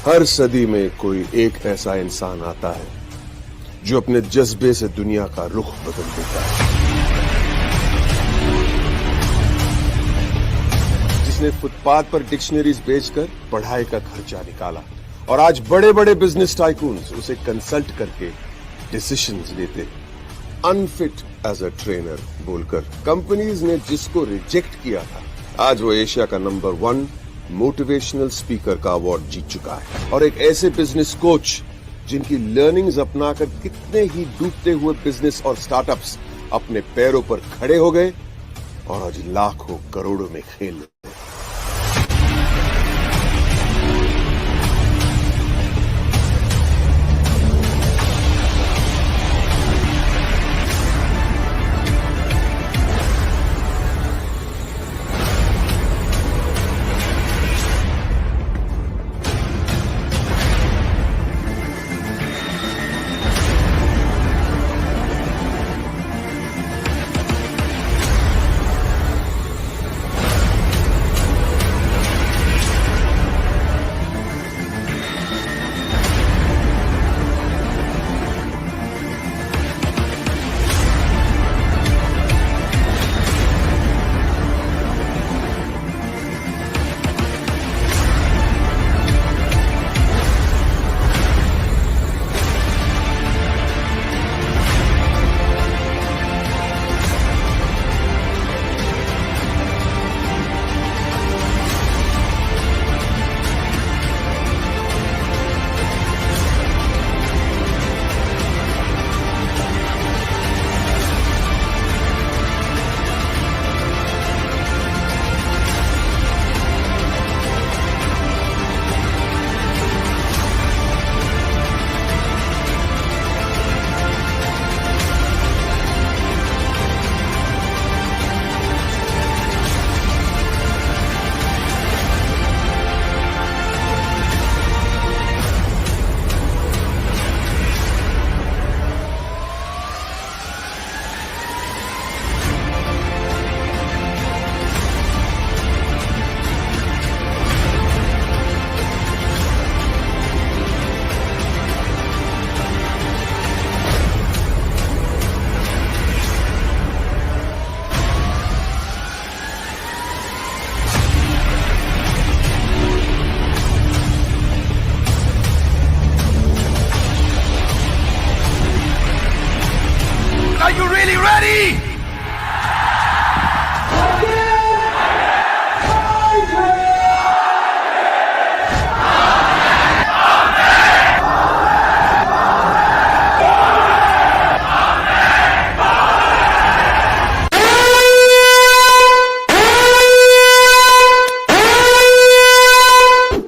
हर सदी में कोई एक ऐसा इंसान आता है जो अपने जज्बे से दुनिया का रुख बदल देता है, जिसने फुटपाथ पर डिक्शनरीज बेचकर पढ़ाई का खर्चा निकाला और आज बड़े बड़े बिजनेस टाइकून्स उसे कंसल्ट करके डिसीजंस लेते, अनफिट एज अ ट्रेनर बोलकर। कंपनीज ने जिसको रिजेक्ट किया था, आज वो एशिया का नंबर 1 मोटिवेशनल स्पीकर का अवार्ड जीत चुका है। और एक ऐसे बिजनेस कोच जिनकी लर्निंग्स अपनाकर कितने ही डूबते हुए बिजनेस और स्टार्टअप्स अपने पैरों पर खड़े हो गए और आज लाखों करोड़ों में खेल लेते।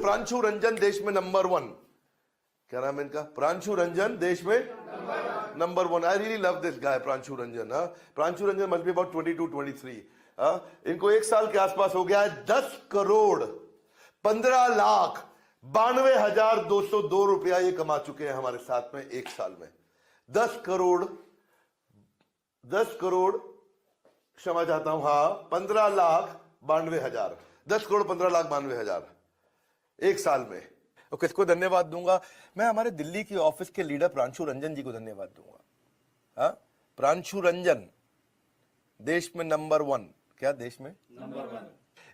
प्रांशु रंजन देश में नंबर 1, क्या नाम है इनका? प्रांशु रंजन देश में number 1। I really love this guy Pranshu Ranjan. Pranshu Ranjan must be about 22-23। इनको 1 साल के आसपास हो गया है। 10 करोड़ 15 लाख 92,202 रुपया ये कमा चुके हैं हमारे साथ में 1 साल में। 10 करोड़ क्षमा चाहता हूं, हाँ 15 लाख 92,000, 10 करोड़ 15 लाख 92,000 1 साल में। और किसको धन्यवाद दूंगा? मैं हमारे दिल्ली की ऑफिस के लीडर प्रांशु रंजन जी को धन्यवाद दूंगा। हाँ, प्रांशु रंजन देश में नंबर 1। क्या देश में नंबर 1?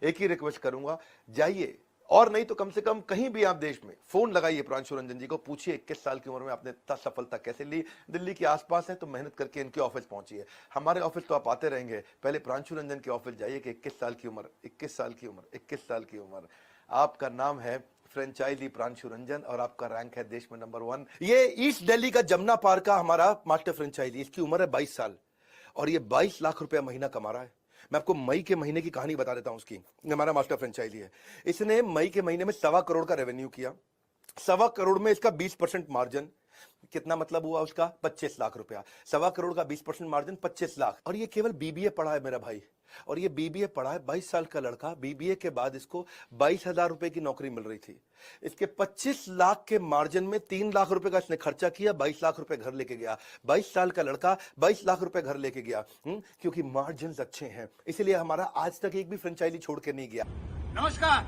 एक ही रिक्वेस्ट करूंगा, जाइए और नहीं तो कम से कम कहीं भी आप देश में फोन लगाइए प्रांशु रंजन जी को, पूछिए 21 साल की उम्र में आपने इतना सफलता कैसे ली। दिल्ली के आसपास है तो मेहनत करके इनके ऑफिस पहुंचिए। हमारे ऑफिस तो आप आते रहेंगे, पहले प्रांशु रंजन के ऑफिस जाइए कि 21 साल की उम्र, 21 साल की उम्र, 21 साल की उम्र। आपका नाम है फ्रेंचाइजी प्रांशु रंजन और आपका रैंक है देश में नंबर 1। ये ईस्ट दिल्ली का जमुना पार्क का हमारा मास्टर फ्रेंचाइजी, इसकी उम्र है 22 साल और ये 22 लाख रुपया महीना कमा रहा है। मैं आपको मई के महीने की कहानी बता देता हूं उसकी। हमारा मास्टर फ्रेंचाइजी है, इसने मई के महीने में 1.25 करोड़ का रेवेन्यू किया। 1.25 करोड़ में इसका 20% मार्जिन, कितना मतलब हुआ उसका? 25 लाख रुपया। 1.25 करोड़ का 20% मार्जिन 25 लाख। और ये केवल बीबीए पढ़ा है मेरा भाई, और ये बीबीए पढ़ा है, 22 साल का लड़का। बीबीए के बाद इसको 22,000 रुपए की नौकरी मिल रही थी। इसके 25 लाख के मार्जिन में 3 लाख रुपए का इसने खर्चा किया, 22 लाख रुपए घर लेके गया। 22 साल का लड़का 22 लाख रुपए घर लेके गया। क्योंकि मार्जिन अच्छे हैं, इसलिए हमारा आज तक एक भी फ्रेंचाइजी छोड़ के नहीं गया। नमस्कार,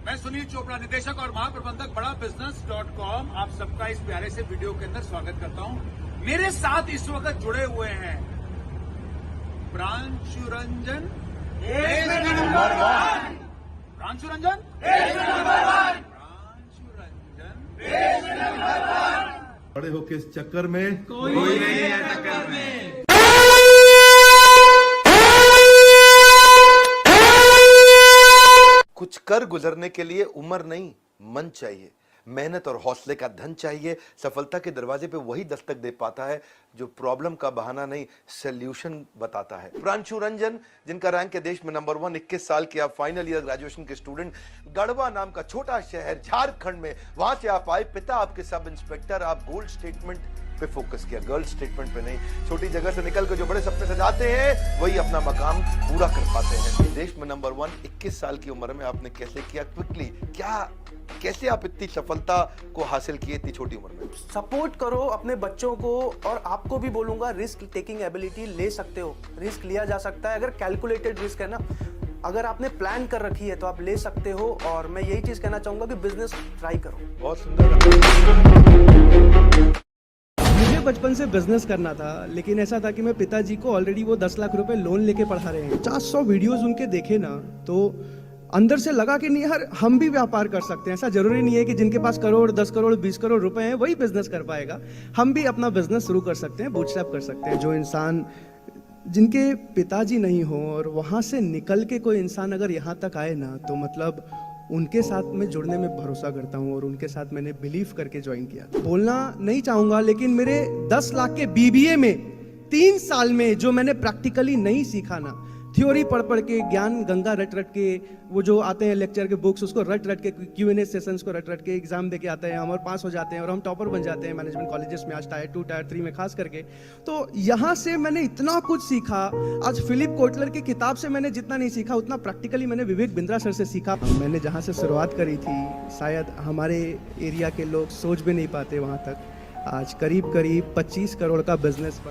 मैं सुनील चोपड़ा, निदेशक और महाप्रबंधक बड़ा बिजनेस.com, आप सबका इस प्यारे से वीडियो के अंदर स्वागत करता हूं। मेरे साथ इस वक्त जुड़े हुए हैं प्रांशुरंजन, प्रांशुरंजन, बड़े होके इस चक्कर में कोई नहीं है टक्कर में। कुछ कर गुजरने के लिए उम्र नहीं, मन चाहिए। मेहनत और हौसले का धन चाहिए। सफलता के दरवाजे पे वही दस्तक दे पाता है जो प्रॉब्लम का बहाना नहीं, सॉल्यूशन बताता है। प्रांशु रंजन, जिनका रैंक है देश में नंबर 1, 21 साल के, आप फाइनल ईयर ग्रेजुएशन के स्टूडेंट, गढ़वा नाम का छोटा शहर झारखंड में, वहां से आप आए। पिता आपके सब इंस्पेक्टर, आप गोल्ड स्टेटमेंट पे फोकस किया, गर्ल स्टेटमेंट पे नहीं। छोटी जगह से निकलकर जो बड़े सपने सजाते हैं वही अपना मकाम पूरा कर पाते हैं। देश में नंबर 1, 21 साल की उम्र में आपने कैसे किया? क्विकली, कैसे आप इतनी सफलता को हासिल किए इतनी छोटी उम्र में? सपोर्ट करो अपने बच्चों को, और आपको भी बोलूंगा रिस्क टेकिंग एबिलिटी ले सकते हो। रिस्क लिया जा सकता है अगर कैलकुलेटेड रिस्क है ना। अगर आपने प्लान कर रखी है तो आप ले सकते हो। और मैं यही चीज कहना चाहूंगा कि बिजनेस ट्राई करो। बहुत सुंदर। मुझे बचपन से बिजनेस करना था, लेकिन ऐसा था कि मैं पिताजी को ऑलरेडी वो 10 लाख रुपए लोन लेके पढ़ा रहे हैं। 400 वीडियोस उनके देखे ना, तो अंदर से लगा कि नहीं यार, हम भी व्यापार कर सकते हैं। ऐसा जरूरी नहीं है कि जिनके पास करोड़, 10 करोड़, 20 करोड़ रुपए हैं वही बिजनेस कर पाएगा। हम भी अपना बिजनेस शुरू कर सकते हैं, बूटस्ट्रैप कर सकते हैं। जो इंसान जिनके पिताजी नहीं हो और वहाँ से निकल के कोई इंसान अगर यहाँ तक आए ना, तो मतलब उनके साथ में जुड़ने में भरोसा करता हूँ और उनके साथ मैंने बिलीव करके ज्वाइन किया। बोलना नहीं चाहूँगा, लेकिन मेरे 10 लाख के बीबीए में 3 साल में जो मैंने प्रैक्टिकली नहीं सीखा ना, थ्योरी पढ़ पढ़ के, ज्ञान गंगा रट रट के, वो जो आते हैं लेक्चर के बुक्स उसको रट रट के, Q&A सेशंस को रट रट के एग्जाम दे के आते हैं हम और पास हो जाते हैं और हम टॉपर बन जाते हैं मैनेजमेंट कॉलेजेस में, आज टायर 2 टायर 3 में खास करके। तो यहाँ से मैंने इतना कुछ सीखा। आज फिलिप कोटलर की किताब से मैंने जितना नहीं सीखा उतना प्रैक्टिकली मैंने विवेक बिंद्रा सर से सीखा। मैंने जहाँ से शुरुआत करी थी, शायद हमारे एरिया के लोग सोच भी नहीं पाते वहाँ तक। आज करीब करीब 25 करोड़ का बिजनेस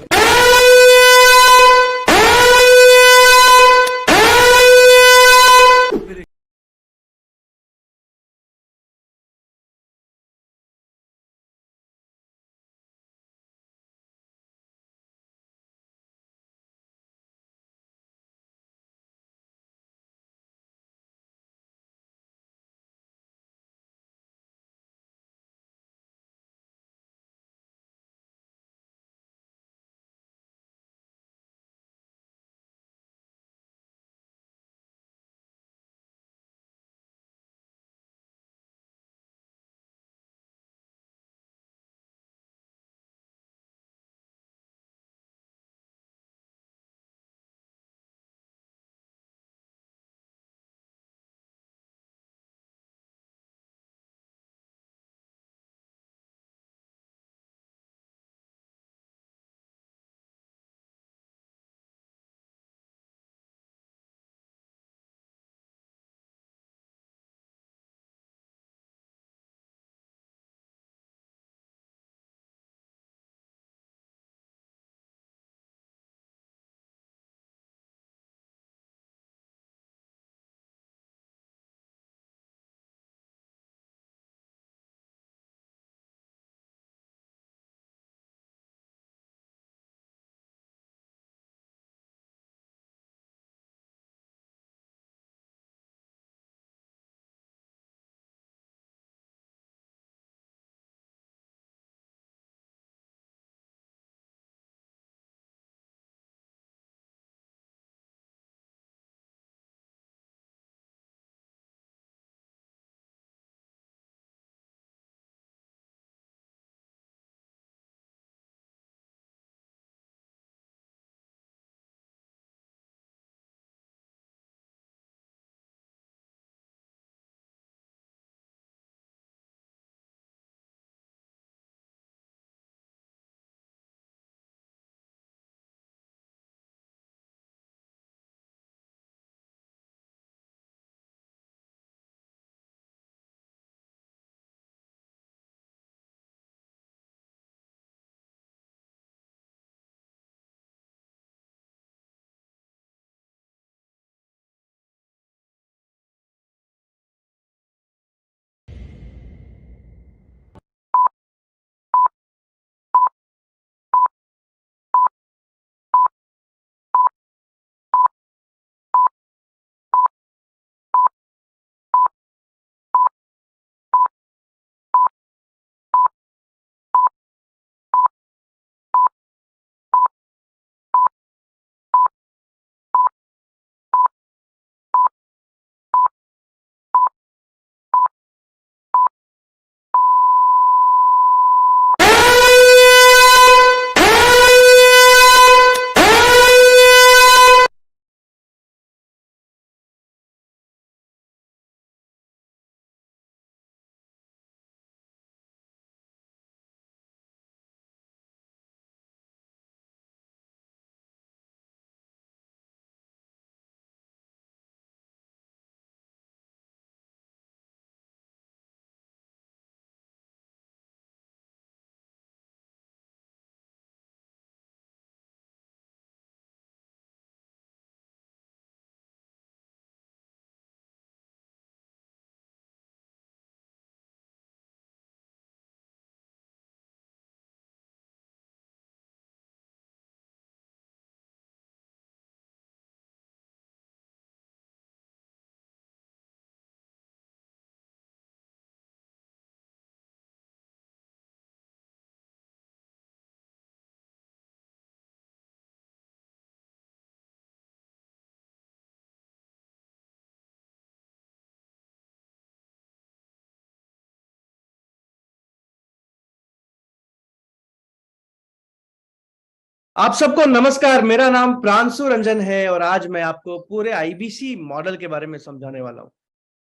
आप सबको नमस्कार। मेरा नाम प्रांशु रंजन है और आज मैं आपको पूरे आईबीसी मॉडल के बारे में समझाने वाला हूं।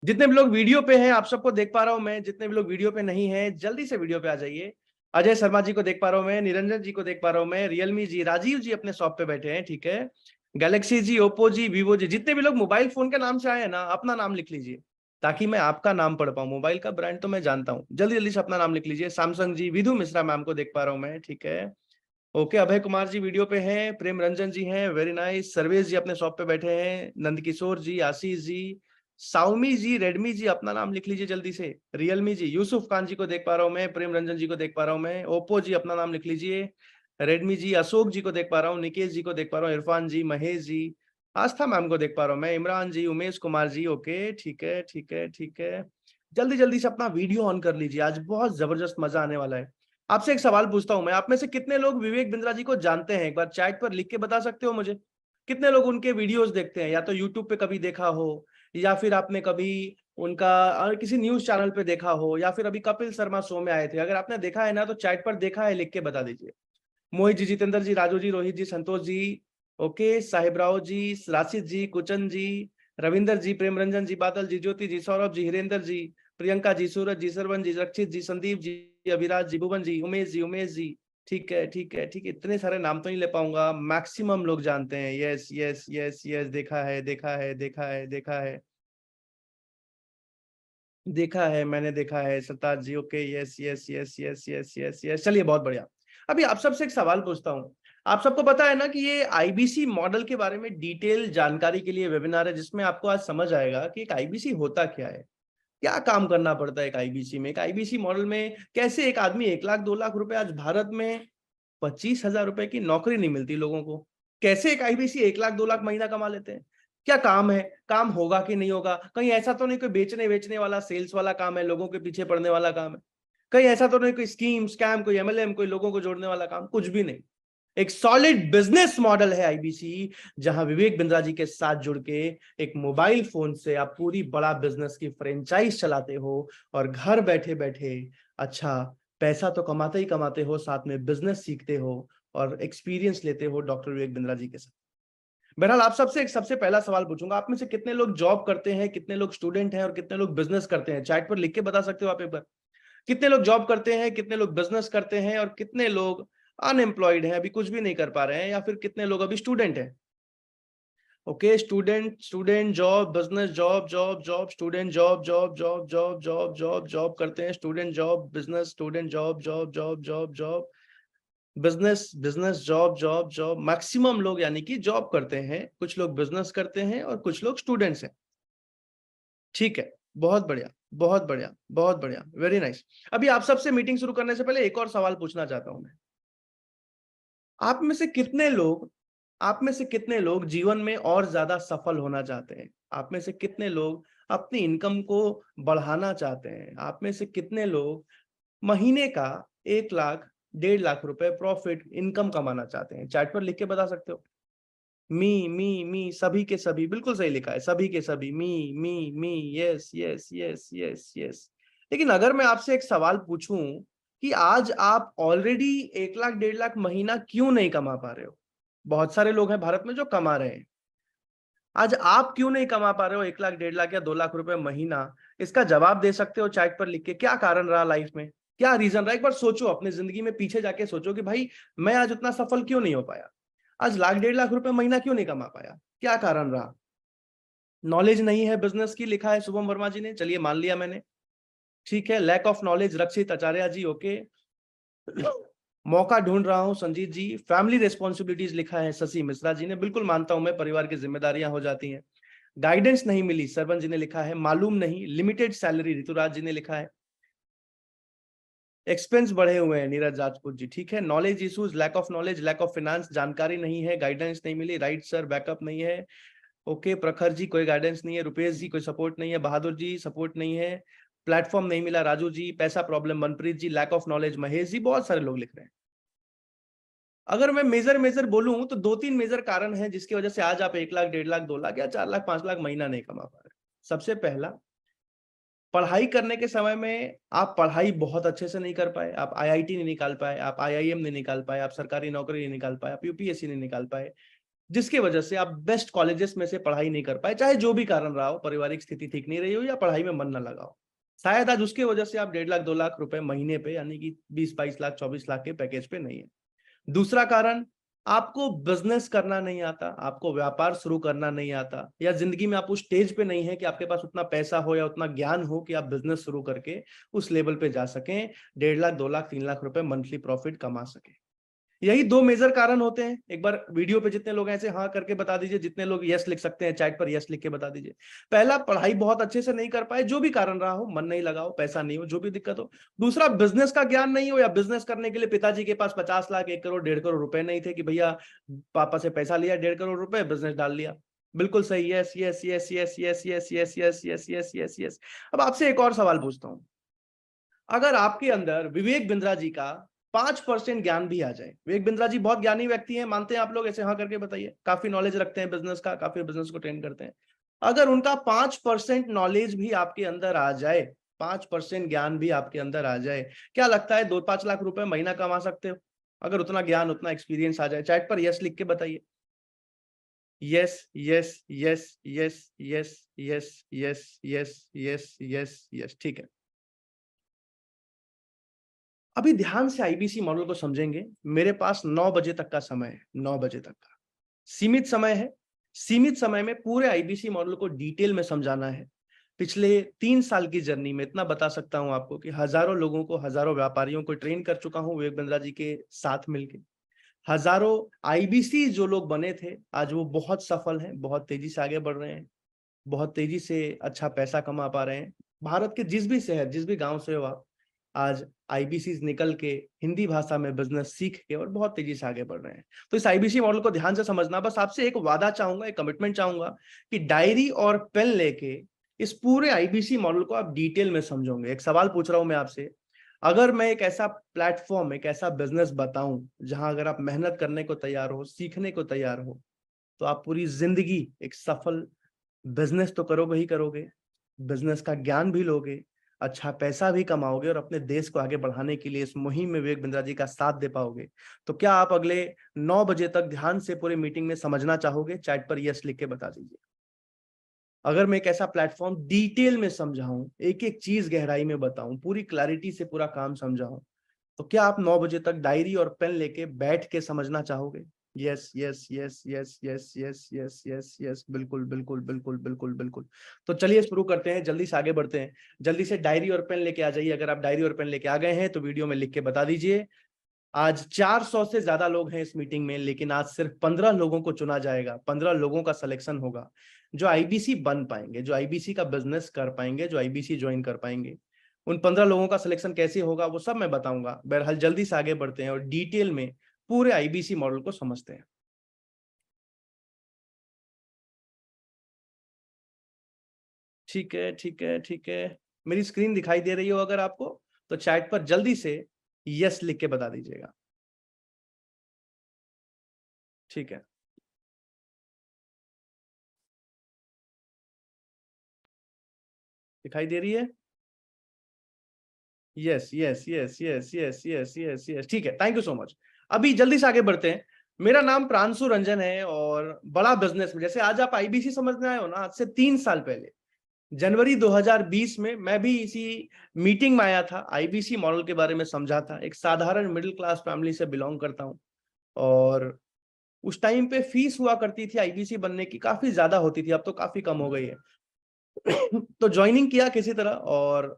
जितने भी लोग वीडियो पे हैं आप सबको देख पा रहा हूं मैं, जितने भी लोग वीडियो पे नहीं हैं जल्दी से वीडियो पे आ जाइए। अजय शर्मा जी को देख पा रहा हूं मैं, निरंजन जी को देख पा रहा हूं मैं, रियलमी जी, राजीव जी अपने शॉप पे बैठे हैं, ठीक है, गैलेक्सी जी, ओप्पो जी, वीवो जी, जितने भी लोग मोबाइल फोन के नाम से आए हैं ना, अपना नाम लिख लीजिए ताकि मैं आपका नाम पढ़ पाऊं। मोबाइल का ब्रांड तो मैं जानता हूं, जल्दी जल्दी से अपना नाम लिख लीजिए। सैमसंग जी, विधु मिश्रा मैम को देख पा रहा हूं मैं, ठीक है, ओके, अभय कुमार जी वीडियो पे हैं, प्रेम रंजन जी हैं, वेरी नाइस, सर्वेश जी अपने शॉप पे बैठे हैं, नंदकिशोर जी, आशीष जी, साउमी जी, रेडमी जी अपना नाम लिख लीजिए जल्दी से, रियलमी जी, यूसुफ खान जी को देख पा रहा हूं मैं, प्रेम रंजन जी को देख पा रहा हूं मैं, ओप्पो जी अपना नाम लिख लीजिए, रेडमी जी, अशोक जी को देख पा रहा हूँ, निकेश जी को देख पा रहा हूँ, इरफान जी, महेश जी, आस्था मैम को देख पा रहा हूँ मैं, इमरान जी, उमेश कुमार जी, ओके, ठीक है, ठीक है, ठीक है, जल्दी जल्दी से अपना वीडियो ऑन कर लीजिए, आज बहुत जबरदस्त मजा आने वाला है। आपसे एक सवाल पूछता हूं मैं, आप में से कितने लोग विवेक बिंद्रा जी को जानते हैं? एक बार चैट पर लिख के बता सकते हो मुझे? कितने लोग उनके वीडियोस देखते हैं? या तो यूट्यूब पे कभी देखा हो, या फिर आपने कभी उनका किसी न्यूज चैनल पे देखा हो, या फिर अभी कपिल शर्मा शो में आए थे। अगर आपने देखा है ना तो चैट पर देखा है लिख के बता दीजिए। मोहित जी, जितेंद्र जी, राजू जी, रोहित जी, संतोष जी, ओके, साहिबराव जी, राशिद जी, कुचन जी, रविंदर जी, प्रेम रंजन जी, बादल जी, ज्योति जी, सौरभ जी, हिरेंद्र जी, प्रियंका जी, सूरज जी, सरवन जी, रक्षित जी, संदीप जी, अभिराज जी, भुवन जी, उमेश जी, ठीक है, ठीक है, ठीक है, इतने सारे नाम तो नहीं ले पाऊंगा, मैक्सिमम लोग जानते हैं। यस यस यस यस, देखा है, देखा है, देखा है, देखा है, देखा है, मैंने देखा है, Sartaj ji, okay, yes yes yes yes yes yes yes, चलिए बहुत बढ़िया। अभी आप सबसे एक सवाल पूछता हूँ, आप सबको पता है ना कि ये आईबीसी मॉडल के बारे में डिटेल जानकारी के लिए वेबिनार है, जिसमें आपको आज समझ आएगा कि एक आईबीसी होता क्या है, क्या काम करना पड़ता है एक आईबीसी में, एक आईबीसी मॉडल में कैसे एक आदमी 1 लाख 2 लाख रुपए, आज भारत में 25,000 रुपए की नौकरी नहीं मिलती लोगों को, कैसे एक आईबीसी 1 लाख 2 लाख महीना कमा लेते हैं? क्या काम है, काम होगा कि नहीं होगा? कहीं ऐसा तो नहीं कोई बेचने बेचने वाला सेल्स वाला काम है, लोगों के पीछे पड़ने वाला काम है? कहीं ऐसा तो नहीं कोई स्कीम स्कैम, कोई एमएलएम, कोई लोगों को जोड़ने वाला काम? कुछ भी नहीं। एक सॉलिड बिजनेस मॉडल है आईबीसी, जहां विवेक बिंद्रा जी के साथ जुड़ के एक मोबाइल फोन से आप पूरी बड़ा बिजनेस की फ्रेंचाइज चलाते हो और घर बैठे बैठे अच्छा पैसा तो कमाते ही कमाते हो, साथ में बिजनेस सीखते हो और एक्सपीरियंस लेते हो डॉक्टर विवेक बिंद्रा जी के साथ। बहरहाल आप सबसे एक सबसे पहला सवाल पूछूंगा, आप में से कितने लोग जॉब करते हैं, कितने लोग स्टूडेंट हैं और कितने लोग बिजनेस करते हैं? चैट पर लिख के बता सकते हो आप एक बार? कितने लोग जॉब करते हैं, कितने लोग बिजनेस करते हैं और कितने लोग अनएम्प्लॉयड हैं, अभी कुछ भी नहीं कर पा रहे हैं, या फिर कितने लोग अभी स्टूडेंट हैं? Okay, student, student, job, business, job, job, job, student, job, job, job, job, job, job, job करते हैं, student, job, business, student, job, job, job, job, job, business, business, job, job, job, maximum लोग यानी कि job करते हैं, कुछ लोग business करते हैं और कुछ लोग स्टूडेंट्स हैं, ठीक है, बहुत बढ़िया, बहुत बढ़िया, बहुत बढ़िया, वेरी नाइस। अभी आप सबसे मीटिंग शुरू करने से पहले एक और सवाल पूछना चाहता हूं मैं, आप में से कितने लोग, आप में से कितने लोग जीवन में और ज्यादा सफल होना चाहते हैं? आप में से कितने लोग अपनी इनकम को बढ़ाना चाहते हैं? आप में से कितने लोग महीने का 1 लाख 1.5 लाख रुपए प्रॉफिट इनकम कमाना चाहते हैं? चैट पर लिख के बता सकते हो। मी, सभी के सभी, बिल्कुल सही लिखा है, सभी के सभी, me, yes yes yes yes yes. लेकिन अगर मैं आपसे एक सवाल पूछूं कि आज आप ऑलरेडी 1 लाख 1.5 लाख महीना क्यों नहीं कमा पा रहे हो? बहुत सारे लोग हैं भारत में जो कमा रहे हैं, आज आप क्यों नहीं कमा पा रहे हो 1 लाख 1.5 लाख या 2 लाख रुपए महीना? इसका जवाब दे सकते हो चैट पर लिख के। क्या कारण रहा लाइफ में, क्या रीजन रहा? एक बार सोचो, अपनी जिंदगी में पीछे जाके सोचो कि भाई मैं आज उतना सफल क्यों नहीं हो पाया, आज 1 लाख 1.5 लाख रुपए महीना क्यों नहीं कमा पाया? क्या कारण रहा? नॉलेज नहीं है बिजनेस की, लिखा है शुभम वर्मा जी ने, चलिए मान लिया मैंने, ठीक है। Lack of knowledge, Rakshit Acharya ji, okay. मौका ढूंढ रहा हूं, संजीत जी। फैमिली रिस्पॉन्सिबिलिटीज, लिखा है शशि मिश्रा जी ने, बिल्कुल मानता हूं मैं, परिवार की जिम्मेदारियां हो जाती हैं। गाइडेंस नहीं मिली, सरवन जी ने लिखा है। मालूम नहीं, लिमिटेड सैलरी, ऋतुराज जी ने लिखा है। एक्सपेंस बढ़े हुए हैं, नीरज राजपूत जी, ठीक है। Knowledge issues, lack of knowledge, lack of finance, जानकारी नहीं है, गाइडेंस नहीं मिली, राइट सर, बैकअप नहीं है, ओके। प्रखर जी, कोई गाइडेंस नहीं है। रुपेश जी, कोई सपोर्ट नहीं है। बहादुर जी, सपोर्ट नहीं है। प्लेटफॉर्म नहीं मिला, राजू जी। पैसा problem, Manpreet ji. Lack of knowledge, Mahesh ji. बहुत सारे लोग लिख रहे हैं। अगर मैं मेजर बोलूं तो 2-3 मेजर कारण हैं जिसकी वजह से आज आप 1 लाख 1.5 लाख 2 लाख या 4 लाख 5 लाख महीना नहीं कमा पा रहे। सबसे पहला, पढ़ाई करने के समय में आप पढ़ाई बहुत अच्छे से नहीं कर पाए, आप आईआईटी नहीं निकाल पाए, आप आईआईएम नहीं निकाल पाए, आप सरकारी नौकरी नहीं निकाल पाए, आप यूपीएससी नहीं निकाल पाए, जिसकी वजह से आप बेस्ट कॉलेजेस में से पढ़ाई नहीं कर पाए, चाहे जो भी कारण रहा हो, पारिवारिक स्थिति ठीक नहीं रही हो या पढ़ाई में मन न लगा हो। शायद आज उसकी वजह से आप 1.5 लाख 2 लाख रुपए महीने पे यानी कि 20-22 लाख 24 लाख के पैकेज पे नहीं है। दूसरा कारण, आपको बिजनेस करना नहीं आता, आपको व्यापार शुरू करना नहीं आता, या जिंदगी में आप उस स्टेज पे नहीं है कि आपके पास उतना पैसा हो या उतना ज्ञान हो कि आप बिजनेस शुरू करके उस लेवल पे जा सकें, 1.5 लाख 2 लाख 3 लाख रुपए मंथली प्रॉफिट कमा सके। यही 2 मेजर कारण होते हैं। एक बार वीडियो पे जितने लोग हैं ऐसे हाँ करके बता दीजिए, जितने लोग यस लिख सकते हैं चैट पर यस लिख के बता दीजिए। पहला, पढ़ाई बहुत अच्छे से नहीं कर पाए, जो भी कारण रहा हो, मन नहीं लगा हो, पैसा नहीं हो, जो भी दिक्कत हो। दूसरा, बिजनेस का ज्ञान नहीं हो, या बिजनेस करने के लिए पिताजी के पास 50 लाख 1 करोड़ 1.5 करोड़ रुपए नहीं थे कि भैया पापा से पैसा लिया 1.5 करोड़ रुपए, बिजनेस डाल लिया। बिल्कुल सही, yes yes yes yes yes yes yes yes yes yes yes yes. अब आपसे एक और सवाल पूछता हूं, अगर आपके अंदर विवेक बिंद्रा जी का 5% ज्ञान भी आ जाए, विवेक बिंद्रा जी बहुत ज्ञानी व्यक्ति हैं, मानते हैं आप लोग? ऐसे हाँ करके बताइए। काफी नॉलेज रखते हैं बिजनेस का, काफी बिजनेस को ट्रेन करते हैं। अगर उनका 5% नॉलेज भी आपके अंदर आ जाए, 5% ज्ञान भी आपके अंदर आ जाए, क्या लगता है 2-5 लाख रुपए महीना कमा सकते हो? अगर उतना ज्ञान उतना एक्सपीरियंस आ जाए, चैट पर यस लिख के बताइए। Yes yes yes yes yes yes yes yes yes yes yes, ठीक है। अभी ध्यान से आईबीसी मॉडल को समझेंगे। मेरे पास 9 बजे तक का समय है, 9 बजे तक का सीमित समय है। सीमित समय में पूरे आईबीसी मॉडल को डिटेल में समझाना है। पिछले 3 साल की जर्नी में इतना बता सकता हूं आपको कि हजारों लोगों को, हजारों व्यापारियों को ट्रेन कर चुका हूं विवेक बिंद्रा जी के साथ मिलकर। हजारों आईबीसी जो लोग बने थे, आज वो बहुत सफल हैं, बहुत तेजी से आगे बढ़ रहे हैं, बहुत तेजी से अच्छा पैसा कमा पा रहे हैं। भारत के जिस भी शहर, जिस भी गांव से हो आप, आज आईबीसी निकल के हिंदी भाषा में बिजनेस सीख के और बहुत तेजी से आगे बढ़ रहे हैं। तो इस आईबीसी मॉडल को ध्यान से समझना। बस आपसे एक वादा चाहूंगा, एक कमिटमेंट चाहूंगा कि डायरी और पेन लेके इस पूरे आईबीसी मॉडल को आप डिटेल में समझोगे। एक सवाल पूछ रहा हूं मैं आपसे, अगर मैं एक ऐसा प्लेटफॉर्म, एक ऐसा बिजनेस बताऊं जहां अगर आप मेहनत करने को तैयार हो, सीखने को तैयार हो, तो आप पूरी जिंदगी एक सफल बिजनेस तो करोगे ही करोगे, बिजनेस का ज्ञान भी लोगे, अच्छा पैसा भी कमाओगे और अपने देश को आगे बढ़ाने के लिए इस मुहिम में विवेक बिंद्रा जी का साथ दे पाओगे। तो क्या आप अगले 9 बजे तक ध्यान से पूरे मीटिंग में समझना चाहोगे? चैट पर यस लिख के बता दीजिए। अगर मैं एक ऐसा प्लेटफॉर्म डिटेल में समझाऊं, एक एक चीज गहराई में बताऊं, पूरी क्लैरिटी से पूरा काम समझाऊं, तो क्या आप 9 बजे तक डायरी और पेन लेके बैठ के समझना चाहोगे? Yes yes yes yes yes yes yes yes yes, बिल्कुल बिल्कुल बिल्कुल बिल्कुल बिल्कुल। तो चलिए शुरू करते हैं, जल्दी से आगे बढ़ते हैं। जल्दी से डायरी और पेन लेके आ जाइए। अगर आप डायरी और पेन लेके आ गए हैं तो वीडियो में लिख के बता दीजिए। आज 400 से ज्यादा लोग हैं इस मीटिंग में, लेकिन आज सिर्फ 15 लोगों को चुना जाएगा। 15 लोगों का सिलेक्शन होगा जो आईबीसी बन पाएंगे, जो आईबीसी का बिजनेस कर पाएंगे, जो आईबीसी ज्वाइन कर पाएंगे। उन 15 लोगों का सिलेक्शन कैसे होगा वो सब मैं बताऊंगा। बहरहाल जल्दी से आगे बढ़ते हैं और डिटेल में पूरे आईबीसी मॉडल को समझते हैं। ठीक है ठीक है ठीक है, मेरी स्क्रीन दिखाई दे रही हो अगर आपको, तो चैट पर जल्दी से यस लिख के बता दीजिएगा। ठीक है, दिखाई दे रही है? Yes yes yes yes yes yes yes yes, ठीक है, थैंक यू सो मच। अभी जल्दी से आगे बढ़ते हैं। मेरा नाम प्रांशु रंजन है और बड़ा बिजनेस में, जैसे आज आप आईबीसी समझने आए हो ना, आज से 3 साल पहले जनवरी 2020 में मैं भी इसी मीटिंग में आया था, आईबीसी मॉडल के बारे में समझा था। एक साधारण मिडिल क्लास फैमिली से बिलोंग करता हूं और उस टाइम पे फीस हुआ करती थी आईबीसी बनने की, काफी ज्यादा होती थी, अब तो काफी कम हो गई है। तो ज्वाइनिंग किया किसी तरह और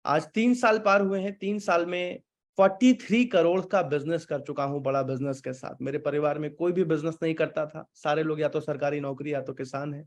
आज 3 साल पार हुए हैं। 3 साल में 43 करोड़ का बिजनेस कर चुका हूं, बड़ा बिजनेस के साथ। मेरे परिवार में कोई भी बिजनेस नहीं करता था, सारे लोग या तो सरकारी नौकरी या तो किसान है।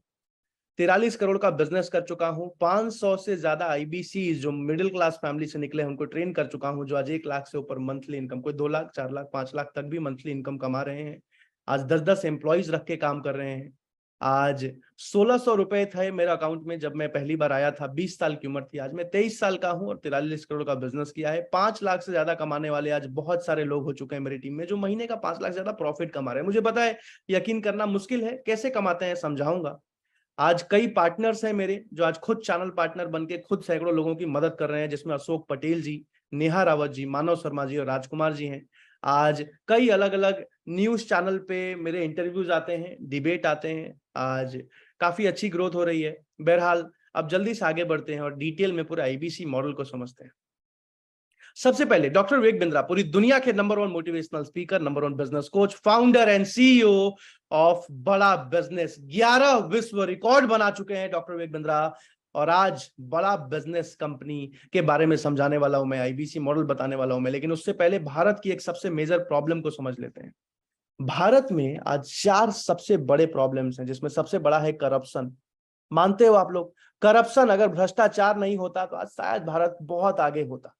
43 करोड़ का बिजनेस कर चुका हूं। 500 से ज्यादा आईबीसी जो मिडिल क्लास फैमिली से निकले हैं उनको ट्रेन कर चुका हूं, जो आज 1 लाख से ऊपर मंथली इनकम, कोई 2 लाख 4 लाख 5 लाख तक भी मंथली इनकम कमा रहे हैं। आज 10-10 एम्प्लॉइज रख के काम कर रहे हैं। आज 1600 रुपए थे मेरे अकाउंट में जब मैं पहली बार आया था, 20 साल की उम्र थी। आज मैं 23 साल का हूं और 43 करोड़ का बिजनेस किया है। 5 लाख से ज्यादा कमाने वाले आज बहुत सारे लोग हो चुके हैं मेरी टीम में, जो महीने का 5 लाख से ज्यादा प्रॉफिट कमा रहे हैं। मुझे पता है यकीन करना मुश्किल है, कैसे कमाते हैं समझाऊंगा। आज कई पार्टनर्स हैं मेरे जो आज खुद चैनल पार्टनर बनके खुद सैकड़ों लोगों की मदद कर रहे हैं, जिसमें अशोक पटेल जी, नेहा रावत जी, मानव शर्मा जी और राजकुमार जी हैं। आज कई अलग अलग न्यूज चैनल पे मेरे इंटरव्यूज आते हैं, डिबेट आते हैं। आज काफी अच्छी ग्रोथ हो रही है। बहरहाल अब जल्दी से आगे बढ़ते हैं और डिटेल में पूरे आईबीसी मॉडल को समझते हैं। सबसे पहले डॉक्टर विवेक बिंद्रा पूरी दुनिया के number 1 motivational speaker, number 1 business coach, founder and CEO of बड़ा बिजनेस। 11 विश्व रिकॉर्ड बना चुके हैं डॉक्टर विवेक बिंद्रा, और आज बड़ा बिजनेस कंपनी के बारे में समझाने वाला हूं मैं, आईबीसी मॉडल बताने वाला हूं मैं। लेकिन उससे पहले भारत की एक सबसे मेजर प्रॉब्लम को समझ लेते हैं। भारत में आज 4 सबसे बड़े प्रॉब्लम्स हैं, जिसमें सबसे बड़ा है करप्शन। मानते हो आप लोग? करप्शन, अगर भ्रष्टाचार नहीं होता तो आज शायद भारत बहुत आगे होता।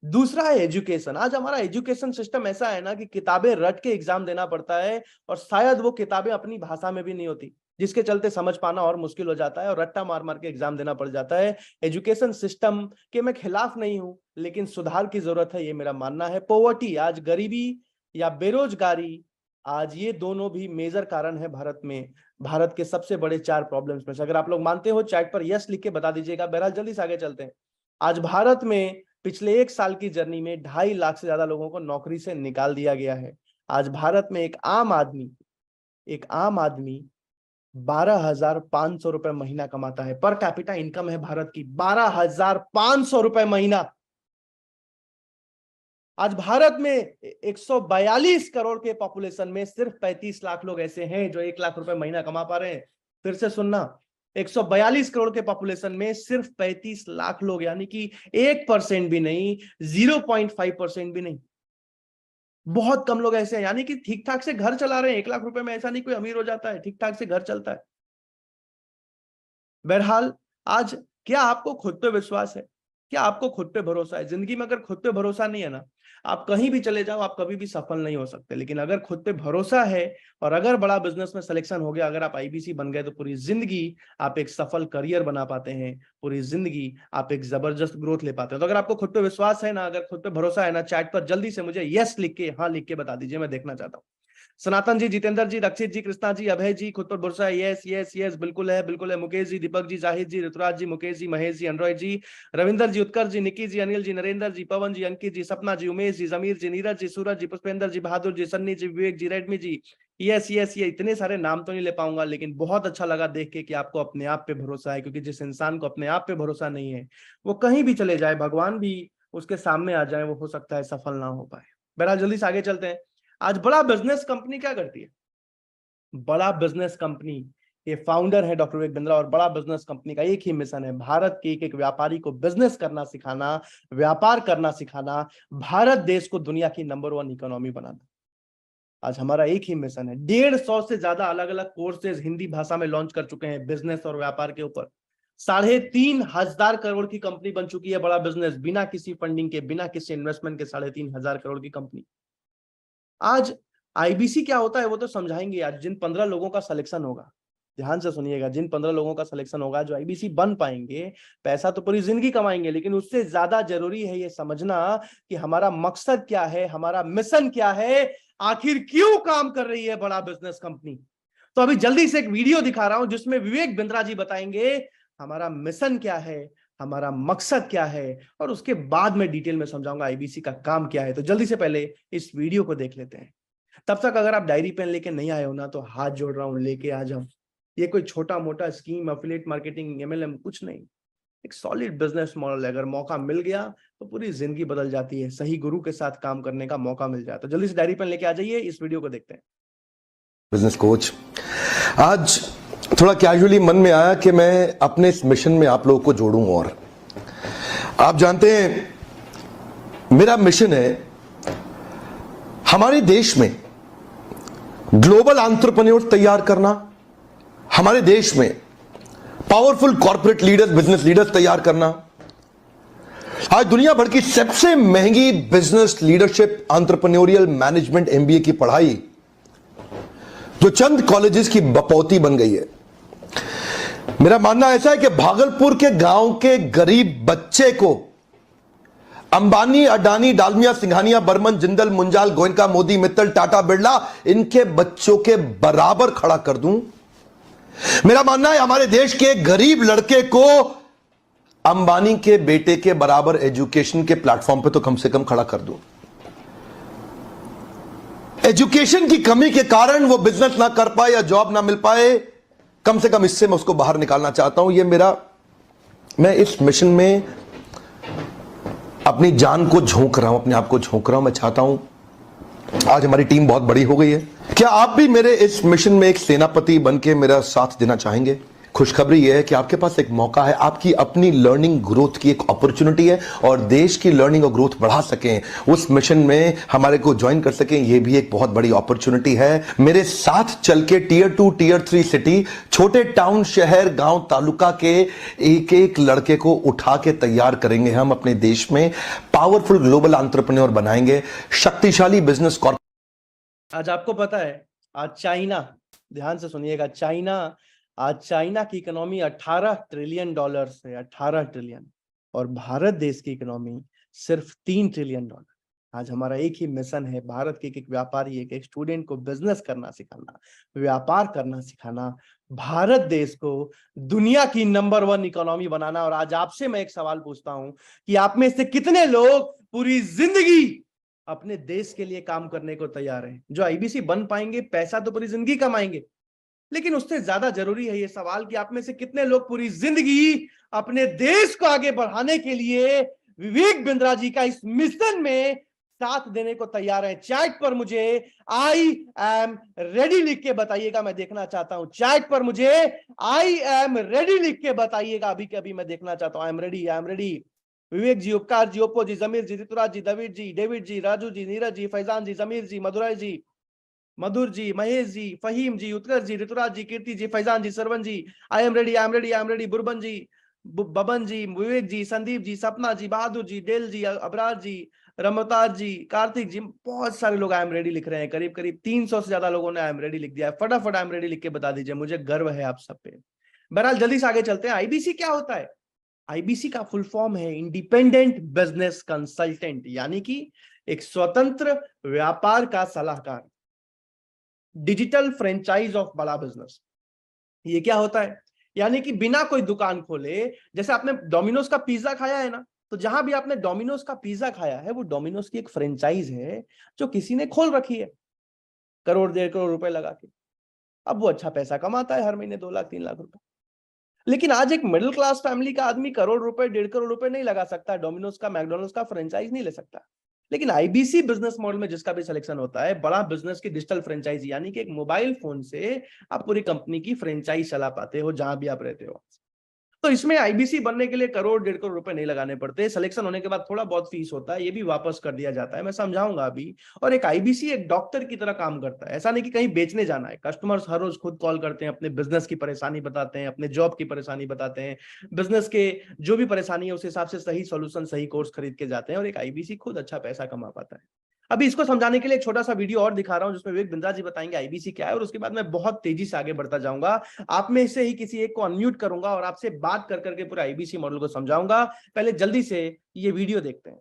दूसरा है एजुकेशन। आज हमारा एजुकेशन सिस्टम ऐसा है ना कि किताबें रट के एग्जाम देना पड़ता है, और शायद वो किताबें अपनी भाषा में भी नहीं होती, जिसके चलते समझ पाना और मुश्किल हो जाता है और रट्टा मार मार के एग्जाम देना पड़ जाता है। एजुकेशन सिस्टम के मैं खिलाफ नहीं हूं, लेकिन सुधार की जरूरत है, ये मेरा मानना है। पॉवर्टी, आज गरीबी या बेरोजगारी, आज ये दोनों भी मेजर कारण है भारत में, भारत के सबसे बड़े 4 प्रॉब्लम्स में से। अगर आप लोग मानते हो चैट पर यस लिख के बता दीजिएगा। बहरहाल जल्दी से आगे चलते हैं। आज भारत में पिछले 1 साल की जर्नी में 2.5 लाख से ज्यादा लोगों को नौकरी से निकाल दिया गया है। आज भारत में एक आम आदमी 12,500 रुपए महीना कमाता है। पर कैपिटा इनकम है भारत की 12,500 रुपए महीना। आज भारत में 142 करोड़ के पॉपुलेशन में सिर्फ 35 लाख लोग ऐसे हैं जो 1 लाख रुपए महीना कमा पा रहे हैं। फिर से सुनना, 142 करोड़ के पॉपुलेशन में सिर्फ 35 लाख लोग, यानी कि 1% भी नहीं, 0.5% भी नहीं, बहुत कम लोग ऐसे हैं, यानी कि ठीक ठाक से घर चला रहे हैं। 1 लाख रुपए में ऐसा नहीं कोई अमीर हो जाता है, ठीक ठाक से घर चलता है। बहरहाल आज क्या आपको खुद पे विश्वास है? क्या आपको खुद पे भरोसा है? जिंदगी में अगर खुद पे भरोसा नहीं है ना, आप कहीं भी चले जाओ, आप कभी भी सफल नहीं हो सकते। लेकिन अगर खुद पे भरोसा है और अगर बड़ा बिजनेस में सिलेक्शन हो गया, अगर आप आईबीसी बन गए, तो पूरी जिंदगी आप एक सफल करियर बना पाते हैं, पूरी जिंदगी आप एक जबरदस्त ग्रोथ ले पाते हैं। तो अगर आपको खुद पे विश्वास है ना, अगर खुद पे भरोसा है ना, चैट पर जल्दी से मुझे यस लिख के, हाँ लिख के बता दीजिए, मैं देखना चाहता हूँ। सनातन जी, जितेंद्र जी, रक्षित जी, कृष्णा जी, अभय जी, खुद पर भरोसा है, यस यस यस, बिल्कुल है, बिल्कुल है। मुकेश जी, दीपक जी, जाहिद जी, ऋतुराज जी, मुकेश जी, महेश जी, अनरॉय जी, रविंदर जी, उत्कर्ष जी, निकी जी, अनिल जी, नरेंद्र जी, पवन जी, अंकित जी, सपना जी, उमेश जी, जमीर जी, नीरज जी, सूरज जी, पुष्पेंद्र जी, बहादुर जी, सन्नी जी, विवेक जी, रेडमी जी, यस यस, ये इतने सारे नाम तो नहीं ले पाऊंगा, लेकिन बहुत अच्छा लगा देख के कि आपको अपने आप पे भरोसा है। क्योंकि जिस इंसान को अपने आप पे भरोसा नहीं है, वो कहीं भी चले जाए, भगवान भी उसके सामने आ जाए, वो हो सकता है सफल ना हो पाए। बहरहाल जल्दी से आगे चलते हैं। आज बड़ा बिजनेस कंपनी क्या करती है? बड़ा बिजनेस कंपनी, ये फाउंडर है डॉक्टर विवेक बिंद्रा, और बड़ा बिजनेस कंपनी का एक ही मिशन है, भारत के एक एक व्यापारी को बिजनेस करना सिखाना, व्यापार करना सिखाना, भारत देश को दुनिया की नंबर 1 इकोनॉमी बनाना। आज हमारा एक ही मिशन है। 150 से ज्यादा अलग अलग कोर्सेज हिंदी भाषा में लॉन्च कर चुके हैं बिजनेस और व्यापार के ऊपर। 3,500 करोड़ की कंपनी बन चुकी है बड़ा बिजनेस, बिना किसी फंडिंग के, बिना किसी इन्वेस्टमेंट के 3,500 करोड़ की कंपनी। आज आईबीसी क्या होता है वो तो समझाएंगे। आज जिन 15 लोगों का सिलेक्शन होगा, ध्यान से सुनिएगा, जिन 15 लोगों का सिलेक्शन होगा जो आईबीसी बन पाएंगे, पैसा तो पूरी जिंदगी कमाएंगे, लेकिन उससे ज्यादा जरूरी है ये समझना कि हमारा मकसद क्या है, हमारा मिशन क्या है, आखिर क्यों काम कर रही है बड़ा बिजनेस कंपनी। तो अभी जल्दी से एक वीडियो दिखा रहा हूं जिसमें विवेक बिंद्रा जी बताएंगे हमारा मिशन क्या है, हमारा मकसद क्या है, और उसके बाद में डिटेल में समझाऊंगा आईबीसी का काम क्या है। तो जल्दी से पहले इस वीडियो को देख लेते हैं। तब तक अगर आप डायरी पेन लेके नहीं आए हो ना, तो हाथ जोड़ रहा हूं, लेके आ जाओ। ये कोई छोटा मोटा स्कीम, एफिलिएट मार्केटिंग, एमएलएम कुछ नहीं, एक सॉलिड बिजनेस मॉडल है। अगर मौका मिल गया तो पूरी जिंदगी बदल जाती है, सही गुरु के साथ काम करने का मौका मिल जाए। तो जल्दी से डायरी पेन लेके आ जाइए, इस वीडियो को देखते हैं। बिजनेस कोच, आज थोड़ा कैजुअली मन में आया कि मैं अपने इस मिशन में आप लोगों को जोड़ूं। और आप जानते हैं मेरा मिशन है हमारे देश में ग्लोबल एंटरप्रेन्योर तैयार करना, हमारे देश में powerful corporate leaders, business leaders तैयार करना। आज दुनिया भर की सबसे महंगी business leadership entrepreneurial management MBA की पढ़ाई जो चंद कॉलेजेस की बपौती बन गई है। मेरा मानना ऐसा है कि भागलपुर के गांव के गरीब बच्चे को अंबानी, अडानी, डालमिया, सिंघानिया, बर्मन, जिंदल, मुंजाल, गोयनका, मोदी, मित्तल, टाटा, बिरला, इनके बच्चों के बराबर खड़ा कर दूं, मेरा मानना है हमारे देश के गरीब लड़के को अंबानी के बेटे के बराबर एजुकेशन के प्लेटफॉर्म पे तो कम से कम खड़ा कर दूं। एजुकेशन की कमी के कारण वो बिजनेस ना कर पाए या जॉब ना मिल पाए, कम से कम इससे मैं उसको बाहर निकालना चाहता हूं। मैं इस मिशन में अपनी जान को झोंक रहा हूं, अपने आप को झोंक रहा हूं। मैं चाहता हूं, आज हमारी टीम बहुत बड़ी हो गई है, क्या आप भी मेरे इस मिशन में एक सेनापति बनके मेरा साथ देना चाहेंगे? खुशखबरी यह है कि आपके पास एक मौका है, आपकी अपनी लर्निंग ग्रोथ की एक अपॉर्चुनिटी है और देश की लर्निंग और ग्रोथ बढ़ा सकें, उस मिशन में हमारे को ज्वाइन कर सकें, यह भी एक बहुत बड़ी अपॉर्चुनिटी है। मेरे साथ चल के टियर 2 टियर 3 सिटी, छोटे टाउन, शहर, गांव, तालुका के एक एक लड़के को उठा के तैयार करेंगे हम अपने देश में, पावरफुल ग्लोबल एंटरप्रेन्योर बनाएंगे, शक्तिशाली बिजनेस कॉर्पोरेट। आज आपको पता है, आज चाइना, ध्यान से सुनिएगा, आज चाइना की इकोनॉमी 18 ट्रिलियन डॉलर से 18 ट्रिलियन, और भारत देश की इकोनॉमी सिर्फ 3 ट्रिलियन डॉलर। आज हमारा एक ही मिशन है, भारत के एक व्यापारी, एक स्टूडेंट को बिजनेस करना सिखाना, व्यापार करना सिखाना, भारत देश को दुनिया की नंबर 1 इकोनॉमी बनाना। और आज आपसे मैं एक सवाल पूछता हूं कि आप में से कितने लोग पूरी जिंदगी अपने देश के लिए काम करने को तैयार हैं? जो आईबीसी बन पाएंगे, पैसा तो पूरी जिंदगी कमाएंगे, लेकिन उससे ज्यादा जरूरी है ये सवाल कि आप में से कितने लोग पूरी जिंदगी अपने देश को आगे बढ़ाने के लिए विवेक बिंद्रा जी का इस मिशन में साथ देने को तैयार है। चैट पर मुझे आई एम रेडी लिख के बताइएगा, मैं देखना चाहता हूं। चैट पर मुझे आई एम रेडी लिख के बताइएगा, अभी के अभी मैं देखना चाहता हूं। आई am ready. Vivek ji, Upkar ji, Oppo ji, Zameer ji, Rituraj ji, David ji, Raju ji, Neeraj ji, Faizan ji, Zameer ji, Madhuray ji, Madhur ji, Mahesh ji, Faheem ji, Utkarsh ji, Rituraj ji, Kirti ji, Faizan ji, Sarvan ji, I am ready, Burban ji, Baban ji, Vivek ji, Sandeep ji, Sapna ji, Bahadur ji, Dale ji, Abrar ji, Ramtaj ji, Kartik ji, बहुत सारे लोग आई एम रेडी लिख रहे हैं। करीब करीब 300 से ज्यादा लोगों ने आई एम रेडी लिख दिया है। फटाफट आई एम रेडी लिख के बता दीजिए, मुझे गर्व है आप सब पे। बहरहाल जल्दी से आगे चलते हैं। आईबीसी क्या होता है? आईबीसी का फुल फॉर्म है इंडिपेंडेंट बिजनेस कंसल्टेंट, यानी कि एक स्वतंत्र व्यापार का सलाहकार, डिजिटल फ्रेंचाइज ऑफ बड़ा बिजनेस। ये क्या होता है? यानी कि बिना कोई दुकान खोले, जैसे आपने डोमिनोज का पिज्जा खाया है ना, तो जहां भी आपने डोमिनोज का पिज्जा खाया है वो डोमिनोज की एक फ्रेंचाइज है जो किसी ने खोल रखी है, करोड़ 1.5 करोड़ रुपए लगा के। अब वो अच्छा पैसा कमाता है, हर महीने 2 लाख 3 लाख रुपए। लेकिन आज एक मिडिल क्लास फैमिली का आदमी करोड़ रुपए 1.5 करोड़ रुपए नहीं लगा सकता, डोमिनोज का, मैकडोनल्ड्स का फ्रेंचाइज नहीं ले सकता। लेकिन आईबीसी बिजनेस मॉडल में जिसका भी सिलेक्शन होता है, बड़ा बिजनेस की डिजिटल फ्रेंचाइजी, यानी कि एक मोबाइल फोन से आप पूरी कंपनी की फ्रेंचाइज चला पाते हो जहां भी आप रहते हो। तो इसमें आईबीसी बनने के लिए करोड़ 1.5 करोड़ रुपए नहीं लगाने पड़ते। सिलेक्शन होने के बाद थोड़ा बहुत फीस होता है, ये भी वापस कर दिया जाता है, मैं समझाऊंगा अभी। और एक आईबीसी एक डॉक्टर की तरह काम करता है। ऐसा नहीं कि कहीं बेचने जाना है। कस्टमर्स हर रोज खुद कॉल करते हैं, अपने बिजनेस की परेशानी बताते हैं, अपने जॉब की परेशानी बताते हैं, बिजनेस के जो भी परेशानी है उस हिसाब से सही सॉल्यूशन, सही कोर्स खरीद के जाते हैं, और एक आईबीसी खुद अच्छा पैसा कमा पाता है। अभी इसको समझाने के लिए एक छोटा सा वीडियो और दिखा रहा हूं जिसमें विवेक बिंद्रा जी बताएंगे आईबीसी क्या है, और उसके बाद मैं बहुत तेजी से आगे बढ़ता जाऊंगा। आप में से ही किसी एक को अनम्यूट करूंगा और आपसे बात कर करके पूरे आईबीसी मॉडल को समझाऊंगा। पहले जल्दी से ये वीडियो देखते हैं।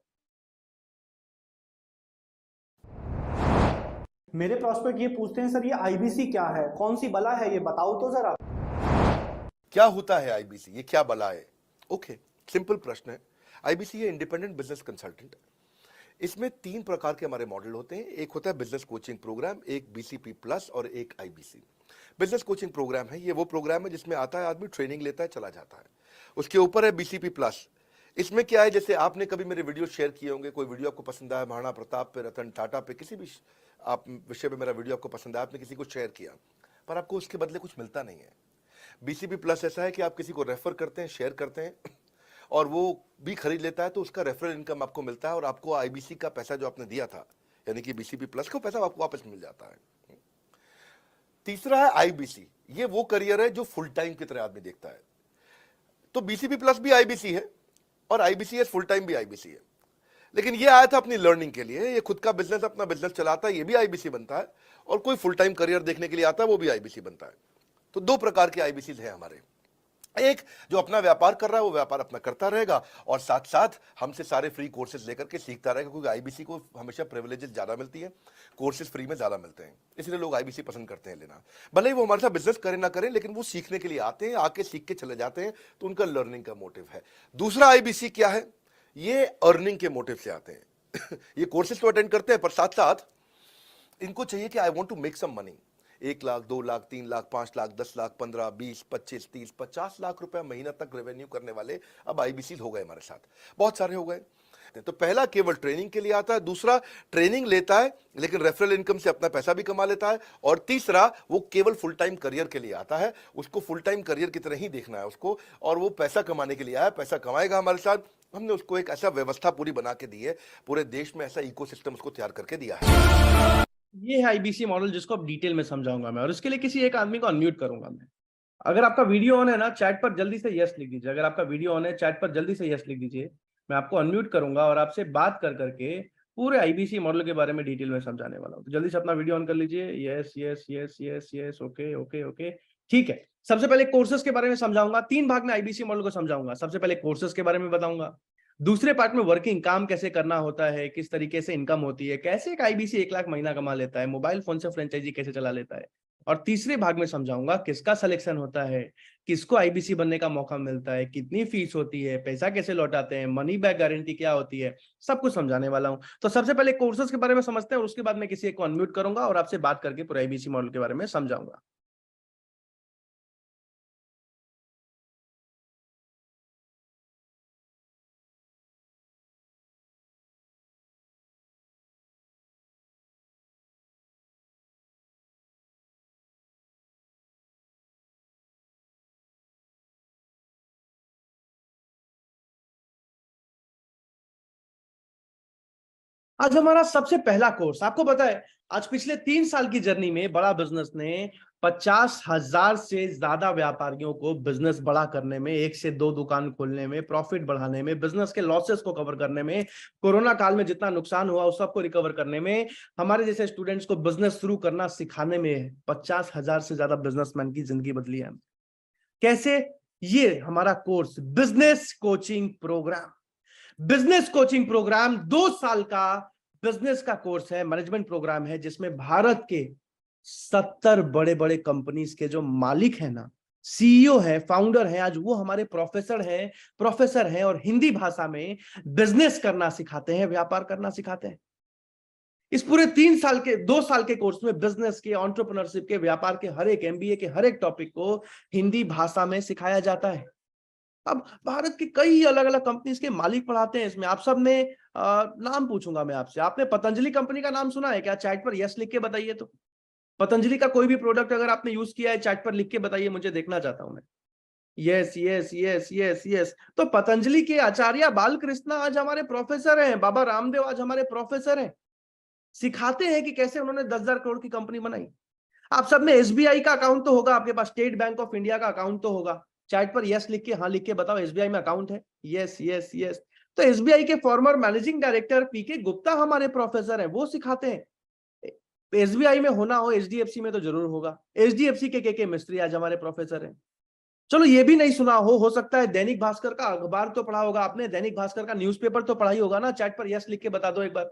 मेरे प्रॉस्पेक्ट ये पूछते हैं, सर ये आईबीसी क्या है, कौन सी बला है, ये बताओ तो जरा। क्या होता है आईबीसी, ये क्या बला है? ओके, सिंपल प्रश्न है। आईबीसी है इंडिपेंडेंट बिजनेस कंसल्टेंट। इसमें 3 प्रकार के हमारे मॉडल होते हैं। एक होता है बिजनेस कोचिंग प्रोग्राम, एक बीसीपी प्लस और एक आईबीसी। बिजनेस कोचिंग प्रोग्राम है, ये वो प्रोग्राम है जिसमें आता है आदमी, ट्रेनिंग लेता है, चला जाता है। उसके ऊपर है बीसीपी प्लस। इसमें क्या है, जैसे आपने कभी मेरे वीडियो शेयर किए होंगे, कोई वीडियो आपको पसंद आया, महाराणा प्रताप पे, रतन टाटा पे, किसी भी आप विषय पे मेरा वीडियो आपको पसंद आया, आपने किसी को शेयर किया, पर आपको उसके बदले कुछ मिलता नहीं है। बीसीपी प्लस ऐसा है कि आप किसी को रेफर करते हैं, शेयर करते हैं, और वो भी खरीद लेता है, तो उसका रेफरल इनकम आपको मिलता है, और आपको आईबीसी का पैसा जो आपने दिया था, यानी कि बीसीपी प्लस का पैसा आपको वापस मिल जाता है। तीसरा है आईबीसी। ये वो करियर है जो फुल टाइम की तरह आदमी देखता है। तो बीसीपी प्लस भी आईबीसी है और आईबीसीएस फुल टाइम भी आईबीसी है। लेकिन ये आया था अपनी लर्निंग के लिए, ये खुद का बिजनेस, अपना बिजनेस चलाता है, ये भी आईबीसी बनता है, और कोई फुल टाइम करियर देखने के लिए आता है, वो भी आईबीसी बनता है। तो 2 प्रकार के आईबीसी है हमारे। एक जो अपना व्यापार कर रहा है वो व्यापार अपना करता रहेगा और साथ साथ हमसे सारे फ्री कोर्सेज लेकर के सीखता रहेगा, क्योंकि आईबीसी को हमेशा प्रिविलेजेस ज्यादा मिलती है, कोर्सेज फ्री में ज्यादा मिलते हैं, इसलिए लोग आईबीसी पसंद करते हैं लेना। भले ही वो हमारे साथ बिजनेस करें ना करें, लेकिन वो सीखने के लिए आते हैं, आके सीख के चले जाते हैं, तो उनका लर्निंग का मोटिव है। दूसरा आईबीसी क्या है, ये अर्निंग के मोटिव से आते हैं। ये कोर्सेज तो अटेंड करते हैं, पर साथ साथ इनको चाहिए कि I want to make some money. 1 lakh, 2 lakh, 3 lakh, 5 lakh, 10 lakh, 15, 20, 25, 30, 50 lakh रुपए महीना तक रेवेन्यू करने वाले अब आईबीसी हो गए हमारे साथ, बहुत सारे हो गए। तो पहला केवल ट्रेनिंग के लिए आता है, दूसरा ट्रेनिंग लेता है लेकिन रेफरल इनकम से अपना पैसा भी कमा लेता है, और तीसरा वो केवल फुल टाइम करियर के लिए आता है, उसको फुल टाइम करियर की तरह ही देखना है उसको, और वो पैसा कमाने के लिए आया, पैसा कमाएगा हमारे साथ। हमने उसको एक ऐसा व्यवस्था पूरी बना के दी है, पूरे देश में ऐसा इकोसिस्टम उसको तैयार करके दिया है। ये है आईबीसी मॉडल, जिसको अब डिटेल में समझाऊंगा मैं, और इसके लिए किसी एक आदमी को अनम्यूट करूंगा मैं। अगर आपका वीडियो ऑन है ना, चैट पर जल्दी से यस लिख दीजिए। अगर आपका वीडियो ऑन है, चैट पर जल्दी से यस लिख दीजिए। मैं आपको अनम्यूट करूंगा और आपसे बात कर करके पूरे आईबीसी मॉडल के बारे में डिटेल में समझाने वाला हूं। तो जल्दी से अपना वीडियो ऑन कर लीजिए। Yes yes yes yes yes, okay okay okay, ठीक है। सबसे पहले कोर्सेज के बारे में समझाऊंगा, 3 भाग में आईबीसी मॉडल को समझाऊंगा। सबसे पहले कोर्सेज के बारे में बताऊंगा, दूसरे पार्ट में वर्किंग, काम कैसे करना होता है, किस तरीके से इनकम होती है, कैसे एक आईबीसी 1 लाख महीना कमा लेता है, मोबाइल फोन से फ्रेंचाइजी कैसे चला लेता है, और तीसरे भाग में समझाऊंगा किसका सिलेक्शन होता है, किसको आईबीसी बनने का मौका मिलता है, कितनी फीस होती है, पैसा कैसे लौटाते हैं, मनी बैक गारंटी क्या होती है, सब कुछ समझाने वाला हूं। तो सबसे पहले कोर्सेज के बारे में समझते हैं, और उसके बाद मैं किसी एक को अनम्यूट करूंगा और आपसे बात करके पूरे आईबीसी मॉडल के बारे में समझाऊंगा। आज हमारा सबसे पहला कोर्स, आपको पता है आज पिछले 3 साल की जर्नी में बड़ा बिजनेस ने 50,000 से ज्यादा व्यापारियों को बिजनेस बड़ा करने में, 1 से 2 दुकान खोलने में, प्रॉफिट बढ़ाने में, बिजनेस के लॉसेस को कवर करने में, कोरोना काल में जितना नुकसान हुआ उस सबको रिकवर करने में, हमारे जैसे स्टूडेंट्स को बिजनेस शुरू करना सिखाने में 50,000 से ज्यादा बिजनेसमैन की जिंदगी बदली है। कैसे? ये हमारा course business coaching program, business coaching program 2 साल का बिजनेस का कोर्स है, मैनेजमेंट प्रोग्राम है, जिसमें भारत के 70 बड़े बड़े कंपनीज के जो मालिक है ना, सीईओ है, फाउंडर है, आज वो हमारे प्रोफेसर हैं और हिंदी भाषा में बिजनेस करना सिखाते हैं, व्यापार करना सिखाते हैं। इस पूरे 2 साल के कोर्स में बिजनेस के, एंटरप्रेन्योरशिप के, व्यापार के हर एक, एमबीए के हर एक टॉपिक को हिंदी भाषा में सिखाया जाता है। अब भारत की कई अलग अलग कंपनीज के मालिक पढ़ाते हैं इसमें। आप सब ने नाम पूछूंगा मैं आपसे, आपने पतंजलि कंपनी का नाम सुना है क्या? चैट पर यस लिख के बताइए। तो पतंजलि का कोई भी प्रोडक्ट अगर आपने यूज किया है, चैट पर लिख के बताइए, मुझे देखना चाहता हूं मैं। Yes yes yes yes yes. तो पतंजलि के आचार्य बालकृष्णा आज हमारे प्रोफेसर हैं, बाबा रामदेव आज हमारे प्रोफेसर हैं, सिखाते हैं कि कैसे उन्होंने 10,000 करोड़ की कंपनी बनाई। आप सब में एसबीआई का अकाउंट तो होगा, आपके पास स्टेट बैंक ऑफ इंडिया का अकाउंट तो होगा। चैट पर यस लिख के, हाँ लिख के बताओ, एसबीआई में अकाउंट है? Yes yes yes. तो एसबीआई के फॉर्मर मैनेजिंग डायरेक्टर पीके गुप्ता हमारे प्रोफेसर हैं, वो सिखाते हैं। एसबीआई में होना हो, एचडीएफसी में तो जरूर होगा। एचडीएफसी के मिस्त्री आज हमारे प्रोफेसर हैं। चलो ये भी नहीं सुना हो सकता है दैनिक भास्कर का अखबार तो पढ़ा होगा आपने, दैनिक भास्कर का न्यूज़पेपर तो पढ़ा ही होगा ना। चैट पर यस लिख के बता दो एक बार।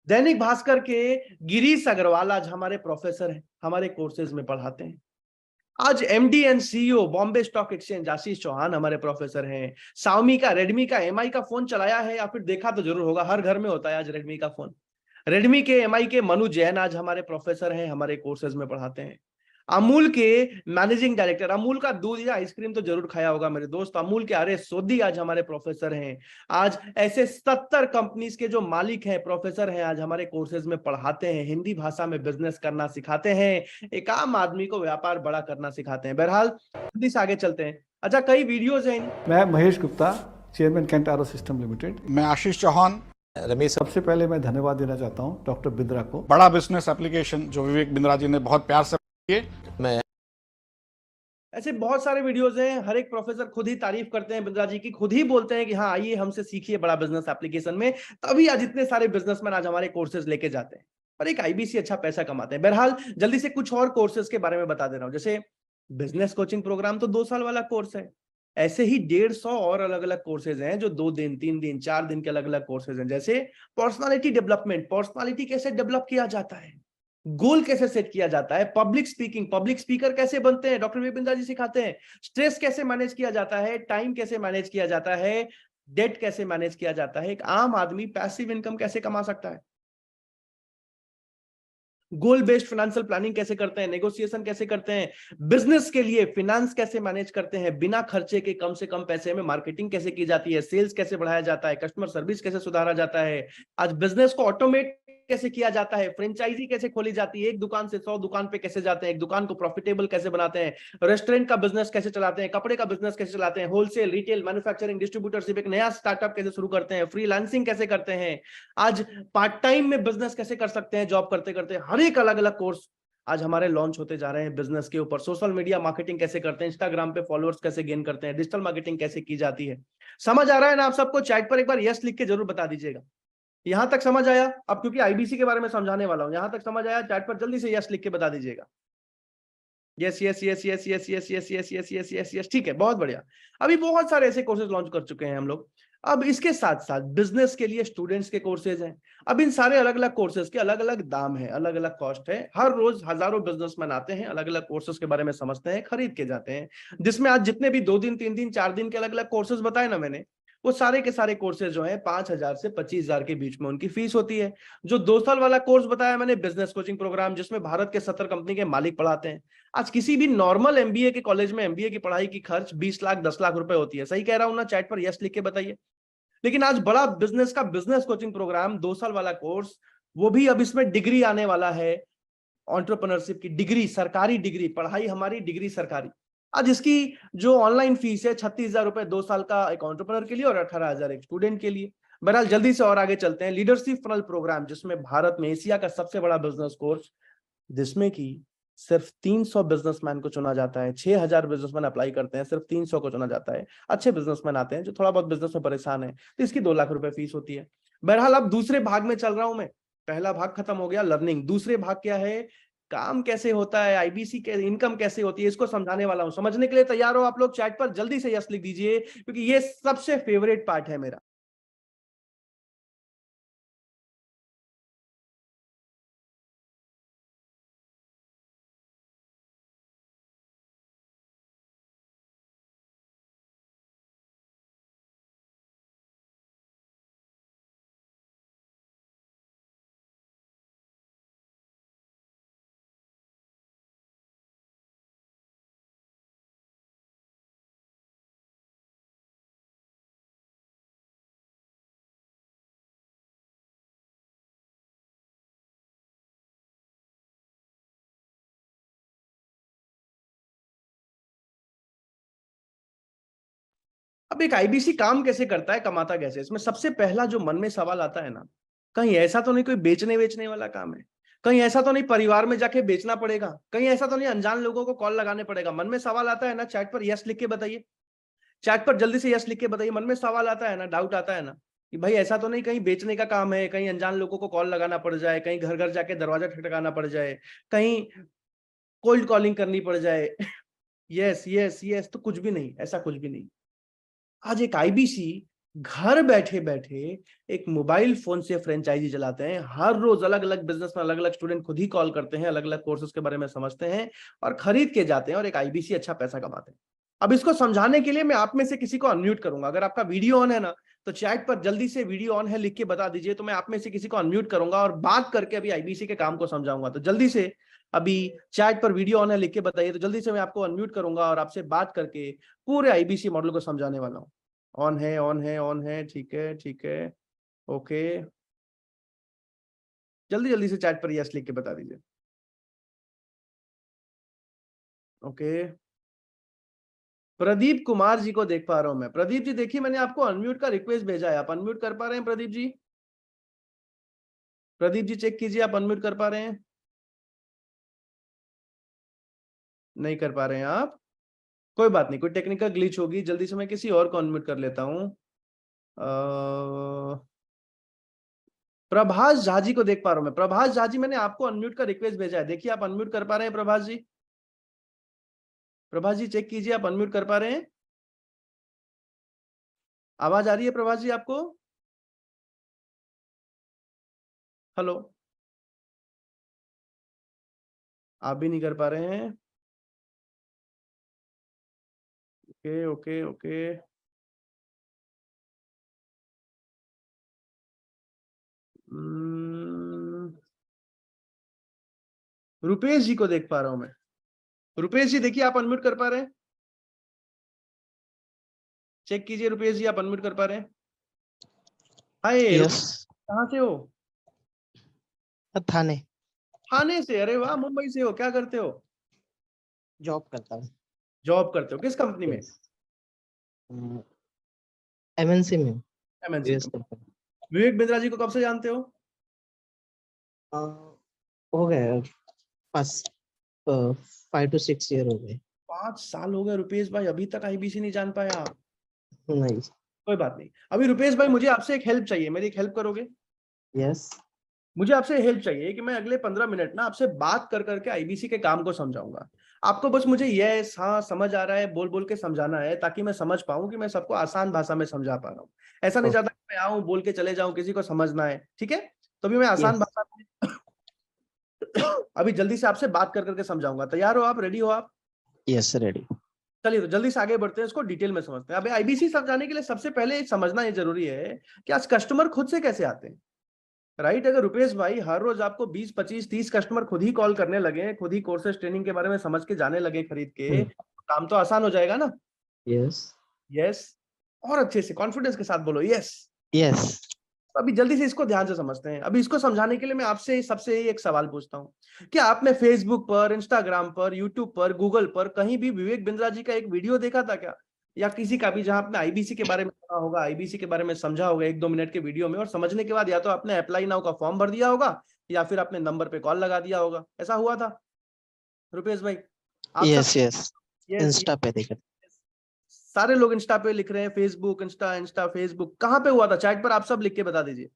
दैनिक भास्कर के गिरीश अग्रवाल आज हमारे प्रोफेसर हैं, हमारे कोर्सेज में पढ़ाते हैं। आज MD and CEO Bombay stock exchange Ashish Chauhan हमारे प्रोफेसर हैं। Xiaomi का, रेडमी का, एमआई का फोन चलाया है या फिर देखा तो जरूर होगा, हर घर में होता है आज रेडमी का फोन। रेडमी के, एमआई के मनु जैन आज हमारे प्रोफेसर हैं, हमारे कोर्सेज में पढ़ाते हैं। अमूल के मैनेजिंग डायरेक्टर, अमूल का दूध या आइसक्रीम तो जरूर खाया होगा मेरे दोस्त, अमूल के आर सोदी आज हमारे प्रोफेसर हैं। आज ऐसे 70 कंपनीज के जो मालिक हैं, प्रोफेसर हैं, आज हमारे कोर्सेज में पढ़ाते हैं, हिंदी भाषा में बिजनेस करना सिखाते हैं, एक आम आदमी को व्यापार बड़ा करना सिखाते हैं। बहरहाल जल्दी से आगे चलते हैं। अच्छा, कई वीडियोज हैं। मैं Mahesh Gupta, chairman Kent RO system limited. मैं आशीष चौहान। रमेश, सबसे पहले मैं धन्यवाद देना चाहता हूं डॉक्टर बिंद्रा को। बड़ा बिजनेस एप्लीकेशन जो विवेक बिंद्रा जी ने बहुत प्यार से मैं ऐसे बहुत सारे वीडियोस हैं, हर एक प्रोफेसर खुद ही तारीफ करते हैं बिंद्रा जी की, खुद ही बोलते हैं कि हाँ आइए हमसे सीखिए बड़ा बिजनेस एप्लीकेशन में, तभी आज इतने सारे बिजनेसमैन आज हमारे कोर्सेज लेके जाते हैं और एक आईबीसी अच्छा पैसा कमाते हैं। बहरहाल जल्दी से कुछ और कोर्सेज के बारे में बता दे रहा हूं। जैसे बिजनेस कोचिंग प्रोग्राम तो 2 साल वाला कोर्स है। ऐसे ही 150 और अलग अलग कोर्सेज हैं जो 2 दिन, 3 दिन, 4 दिन के अलग अलग कोर्सेज हैं। जैसे पर्सनालिटी डेवलपमेंट, पर्सनालिटी कैसे डेवलप किया जाता है, गोल कैसे सेट किया जाता है, पब्लिक स्पीकिंग, पब्लिक स्पीकर कैसे बनते हैं, डॉक्टर विपिन दास जी सिखाते हैं। स्ट्रेस कैसे मैनेज किया जाता है, टाइम कैसे मैनेज किया जाता है, डेट कैसे मैनेज किया जाता है, एक आम आदमी पैसिव इनकम कैसे कमा सकता है, गोल बेस्ड फाइनेंशियल प्लानिंग कैसे करते हैं, नेगोशिएशन कैसे करते हैं, बिजनेस के लिए फाइनेंस कैसे मैनेज करते हैं, बिना खर्चे के कम से कम पैसे में मार्केटिंग कैसे की जाती है, सेल्स कैसे बढ़ाया जाता है, कस्टमर सर्विस कैसे सुधारा जाता है, आज बिजनेस को ऑटोमेट कैसे किया जाता है, फ्रेंचाइजी कैसे खोली जाती है, एक दुकान से 100 दुकान पे कैसे जाते हैं, एक दुकान को प्रॉफिटेबल कैसे बनाते हैं, रेस्टोरेंट का बिजनेस कैसे चलाते हैं, कपड़े का बिजनेस कैसे चलाते हैं, होलसेल, रिटेल, मैन्युफैक्चरिंग, डिस्ट्रीब्यूटरशिप, एक नया स्टार्टअप कैसे शुरू करते हैं, फ्रीलांसिंग कैसे करते हैं, आज पार्ट टाइम में बिजनेस कैसे कर सकते हैं जॉब करते करते, हर एक अलग अलग कोर्स आज हमारे लॉन्च होते जा रहे हैं बिजनेस के ऊपर। सोशल मीडिया मार्केटिंग कैसे करते हैं, इंस्टाग्राम पे फॉलोअर्स कैसे गेन करते हैं, डिजिटल मार्केटिंग कैसे की जाती है। समझ आ रहा है ना आप सबको? चैट पर एक बार यस लिख के जरूर बता दीजिएगा। यहां तक समझ आया? अब क्योंकि आईबीसी के बारे में समझाने वाला हूं, यहां तक समझ आया? चैट पर जल्दी से यस लिख के बता दीजिएगा। Yes yes yes yes yes yes yes yes yes yes yes yes, ठीक है, बहुत बढ़िया। अभी बहुत सारे ऐसे कोर्सेज लॉन्च कर चुके हैं हम लोग। अब इसके साथ साथ बिजनेस के लिए स्टूडेंट्स के कोर्सेज हैं। अब इन सारे अलग अलग कोर्सेज के अलग अलग दाम है, अलग अलग कॉस्ट है। हर रोज हजारों बिजनेसमैन आते हैं, अलग अलग कोर्सेज के बारे में समझते हैं, खरीद के जाते हैं। जिसमें आज जितने भी 2 दिन, 3 दिन, 4 दिन के अलग अलग कोर्सेज बताए ना मैंने, वो सारे के सारे कोर्सेज जो हैं 5,000 से 25,000 के बीच में उनकी फीस होती है। जो 2 साल वाला कोर्स बताया मैंने, बिजनेस कोचिंग प्रोग्राम, जिसमें भारत के 70 कंपनी के मालिक पढ़ाते हैं। आज किसी भी नॉर्मल एमबीए के कॉलेज में एमबीए की पढ़ाई की खर्च 20 लाख 10 लाख रुपए होती है। सही कह रहा हूं ना? चैट पर यस लिख के बताइए। लेकिन आज बड़ा बिजनेस का बिजनेस कोचिंग प्रोग्राम, 2 साल वाला कोर्स, वो भी अब इसमें डिग्री आने वाला है, एंटरप्रेन्योरशिप की डिग्री, सरकारी डिग्री, पढ़ाई हमारी, डिग्री सरकारी। आज इसकी जो ऑनलाइन फीस है 36,000 रुपए 2 साल का एक एंटरप्रेन्योर के लिए और 18,000 एक स्टूडेंट के लिए। बहरहाल जल्दी से और आगे चलते हैं। लीडरशिप फनल प्रोग्राम, जिसमें भारत में एशिया का सबसे बड़ा बिजनेस कोर्स, जिसमें कि सिर्फ 300 बिजनेसमैन को चुना जाता है। 6,000 बिजनेसमैन अप्लाई करते हैं, सिर्फ 300 को चुना जाता है। अच्छे बिजनेसमैन आते हैं जो थोड़ा बहुत बिजनेस में परेशान है, तो इसकी 2 लाख रुपए फीस होती है। बहरहाल अब दूसरे भाग में चल रहा हूं मैं। पहला भाग खत्म हो गया, लर्निंग। दूसरे भाग क्या है? काम कैसे होता है, आईबीसी के इनकम कैसे होती है, इसको समझाने वाला हूं। समझने के लिए तैयार हो आप लोग? चैट पर जल्दी से यस लिख दीजिए, क्योंकि ये सबसे फेवरेट पार्ट है मेरा। अब एक आईबीसी काम कैसे करता है, कमाता कैसे? इसमें सबसे पहला जो मन में सवाल आता है ना, कहीं ऐसा तो नहीं कोई बेचने वेचने वाला काम है? कहीं ऐसा तो नहीं परिवार में जाके बेचना पड़ेगा? कहीं ऐसा तो नहीं अनजान लोगों को कॉल लगाने पड़ेगा? मन में सवाल आता है ना? चैट पर यस लिख के बताइए। चैट पर जल्दी से यस लिख के बताइए। मन में सवाल आता है ना, डाउट आता है ना, कि भाई ऐसा तो नहीं कहीं बेचने का काम है, कहीं अनजान लोगों को कॉल लगाना पड़ जाए, कहीं घर घर जाके दरवाजा खटखटाना पड़ जाए, कहीं कोल्ड कॉलिंग करनी पड़ जाए? यस यस यस, तो कुछ भी नहीं, ऐसा कुछ भी नहीं। आज एक आईबीसी घर बैठे बैठे एक मोबाइल फोन से फ्रेंचाइजी चलाते हैं। हर रोज अलग अलग बिजनेस में अलग अलग स्टूडेंट खुद ही कॉल करते हैं, अलग अलग कोर्सेज के बारे में समझते हैं और खरीद के जाते हैं, और एक आईबीसी अच्छा पैसा कमाते हैं। अब इसको समझाने के लिए मैं आप में से किसी को अनम्यूट करूंगा। अगर आपका वीडियो ऑन है ना, तो चैट पर जल्दी से वीडियो ऑन है लिख के बता दीजिए, तो मैं आप में से किसी को अनम्यूट करूंगा और बात करके अभी आईबीसी के काम को समझाऊंगा। तो जल्दी से अभी चैट पर वीडियो ऑन है लिख के बताइए, तो जल्दी से मैं आपको अनम्यूट करूंगा और आपसे बात करके पूरे आईबीसी मॉडल को समझाने वाला हूं। ऑन है, ऑन है, ऑन है, ठीक है, ठीक है, ओके। जल्दी जल्दी से चैट पर यस लिख के बता दीजिए। ओके, प्रदीप कुमार जी को देख पा रहा हूं मैं। प्रदीप जी देखिए, मैंने आपको अनम्यूट का रिक्वेस्ट भेजा है, आप अनम्यूट कर पा रहे हैं प्रदीप जी? प्रदीप जी चेक कीजिए, आप अनम्यूट कर पा रहे हैं? नहीं कर पा रहे हैं आप? कोई बात नहीं, कोई टेक्निकल ग्लिच होगी। जल्दी से मैं किसी और को अनम्यूट कर लेता हूं। प्रभाष झा जी को देख पा रहा हूं मैं। प्रभाष झा जी, मैंने आपको अनम्यूट का रिक्वेस्ट भेजा है, देखिए आप अनम्यूट कर पा रहे हैं प्रभाष जी? प्रभाष जी चेक कीजिए, आप अनम्यूट कर पा रहे हैं? आवाज आ रही है प्रभाष जी आपको? हेलो, आप भी नहीं कर पा रहे हैं। ओके ओके ओके, रुपेश जी को देख पा रहा हूं मैं। रुपेश जी देखिए, आप अनम्यूट कर पा रहे हैं? चेक कीजिए रुपेश जी, आप अनम्यूट कर पा रहे हैं? हाय, यस, कहाँ से हो? थाने थाने से? अरे वाह, मुंबई से हो, क्या करते हो? जॉब करता हूँ। जॉब करते हो, किस कंपनी में? एमएनसी में MNC US company. Company. Vivek Bindra ji को कब से जानते हो? हो गए पास 5 to 6 year हो गए। 5 साल हो गए रुपेश भाई, अभी तक आईबीसी नहीं जान पाया आप। नहीं। कोई बात नहीं। अभी रुपेश भाई मुझे आपसे एक हेल्प चाहिए, मेरी एक हेल्प करोगे? यस, मुझे आपसे हेल्प चाहिए कि मैं अगले 15 मिनट ना आपसे बात कर करके आईबीसी के काम को समझाऊंगा। आपको बस मुझे यस हाँ समझ आ रहा है बोल बोल के समझाना है, ताकि मैं समझ पाऊं कि मैं सबको आसान भाषा में समझा पा रहा हूँ। ऐसा नहीं चाहता कि मैं आऊं बोल के चले जाऊं, किसी को समझना है, ठीक है? तो अभी मैं आसान यस, भाषा में अभी जल्दी से आपसे बात कर करके समझाऊंगा। तैयार हो आप? रेडी हो आप? Yes ready. चलिए तो जल्दी से आगे बढ़ते हैं, इसको डिटेल में समझते हैं। अभी आईबीसी समझाने के लिए सबसे पहले समझना ये जरूरी है कि आज कस्टमर खुद से कैसे आते हैं, राइट? अगर रुपेश भाई हर रोज आपको 20 25 30 कस्टमर खुद ही कॉल करने लगे, खुद ही कोर्सेज ट्रेनिंग के बारे में समझ के जाने लगे खरीद के, काम तो आसान हो जाएगा ना? यस, यस, और अच्छे से कॉन्फिडेंस के साथ बोलो यस। यस, अभी जल्दी से इसको ध्यान से समझते हैं। अभी इसको समझाने के लिए मैं आपसे सबसे एक सवाल पूछता हूँ कि आपने फेसबुक पर, इंस्टाग्राम पर, यूट्यूब पर, गूगल पर कहीं भी विवेक बिंद्रा जी का एक वीडियो देखा था क्या? या किसी का भी जहां आपने आईबीसी के बारे में सुना होगा, आईबीसी के बारे में समझा होगा 1-2 मिनट के वीडियो में, और समझने के बाद या तो आपने अप्लाई नाउ का फॉर्म भर दिया होगा या फिर आपने नंबर पे कॉल लगा दिया होगा। ऐसा हुआ था रुपेश भाई? आप सब यस, यस, yes, इंस्टा पे देखा। सारे लोग इंस्टा पे लिख रहे हैं, फेसबुक इंस्टा इंस्टा फेसबुक, कहाँ पे हुआ था? चैट पर आप सब लिख के बता दीजिए।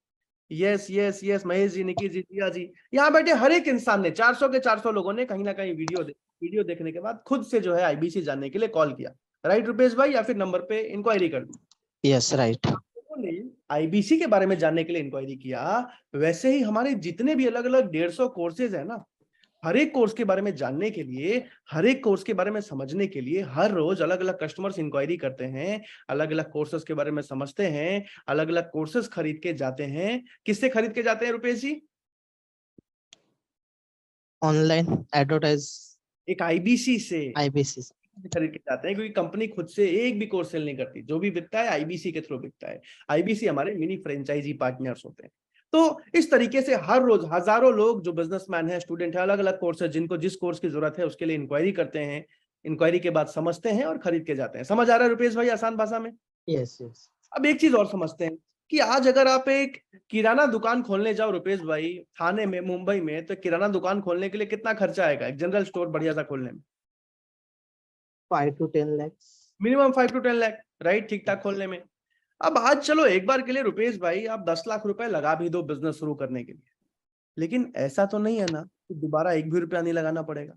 Yes yes yes, Mahesh ji, निकी जी, जिया जी, यहाँ बैठे हर एक इंसान ने, 400 के 400 लोगों ने कहीं ना कहीं वीडियो देखने के बाद खुद से जो है आईबीसी जानने के लिए कॉल किया, राइट रुपेश भाई? या फिर नंबर पे इंक्वायरी कर दी। Yes right. लोगों ने आईबीसी के बारे में जानने के लिए इंक्वायरी किया। वैसे ही हमारे जितने भी अलग अलग 150 कोर्सेज है ना, हर एक कोर्स के बारे में जानने के लिए, हर एक कोर्स के बारे में समझने के लिए हर रोज अलग अलग कस्टमर्स इंक्वायरी करते हैं, अलग अलग कोर्सेज के बारे में समझते हैं, अलग अलग कोर्सेज खरीद के जाते हैं। किससे खरीद के जाते हैं रुपेश जी? ऑनलाइन एडवर्टाइज, एक आईबीसी से आईबीसी। खरीद के जाते हैं, क्योंकि कंपनी खुद से एक भी कोर्स सेल नहीं करती। जो भी बिकता है आईबीसी के थ्रू बिकता है। आईबीसी हमारे मिनी फ्रेंचाइजी पार्टनर्स होते हैं। तो इस तरीके से हर रोज हजारों लोग जो बिजनेसमैन है, स्टूडेंट है, अलग अलग कोर्स है, जिनको जिस कोर्स की जरूरत है उसके लिए इंक्वायरी करते हैं, इंक्वायरी के बाद समझते हैं और खरीद के जाते हैं। समझ आ रहा है रुपेश भाई आसान भाषा में? यस, यस, अब एक चीज और समझते हैं कि आज अगर आप एक किराना दुकान खोलने जाओ रुपेश भाई, थाने में, मुंबई में, तो किराना दुकान खोलने के लिए कितना खर्चा आएगा एक जनरल स्टोर बढ़िया सा खोलने में? 5 to 10 lakhs। Minimum 5 to 10 lakh, right? ठीक ठाक खोलने में। अब आज चलो एक बार के लिए रुपेश भाई आप 10 लाख रुपए लगा भी दो बिजनेस शुरू करने के लिए, लेकिन ऐसा तो नहीं है ना कि दोबारा 1 भी रुपया नहीं लगाना पड़ेगा।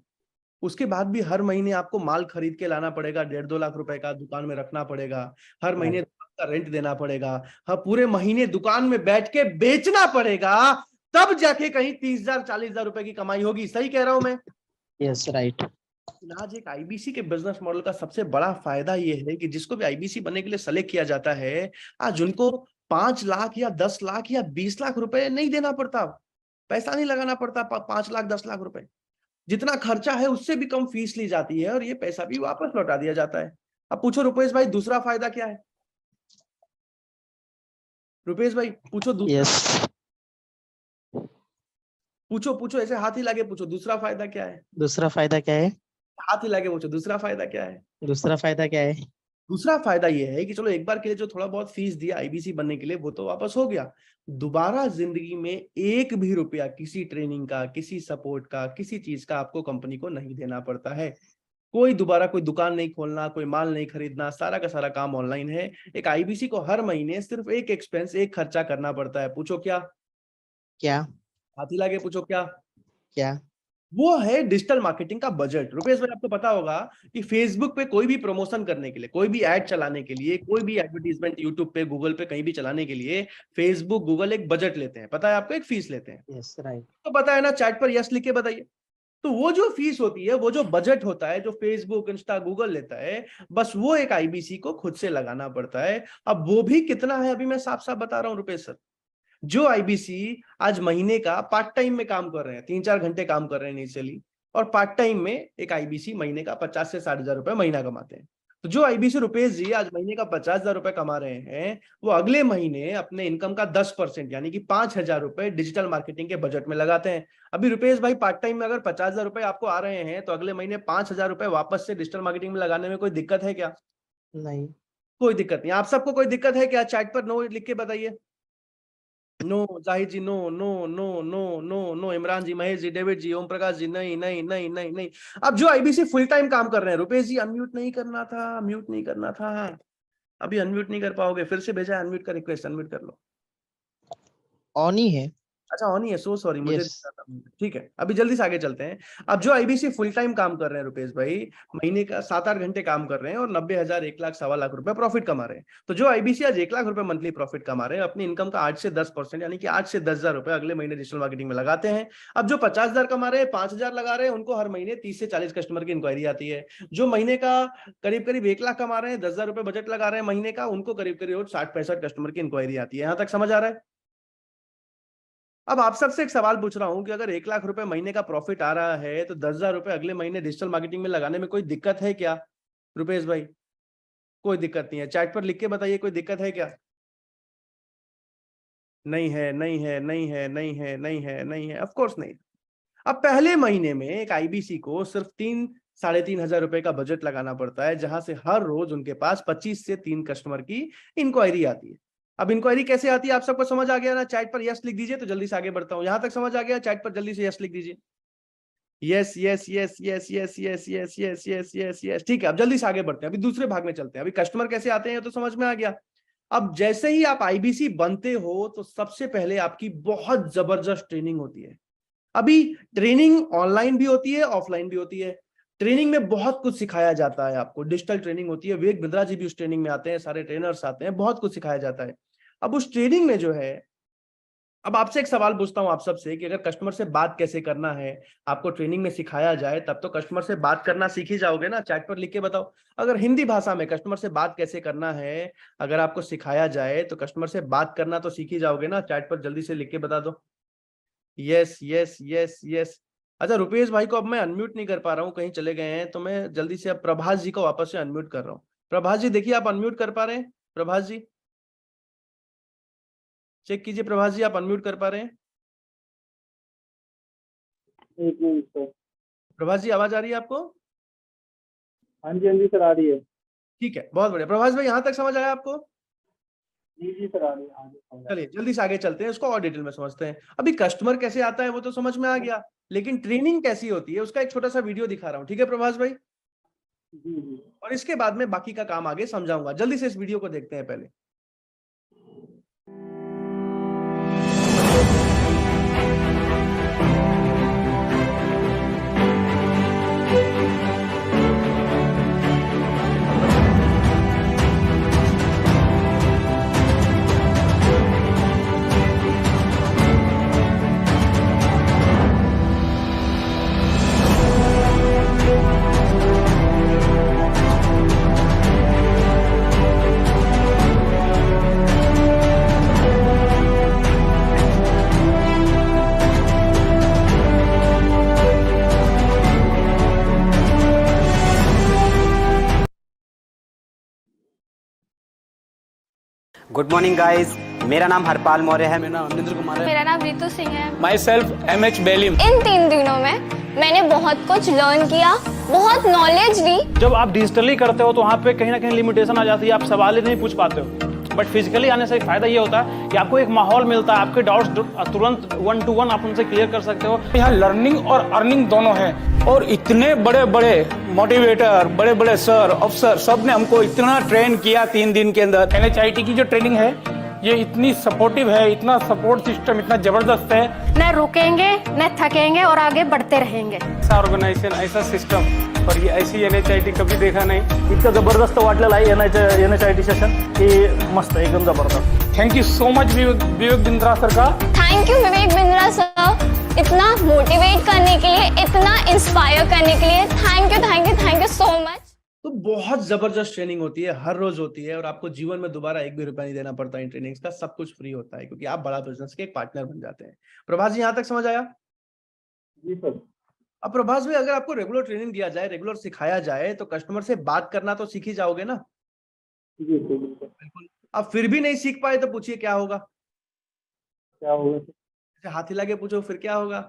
उसके बाद भी हर महीने आपको माल खरीद के लाना पड़ेगा, 1.5-2 लाख रुपए का दुकान में रखना पड़ेगा, हर महीने दुकान का रेंट देना पड़ेगा, हर पूरे महीने दुकान में बैठ के बेचना पड़ेगा, तब जाके कहीं 30,000 40,000 रुपए की कमाई होगी। सही कह रहा हूं मैं? Yes right. आज एक आईबीसी के बिजनेस मॉडल का सबसे बड़ा फायदा यह है कि जिसको भी आईबीसी बनने के लिए सेलेक्ट किया जाता है, आज उनको 5 लाख या 10 लाख या 20 लाख रुपए नहीं देना पड़ता, पैसा नहीं लगाना पड़ता। 5 लाख 10 लाख रुपए जितना खर्चा है उससे भी कम फीस ली जाती है, और ये पैसा भी वापस लौटा दिया जाता है। अब पूछो रुपेश भाई दूसरा फायदा क्या है? रुपेश भाई पूछो दूसरा। यस, पूछो पूछो, ऐसे हाथ ही लाके पूछो, दूसरा फायदा क्या है? दूसरा फायदा क्या है? हाथ ही लाके पूछो, दूसरा फायदा क्या है? दूसरा फायदा क्या है? दूसरा फायदा यह है कि चलो एक बार के लिए जो थोड़ा बहुत फीस दिया आईबीसी बनने के लिए वो तो वापस हो गया, दोबारा जिंदगी में 1 भी रुपया किसी ट्रेनिंग का, किसी सपोर्ट का, किसी चीज का आपको कंपनी को नहीं देना पड़ता है। कोई दोबारा कोई दुकान नहीं खोलना, कोई माल नहीं खरीदना, सारा का सारा काम ऑनलाइन है। एक आईबीसी को हर महीने सिर्फ एक एक्सपेंस, एक खर्चा करना पड़ता है। पूछो क्या? क्या? हाथी लागे पूछो क्या? क्या? वो है डिजिटल मार्केटिंग का बजट। रुपेश भाई, आपको पता होगा कि फेसबुक पे कोई भी प्रमोशन करने के लिए, कोई भी एड चलाने के लिए, कोई भी एडवर्टीजमेंट यूट्यूब पे, गूगल पे कहीं भी चलाने के लिए फेसबुक, गूगल एक बजट लेते हैं। पता है आपको, एक फीस लेते हैं। Yes, right. तो पता है ना, चैट पर यस लिख के बताइए। तो वो जो फीस होती है, वो जो बजट होता है, जो फेसबुक, इंस्टा, गूगल लेता है, बस वो एक आईबीसी को खुद से लगाना पड़ता है। अब वो भी कितना है, अभी मैं साफ साफ बता रहा हूँ रुपेश सर। जो आईबीसी आज महीने का पार्ट टाइम में काम कर रहे हैं, 3-4 घंटे काम कर रहे हैं इनिशियली, और पार्ट टाइम में एक आईबीसी महीने का 50 से 60,000 रुपए महीना कमाते हैं। तो जो आईबीसी रुपेश जी आज महीने का 50,000 रुपए कमा रहे हैं, वो अगले महीने अपने इनकम का 10% यानी कि 5,000 रुपए डिजिटल मार्केटिंग के बजट में लगाते हैं। अभी रुपेश भाई, पार्ट टाइम में अगर 50,000 रुपए आपको आ रहे हैं, तो अगले महीने 5,000 रुपए वापस से डिजिटल मार्केटिंग में लगाने में कोई दिक्कत है क्या? नहीं। कोई दिक्कत नहीं। आप सबको कोई दिक्कत है क्या? चैट पर नो लिख के बताइए। No Zahir ji, no no no no no no. Imran ji, Mahesh ji, David ji, Om Prakash ji, नहीं नहीं नहीं नहीं नहीं। अब जो आईबीसी फुल टाइम काम कर रहे हैं, रुपेश जी अनम्यूट नहीं करना था, म्यूट नहीं करना था। अभी अनम्यूट नहीं कर पाओगे, फिर से भेजा अनम्यूट का रिक्वेस्ट, अनम्यूट कर लो। ऑन ही है। अच्छा, ऑन ही है, सो सॉरी, मुझे Yes. ठीक है। अभी जल्दी से आगे चलते हैं। अब जो आईबीसी फुल टाइम काम कर रहे हैं रुपेश भाई, महीने का 7-8 घंटे काम कर रहे हैं और 90,000, 1 लाख, 1.25 लाख रुपए प्रॉफिट कमा रहे हैं। तो जो आईबीसी आज 1 लाख रुपए मंथली प्रॉफिट कमा रहे हैं, अपनी इनकम का 8 से 10% यानी कि 8 से 10,000 रुपए अगले महीने डिजिटल मार्केटिंग में लगाते हैं। अब जो 50,000 कमा रहे हैं, 5,000 लगा रहे हैं, उनको हर महीने 30 से 40 कस्टमर की इंक्वायरी आती है। जो महीने का करीब करीब 1 लाख कमा रहे हैं, 10,000 रुपए बजट लगा रहे हैं महीने का, उनको करीब करीब 60-65 कस्टमर की इंक्वायरी आती है। यहां तक समझ आ रहा है? अब आप सबसे एक सवाल पूछ रहा हूं कि अगर 1 लाख रुपए महीने का प्रॉफिट आ रहा है, तो 10,000 रुपए अगले महीने डिजिटल मार्केटिंग में लगाने में कोई दिक्कत है क्या रुपेश भाई? कोई दिक्कत नहीं है। चैट पर लिख के बताइए, कोई दिक्कत है क्या? नहीं है, नहीं है, नहीं है, नहीं है, नहीं है, नहीं है, ऑफ कोर्स नहीं। अब पहले महीने में एक आईबीसी को सिर्फ 3-3,500 रुपए का बजट लगाना पड़ता है, जहां से हर रोज उनके पास 25 से 3 कस्टमर की इंक्वायरी आती है। अब इंक्वायरी कैसे आती है, आप सबको समझ आ गया ना? चैट पर यस लिख दीजिए तो जल्दी से आगे बढ़ता हूं। यहां तक समझ आ गया? चैट पर जल्दी से यस लिख दीजिए। Yes yes yes yes yes yes yes yes yes yes yes. ठीक है, अब जल्दी से आगे बढ़ते हैं। अभी दूसरे भाग में चलते हैं। अभी कस्टमर कैसे आते हैं तो समझ में आ गया। अब जैसे ही आप आईबीसी बनते हो, तो सबसे पहले आपकी बहुत जबरदस्त ट्रेनिंग होती है। अभी ट्रेनिंग ऑनलाइन भी होती है, ऑफलाइन भी होती है। ट्रेनिंग में बहुत कुछ सिखाया जाता है आपको, डिजिटल ट्रेनिंग होती है। विवेक बिंद्रा जी भी उस ट्रेनिंग में आते हैं, सारे ट्रेनर्स आते हैं, बहुत कुछ सिखाया जाता है। अब उस ट्रेनिंग में जो है, अब आपसे एक सवाल पूछता हूं आप सबसे कि अगर कस्टमर से बात कैसे करना है आपको ट्रेनिंग में सिखाया जाए, तब तो कस्टमर से बात करना सीख ही जाओगे ना? चैट पर लिख के बताओ, अगर हिंदी भाषा में कस्टमर से बात कैसे करना है अगर आपको सिखाया जाए, तो कस्टमर से बात करना तो सीख ही जाओगे ना? चैट पर जल्दी से लिख के बता दो। Yes yes yes yes. अच्छा, रुपेश भाई को अब मैं अनम्यूट नहीं कर पा रहा हूँ, कहीं चले गए हैं, तो मैं जल्दी से अब प्रभास जी को वापस से अनम्यूट कर रहा हूँ। प्रभास जी देखिए, आप अनम्यूट कर पा रहे हैं? प्रभास जी चेक कीजिए। प्रभास जी, आप अनम्यूट कर पा रहे हैं? प्रभास जी, आवाज आ रही है आपको? हाँ जी सर, आ रही है। ठीक है, बहुत बढ़िया। प्रभास भाई, यहां तक समझ आया आपको? जी सर, आ रही है। चलिए जल्दी से आगे चलते हैं, उसको और डिटेल में समझते हैं। अभी कस्टमर कैसे आता है वो तो समझ में आ गया, लेकिन ट्रेनिंग कैसी होती है उसका एक छोटा सा वीडियो दिखा रहा हूँ। ठीक है प्रभास भाई? जी। और इसके बाद में बाकी का काम आगे समझाऊंगा। जल्दी से इस वीडियो को देखते हैं पहले। गुड मॉर्निंग गाइस, मेरा नाम हरपाल मौर्य है। मेरा नाम अमरिंदर कुमार है। मेरा नाम रितु सिंह है। My self MH Belim. इन 3 दिनों में मैंने बहुत कुछ लर्न किया, बहुत नॉलेज ली। जब आप डिजिटली करते हो तो वहाँ पे कहीं ना कहीं लिमिटेशन आ जाती है, आप सवाल ही नहीं पूछ पाते हो। बट फिजिकली आने से फायदा ये होता है कि आपको एक माहौल मिलता है, आपके डाउट्स तुरंत 1 to 1 आप उनसे क्लियर कर सकते हो। यहाँ लर्निंग और अर्निंग दोनों है, और इतने बड़े बड़े मोटिवेटर, बड़े बड़े सर, अफसर, सब ने हमको इतना ट्रेन किया 3 दिन के अंदर। NHIT की जो ट्रेनिंग है ये इतनी सपोर्टिव है, इतना सपोर्ट सिस्टम इतना जबरदस्त है। न रुकेंगे न थकेंगे और आगे बढ़ते रहेंगे। ऐसा ऑर्गेनाइजेशन, ऐसा सिस्टम और ये ऐसी NHIT कभी देखा नहीं। इतकं जबरदस्त वाटलेलं आहे NHIT सेशन की मस्त, एकदम जबरदस्त। Thank you so much Vivek Bindra sir का। Thank you Vivek Bindra sir, इतना मोटिवेट करने के लिए, इतना इंस्पायर करने के लिए। Thank you so much. तो बहुत जबरदस्त ट्रेनिंग होती है, हर रोज होती है, और आपको जीवन में दोबारा एक भी रुपया नहीं देना पड़ता इन ट्रेनिंग्स का। सब कुछ फ्री होता है क्योंकि आप बड़ा बिजनेस के एक पार्टनर बन जाते हैं। प्रभास जी, यहाँ तक समझ आया? जी सर। अब प्रभास भाई, अगर आपको रेगुलर ट्रेनिंग दिया जाए, रेगुलर सिखाया जाए, तो कस्टमर से बात करना तो सीख ही जाओगे ना? जी सर, बिल्कुल। अब फिर भी नहीं सीख पाए तो पूछिए क्या होगा? क्या होगा सर? हाथ हिला के पूछो, फिर क्या होगा?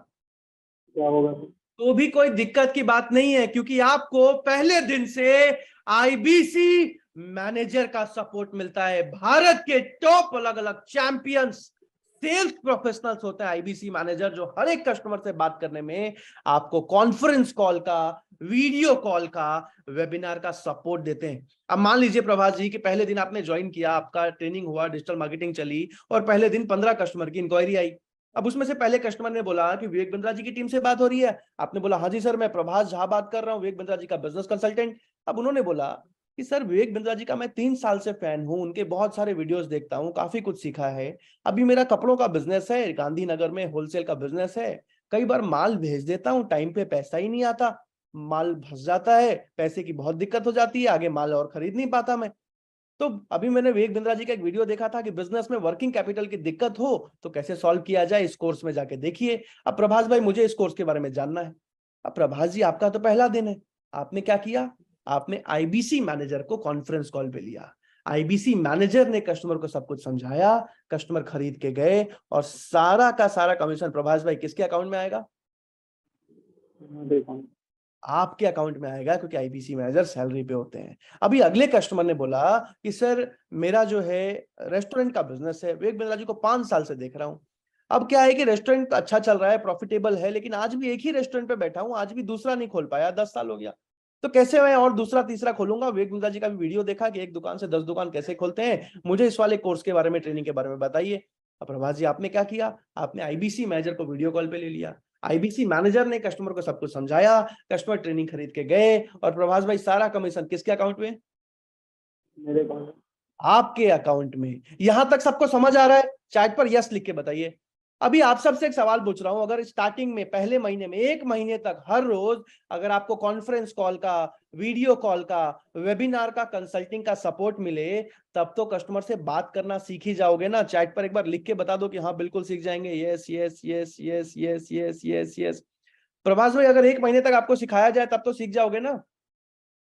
क्या होगा सर? तो भी कोई दिक्कत की बात नहीं है, क्योंकि आपको पहले दिन से IBC मैनेजर का सपोर्ट मिलता है। भारत के टॉप अलग अलग चैंपियंस सेल्स प्रोफेशनल्स होते हैं IBC मैनेजर, जो हर एक कस्टमर से बात करने में आपको कॉन्फ्रेंस कॉल का, वीडियो कॉल का, वेबिनार का सपोर्ट देते हैं। अब मान लीजिए प्रभास जी कि पहले दिन आपने ज्वाइन किया, आपका ट्रेनिंग हुआ, डिजिटल मार्केटिंग चली, और पहले दिन 15 कस्टमर की इंक्वायरी आई। अब उसमें से पहले कस्टमर ने बोला कि विवेक बिंद्रा जी की टीम से बात हो रही है। आपने बोला हाँ जी सर, मैं प्रभास झा बात कर रहा हूँ, विवेक बिंद्रा जी का बिजनेस कंसल्टेंट। अब उन्होंने बोला कि सर, विवेक बिंद्रा जी का मैं 3 साल से फैन हूं, उनके बहुत सारे वीडियोस देखता हूं, काफी कुछ सीखा है। अभी मेरा कपड़ों का बिजनेस है, गांधीनगर में होलसेल का बिजनेस है। कई बार माल भेज देता हूं, टाइम पे पैसा ही नहीं आता, माल फंस जाता है, पैसे की बहुत दिक्कत हो जाती है, आगे माल और खरीद नहीं पाता मैं। तो अभी मैंने विवेक बिंद्रा जी का एक वीडियो देखा था कि बिजनेस में वर्किंग कैपिटल की दिक्कत हो तो कैसे सॉल्व किया जाए, इस कोर्स में जाके देखिए। अब प्रभास भाई, मुझे इस कोर्स के बारे में जानना है। अब प्रभास जी, आपका तो पहला दिन है, आपने क्या किया? आपने IBC मैनेजर को कॉन्फ्रेंस कॉल पे लिया। IBC मैनेजर ने कस्टमर को सब कुछ समझाया, कस्टमर खरीद के गए, और सारा का सारा कमीशन प्रभास भाई किसके अकाउंट में आएगा? आपके अकाउंट में आएगा, क्योंकि IBC मैनेजर सैलरी पे होते हैं। अभी अगले कस्टमर ने बोला कि सर, मेरा जो है रेस्टोरेंट का बिजनेस है, विवेक बिंद्रा जी को 5 साल से देख रहा हूं। अब क्या है कि रेस्टोरेंट अच्छा चल रहा है, प्रॉफिटेबल है, लेकिन आज भी एक ही रेस्टोरेंट पे बैठा हूं, आज भी दूसरा नहीं खोल पाया, 10 साल हो गया। तो कैसे मैं और दूसरा तीसरा खोलूंगा? विवेक बिंद्रा जी का भी वीडियो देखा कि एक दुकान से 10 दुकान कैसे खोलते हैं। मुझे इस वाले कोर्स के बारे में, ट्रेनिंग के बारे में बताइए। अब प्रभास जी, आपने क्या किया? आपने IBC मैनेजर को वीडियो कॉल पे ले लिया। IBC मैनेजर ने कस्टमर को सब कुछ समझाया, कस्टमर ट्रेनिंग खरीद के गए, और प्रभास भाई, सारा कमीशन किसके अकाउंट में? मेरे अकाउंट। आपके अकाउंट में। यहां तक सबको समझ आ रहा है? चैट पर यस लिख के बताइए। अभी आप सबसे एक सवाल पूछ रहा हूं, अगर स्टार्टिंग में पहले महीने में 1 महीने तक हर रोज अगर आपको कॉन्फ्रेंस कॉल का, वीडियो कॉल का, वेबिनार का, कंसल्टिंग का सपोर्ट मिले, तब तो कस्टमर से बात करना सीख ही जाओगे ना। चैट पर एक बार लिख के बता दो कि हाँ, बिल्कुल सीख जाएंगे। Yes yes yes yes yes yes yes yes. Prabhas भाई, अगर 1 महीने तक आपको सिखाया जाए तब तो सीख जाओगे ना?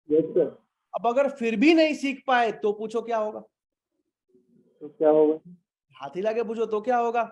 Yes sir. अब अगर फिर भी नहीं सीख पाए तो पूछो क्या होगा? तो क्या होगा? हाथ हिला के पूछो, तो क्या होगा?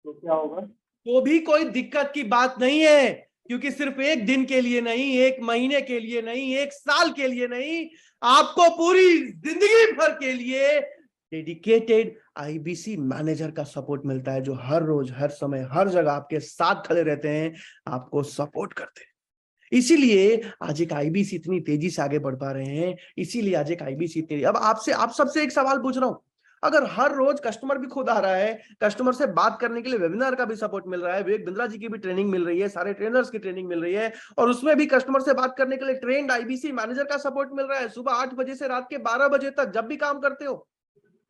तो क्या होगा? तो भी कोई दिक्कत की बात नहीं है, क्योंकि सिर्फ 1 दिन के लिए नहीं, 1 महीने के लिए नहीं, 1 साल के लिए नहीं, आपको पूरी जिंदगी भर के लिए डेडिकेटेड IBC मैनेजर का सपोर्ट मिलता है, जो हर रोज, हर समय, हर जगह आपके साथ खड़े रहते हैं, आपको सपोर्ट करते हैं। इसीलिए आज एक IBC इतनी तेजी से आगे बढ़ पा रहे हैं। इसीलिए आज एक IBC इतनी। अब आप सबसे एक सवाल पूछ रहा हूं, अगर हर रोज कस्टमर भी खुद आ रहा है, कस्टमर से बात करने के लिए वेबिनार का भी सपोर्ट मिल रहा है, विवेक बिंद्रा जी की भी ट्रेनिंग मिल रही है, सारे ट्रेनर्स की ट्रेनिंग मिल रही है, और उसमें भी कस्टमर से बात करने के लिए ट्रेंड IBC मैनेजर का सपोर्ट मिल रहा है, सुबह 8 बजे से रात के 12 बजे तक जब भी काम करते हो,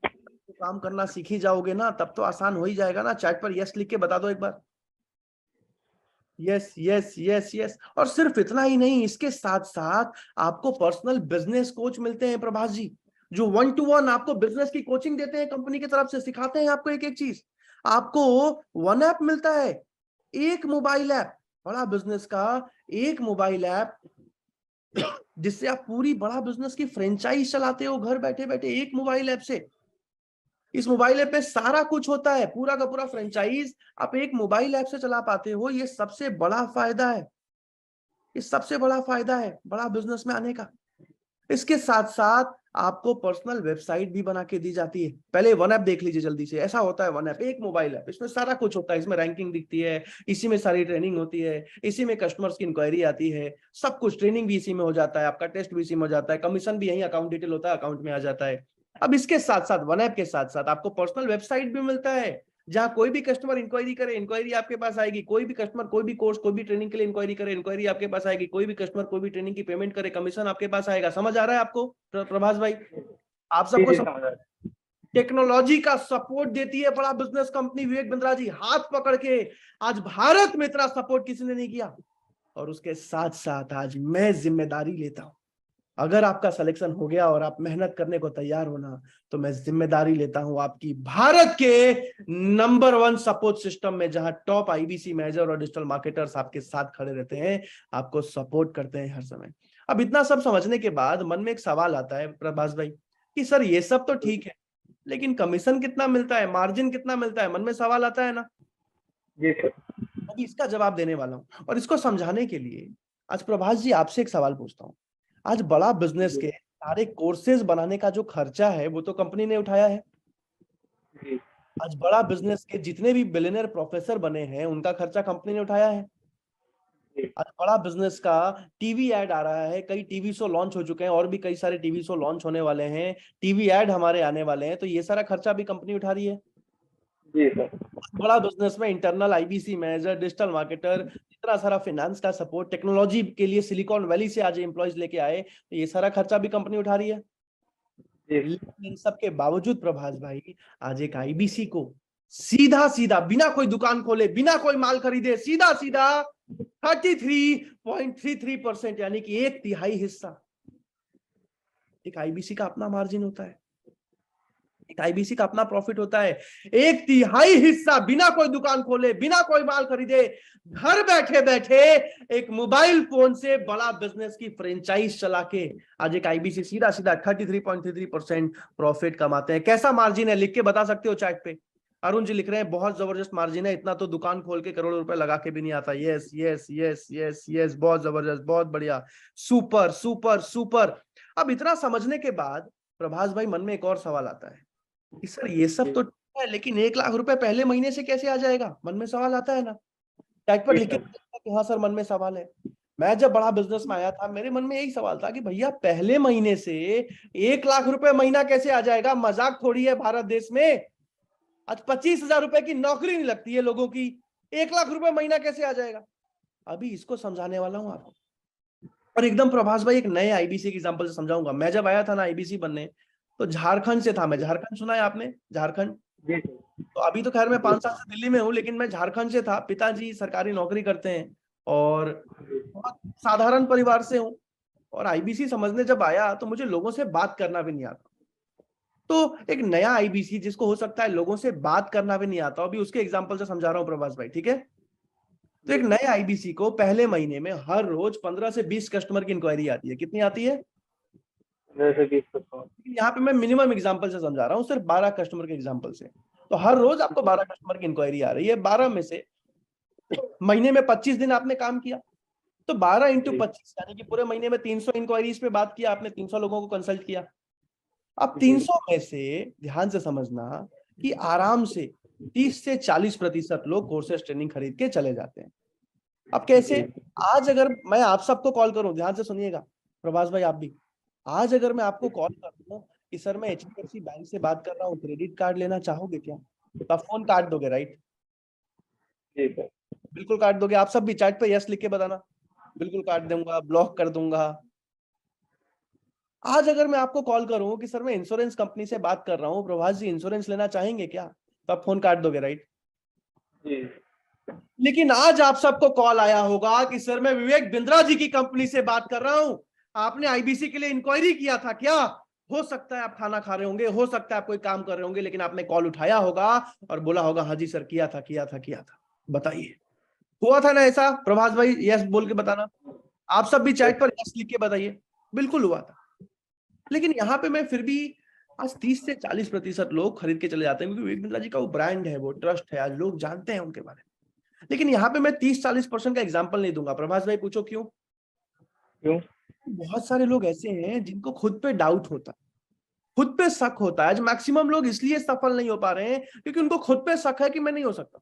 तो काम करना सीख ही जाओगे ना, तब तो आसान हो ही जाएगा ना। चैट पर यस लिख के बता दो एक बार। Yes yes yes yes. और सिर्फ इतना ही नहीं, इसके साथ साथ आपको पर्सनल बिजनेस कोच मिलते हैं प्रभास जी, जो 1 to 1 आपको बिजनेस की कोचिंग देते हैं, कंपनी की तरफ से सिखाते हैं आपको एक एक चीज। आपको वन ऐप मिलता है, एक मोबाइल ऐप, बड़ा बिजनेस का एक मोबाइल ऐप, जिससे आप पूरी बड़ा बिजनेस की फ्रेंचाइज चलाते हो घर बैठे बैठे एक मोबाइल ऐप से। इस मोबाइल ऐप में सारा कुछ होता है, पूरा का पूरा फ्रेंचाइज आप एक मोबाइल ऐप से चला पाते हो। ये सबसे बड़ा फायदा है, ये सबसे बड़ा फायदा है बड़ा बिजनेस में आने का। इसके साथ साथ आपको पर्सनल वेबसाइट भी बना के दी जाती है। पहले वन ऐप देख लीजिए जल्दी से। ऐसा होता है वन ऐप, एक मोबाइल ऐप, इसमें सारा कुछ होता है, इसमें रैंकिंग दिखती है, इसी में सारी ट्रेनिंग होती है, इसी में कस्टमर्स की इंक्वायरी आती है, सब कुछ, ट्रेनिंग भी इसी में हो जाता है, आपका टेस्ट भी इसी में हो जाता है, कमीशन भी यही अकाउंट डिटेल होता है, अकाउंट में आ जाता है। अब इसके साथ साथ वन ऐप के साथ साथ आपको पर्सनल वेबसाइट भी मिलता है, जहां कोई भी कस्टमर इंक्वायरी करे, इंक्वायरी आपके पास आएगी। कोई भी कस्टमर कोई भी कोर्स कोई भी ट्रेनिंग के लिए इंक्वायरी करे, इंक्वायरी आपके पास आएगी। कोई भी कस्टमर कोई भी ट्रेनिंग की पेमेंट करे, कमीशन आपके पास आएगा। समझ आ रहा है आपको प्रभास भाई? आप सबको टेक्नोलॉजी का सपोर्ट देती है बड़ा बिजनेस कंपनी विवेक बिंद्रा जी, हाथ पकड़ के। आज भारत में इतना सपोर्ट किसी ने नहीं किया। और उसके साथ साथ आज मैं जिम्मेदारी लेता हूं, अगर आपका सिलेक्शन हो गया और आप मेहनत करने को तैयार हो ना, तो मैं जिम्मेदारी लेता हूं आपकी भारत के नंबर 1 सपोर्ट सिस्टम में, जहां टॉप आईबीसी मैनेजर और डिजिटल मार्केटर्स आपके साथ खड़े रहते हैं, आपको सपोर्ट करते हैं हर समय। अब इतना सब समझने के बाद मन में एक सवाल आता है प्रभास भाई कि सर ये सब तो ठीक है, लेकिन कमीशन कितना मिलता है, मार्जिन कितना मिलता है? मन में सवाल आता है ना? जी सर। अभी इसका जवाब देने वाला हूं, और इसको समझाने के लिए आज प्रभास जी आपसे एक सवाल पूछता हूं। आज बड़ा बिजनेस के सारे कोर्सेज बनाने का जो खर्चा है वो तो कंपनी ने उठाया है। आज बड़ा बिजनेस के जितने भी बिलियनर प्रोफेसर बने हैं उनका खर्चा कंपनी ने उठाया है। आज बड़ा बिजनेस का टीवी एड आ रहा है, कई टीवी शो लॉन्च हो चुके हैं और भी कई सारे टीवी शो लॉन्च होने वाले हैं, टीवी एड हमारे आने वाले हैं, तो ये सारा खर्चा भी कंपनी उठा रही है। जी सर। बड़ा बिजनेस में internal IBC manager, digital marketer, इतना सारा फाइनेंस का सपोर्ट, टेक्नोलॉजी के लिए सिलिकॉन वैली से आज एम्प्लॉयज लेके आए, तो ये सारा खर्चा भी कंपनी उठा रही है। लेकिन इन सब के बावजूद प्रभास भाई आज एक आईबीसी को सीधा सीधा बिना कोई दुकान खोले, बिना कोई माल खरीदे, सीधा सीधा 33.33% यानी कि 1/3 हिस्सा एक आईबीसी का अपना मार्जिन होता है, एक आईबीसी का अपना प्रॉफिट होता है। 1/3 हिस्सा बिना कोई दुकान खोले, बिना कोई माल खरीदे, घर बैठे बैठे एक मोबाइल फोन से बड़ा बिजनेस की फ्रेंचाइज चला के आज एक आईबीसी सीधा सीधा 33.33% प्रॉफिट कमाते हैं। कैसा मार्जिन है लिख के बता सकते हो चैट पे? अरुण जी लिख रहे हैं बहुत जबरदस्त मार्जिन है, इतना तो दुकान खोल के करोड़ों रुपए लगा के भी नहीं आता। Yes yes yes yes yes, बहुत जबरदस्त, बहुत बढ़िया, सुपर सुपर सुपर। अब इतना समझने के बाद प्रभास भाई मन में एक और सवाल आता है कि सर ये सब तो है, लेकिन 1 लाख रुपए पहले महीने से कैसे आ जाएगा? मन में सवाल आता है ना? चैट पर लिख के कि हाँ सर मन में सवाल है। मैं जब बड़ा बिजनेस में आया था मेरे मन में यही सवाल था कि भैया पहले महीने से 1 लाख रुपए महीना कैसे आ जाएगा? मजाक थोड़ी है भारत देश में। आज 25,000 रुपए की नौकरी नहीं लगती है लोगों की, 1 लाख रुपए महीना कैसे आ जाएगा? अभी इसको समझाने वाला हूं आपको, और एकदम प्रभास भाई एक नए आईबीसी के एग्जांपल से समझाऊंगा। मैं जब आया था ना आईबीसी बनने, तो झारखंड से था मैं। झारखंड सुना है आपने? झारखंड। तो अभी तो खैर मैं 5 साल से दिल्ली में हूँ, लेकिन मैं झारखंड से था। पिताजी सरकारी नौकरी करते हैं और बहुत साधारण परिवार से हूँ। और आईबीसी समझने जब आया तो मुझे लोगों से बात करना भी नहीं आता। तो एक नया आईबीसी जिसको हो सकता है लोगों से बात करना भी नहीं आता, अभी उसके एग्जांपल से समझा रहा हूं प्रभास भाई, ठीक है? तो एक नए आईबीसी को पहले महीने में हर रोज 15 से 20 कस्टमर की इंक्वायरी आती है। कितनी आती है? 15 से 20। यहाँ पे मैं मिनिमम एग्जांपल से समझा रहा हूँ, सिर्फ 12 कस्टमर के एग्जांपल से। तो हर रोज आपको 12 कस्टमर की इंक्वायरी आ रही है। 12 में से महीने में 25 दिन आपने काम किया, तो 12 × 25 यानी कि पूरे महीने में 300 इंक्वायरीज पे बात किया आपने, 300 लोगों को कंसल्ट किया। अब 300 में से ध्यान से समझना कि आराम से 30 से 40% लोग कोर्सेज ट्रेनिंग खरीद के चले जाते हैं। अब कैसे? आज अगर मैं आप सबको कॉल करूं, ध्यान से सुनिएगा प्रभास भाई आप भी, आज अगर मैं आपको कॉल कर दूं कि सर मैं एचडीएफसी बैंक से बात कर रहा हूं, क्रेडिट कार्ड लेना चाहोगे क्या? तो आप फोन काट दोगे, राइट? जी सर। बिल्कुल काट दोगे। आप सब भी चैट पे यस लिख के बताना। बिल्कुल काट दूंगा, ब्लॉक कर दूंगा। आज अगर मैं आपको कॉल करूं कि सर मैं इंश्योरेंस कंपनी से बात कर रहा हूं, प्रभास जी इंश्योरेंस लेना चाहेंगे क्या? तो आप फोन काट दोगे, राइट? जी। लेकिन आज आप सबको कॉल आया होगा कि सर मैं विवेक बिंद्रा जी की कंपनी से बात कर रहा हूं, आपने आईबीसी के लिए इंक्वायरी किया था क्या? हो सकता है आप खाना खा रहे होंगे, हो सकता है आप कोई काम कर रहे होंगे, लेकिन आपने कॉल उठाया होगा और बोला होगा हाँ जी सर किया था। बताइए, हुआ था ना ऐसा? प्रभास भाई यस बोल के बताना। आप सब भी चैट पर यस लिख के बताइए। बिल्कुल हुआ था। लेकिन यहाँ पे मैं फिर भी आज 30 से 40% लोग खरीद के चले जाते हैं, क्योंकि विवेक बिंद्रा जी का वो ब्रांड है, वो ट्रस्ट है, आज लोग जानते हैं उनके बारे में। लेकिन यहाँ पे मैं 30-40% का एग्जांपल नहीं दूंगा। प्रभास भाई पूछो क्यों? बहुत सारे लोग ऐसे हैं जिनको खुद पे डाउट होता है, खुद पे शक होता है। आज मैक्सिमम लोग इसलिए सफल नहीं हो पा रहे हैं क्योंकि उनको खुद पे शक है कि मैं नहीं हो सकता।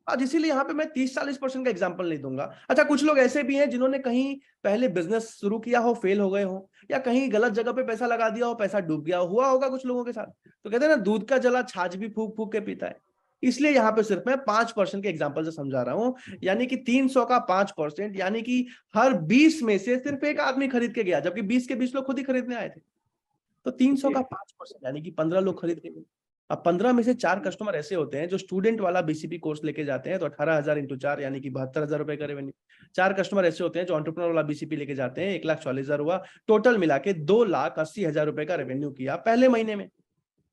आज इसीलिए यहाँ पे मैं 30-40% का एग्जांपल नहीं दूंगा। अच्छा, कुछ लोग ऐसे भी हैं जिन्होंने कहीं पहले बिजनेस शुरू किया हो, फेल हो गए हो, या कहीं गलत जगह पे पैसा लगा दिया हो, पैसा डूब गया हो, हुआ होगा कुछ लोगों के साथ। तो कहते हैं ना, दूध का जला छाछ भी फूक फूक के पीता है। इसलिए यहाँ पे सिर्फ मैं 5% के एग्जाम्पल से समझा रहा हूं, यानी कि 300 का 5%, यानी कि हर 20 में से सिर्फ एक आदमी खरीद के गया, जबकि 20 के 20 लोग खुद ही खरीदने आए थे। तो 300 का 5% यानी कि 15 लोग खरीद के गए। अब 15 में से 4 कस्टमर ऐसे होते हैं जो स्टूडेंट वाला बीसीपी कोर्स लेके जाते हैं, तो 18,000 इंटू 4 यानी कि 72,000 रुपए का रेवेन्यू। 4 कस्टमर ऐसे होते हैं जो एंटरप्रेन्योर वाला बीसीपी लेके जाते हैं, 1,40,000 हुआ। टोटल मिला के 2,80,000 रुपए का रेवेन्यू किया पहले महीने में,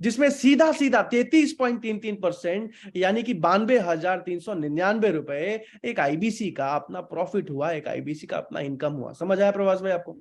जिसमें सीधा सीधा 33.33% यानी कि 92,399 रुपए एक आईबीसी का अपना प्रॉफिट हुआ, एक आईबीसी का अपना इनकम हुआ। समझ आया प्रभास भाई आपको?